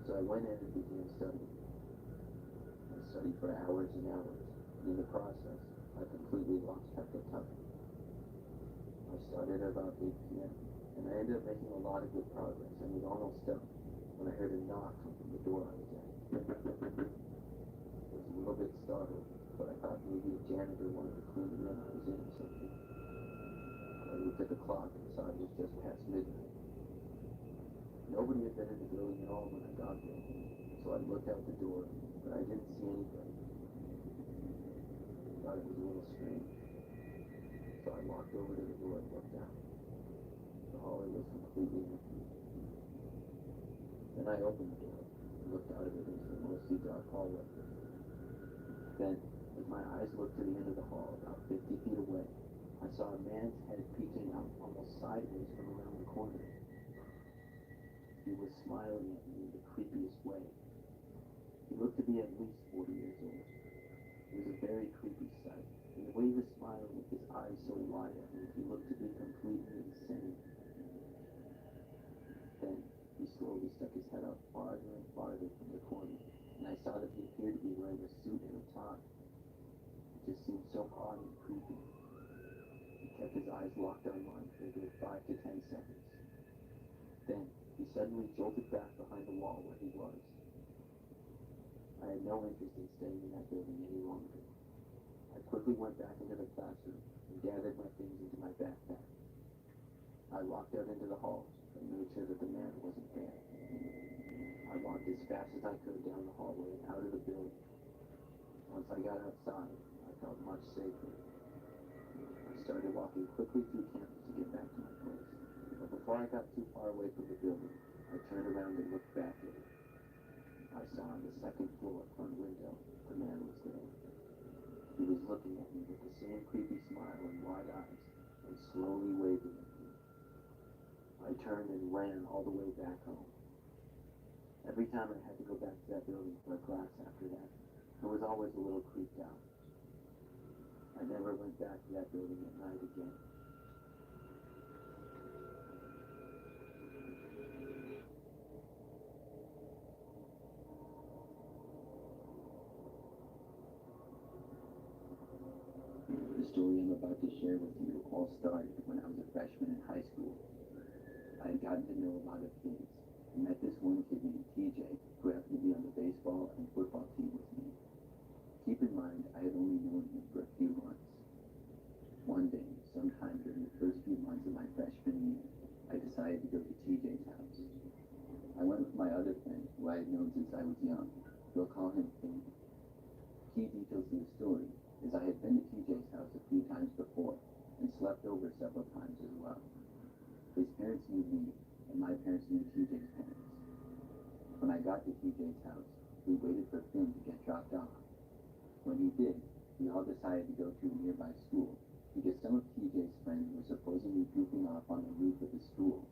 So I went in and began studying. I studied for hours and hours, and in the process, I completely lost track of time. I started at about 8 p.m., and I ended up making a lot of good progress and was almost done when I heard a knock come from the door I was at. I was a little bit startled, but I thought maybe the janitor wanted to clean the room I was in or something. I looked at the clock and saw it was just past midnight. Nobody had been in the building at all when I got there, so I looked out the door, but I didn't see anybody. I thought it was a little strange, so I walked over to the door and looked out. The hallway was completely empty. Then I opened the door and looked out of it into the mostly dark hallway. Then, as my eyes looked to the end of the hall, about 50 feet away, I saw a man's head peeking out almost sideways from around the corner. He was smiling at me in the creepiest way. He looked to be at least 40 years old. It was a very creepy sight, and the way he was smiling with his eyes so wide at me, he looked to be completely insane. Then, he slowly stuck his head out farther and farther from the corner, and I saw that he appeared to be wearing a suit and a tie. It just seemed so odd and creepy. He kept his eyes locked on mine for a good 5 to 10 seconds. Then, he suddenly jolted back behind the wall where he was. I had no interest in staying in that building any longer. I quickly went back into the classroom and gathered my things into my backpack. I walked out into the halls and made sure that the man wasn't there. I walked as fast as I could down the hallway and out of the building. Once I got outside, I felt much safer. I started walking quickly through campus to get back to my place. But before I got too far away from the building, I turned around and looked back at it. I saw on the second floor front window, the man was there. He was looking at me with the same creepy smile and wide eyes, and slowly waving at me. I turned and ran all the way back home. Every time I had to go back to that building for a class after that, I was always a little creeped out. I never went back to that building at night again. The story I'm about to share with you all started when I was a freshman in high school. I had gotten to know a lot of kids. I met this one kid named TJ, who happened to be on the baseball and football team with me. Keep in mind, I had only known him for a few months. One day, sometime during the first few months of my freshman year, I decided to go to TJ's house. I went with my other friend, who I had known since I was young. We'll call him Finn. Key details to the story is I had been to TJ's house a few times before and slept over several times as well. His parents knew me, and my parents knew TJ's parents. When I got to TJ's house, we waited for Finn to get dropped off. When he did, we all decided to go to a nearby school because some of TJ's friends were supposedly goofing off on the roof of the school.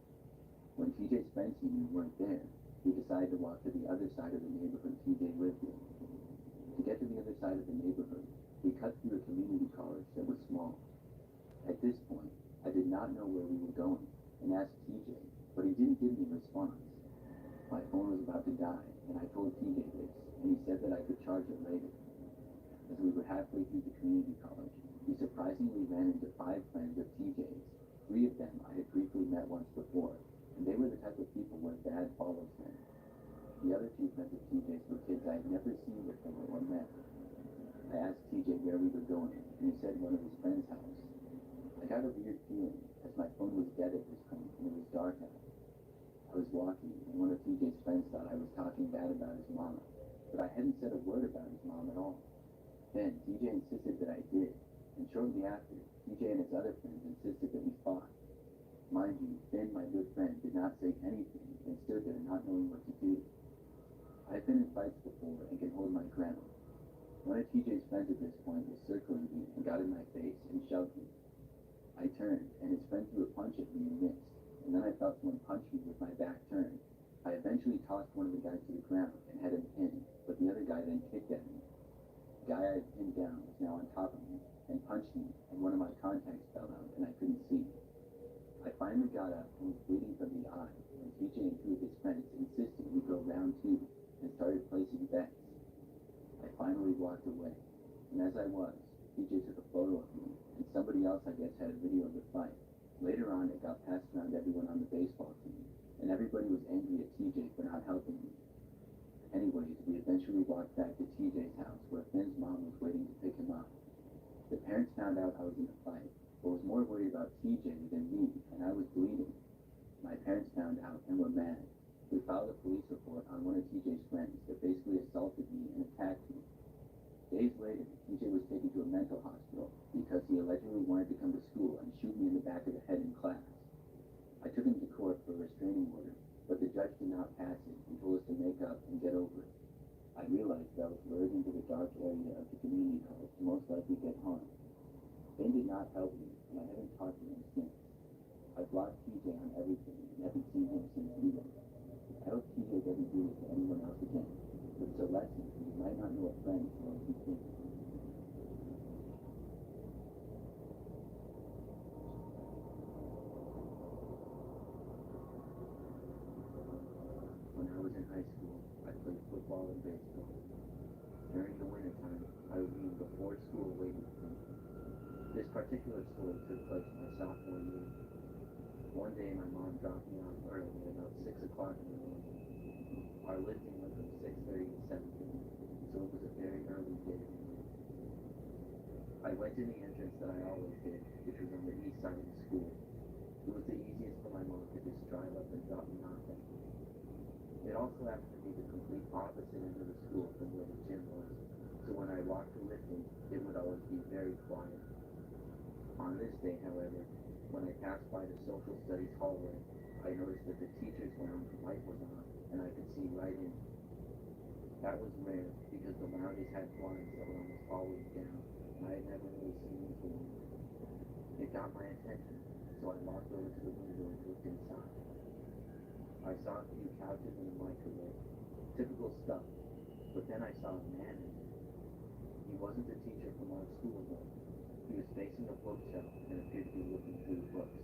When TJ's friends he knew weren't there, we decided to walk to the other side of the neighborhood TJ lived in. To get to the other side of the neighborhood, response. My phone was about to die, and I told TJ this, and he said that I could charge it later. As we were halfway through the community college, we surprisingly ran into 5 friends of TJ's. 3 of them I had briefly met once before, and they were the type of people where dad follows them. The other 2 friends of TJ's were kids I had never seen before or met. I asked TJ where we were going, and he said one of his friends' house. I got a weird feeling, as my phone was dead at this point, and it was dark out. I was walking, and one of TJ's friends thought I was talking bad about his mama, but I hadn't said a word about his mom at all. Then, TJ insisted that I did, and shortly after, TJ and his other friends insisted that we fought. Mind you, Finn, my good friend, did not say anything and stood there not knowing what to do. I've been in fights before and can hold my ground. One of TJ's friends at this point was circling me and got in my face and shoved me. I turned, and his friend threw a punch at me and missed, and then I felt someone punch me with my back turned. I eventually tossed one of the guys to the ground and had him pinned, but the other guy then kicked at me. The guy I had pinned down was now on top of me and punched me, and one of my contacts fell out and I couldn't see. I finally got up and was bleeding from the eye, and TJ and 2 of his friends insisted we go round 2 and started placing bets. I finally walked away, and as I was, TJ took a photo of me, and somebody else I guess had a video of the fight. Later on, it got passed around everyone on the baseball team, and everybody was angry at TJ for not helping me. Anyways, we eventually walked back to TJ's house, where Finn's mom was waiting to pick him up. The parents found out I was in a fight, but was more worried about TJ than me, and I was bleeding. My parents found out and were mad. We filed a police report on one of TJ's friends that basically assaulted me and attacked me. Days later, TJ was taken to a mental hospital because he allegedly wanted to come to school and shoot me in the back of the head in class. I took him to court for a restraining order, but the judge did not pass it and told us to make up and get over it. I realized that I was lured into the dark area of the community college to most likely get harmed. They did not help me, and I haven't talked to him since. I blocked TJ on everything and haven't seen him since either. I hope TJ doesn't do this to anyone else again, but it's a lesson, and you might not know a friend as well as you think. When I was in high school, I played football and baseball. During the wintertime, I would be in before school weightlifting. This particular story took place my sophomore year. One day, my mom dropped me off early at about 6 o'clock in the morning. Our lifting went from 6:30 to 7:30, so it was a very early day. I went to the entrance that I always did, which was on the east side of the school. It was the easiest for my mom to just drive up and drop me off at. It also happened to be the complete opposite end of the school from where the gym was, so when I walked to lifting, it would always be very quiet. On this day, however, when I passed by the social studies hallway, I noticed that the teacher's lounge light was on, and I could see right in. That was rare, because the lounges had blinds that were almost always down, and I had never really seen into one. It got my attention, so I walked over to the window and looked inside. I saw a few couches and a microwave. Typical stuff. But then I saw a man in there. He wasn't the teacher from our school, though. He was facing a bookshelf and appeared to be looking through the books.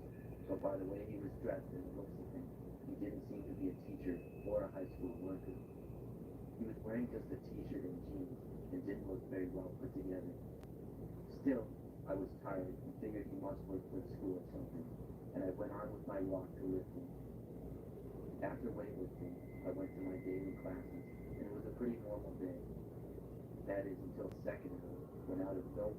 But by the way he was dressed and the looks of him, he didn't seem to be a teacher or a high school worker. He was wearing just a t-shirt and jeans and didn't look very well put together. Still, I was tired and figured he must work for the school or something, and I went on with my walk to lifting. After weightlifting, I went to my daily classes, and it was a pretty normal day. That is until second hour, when out of nowhere,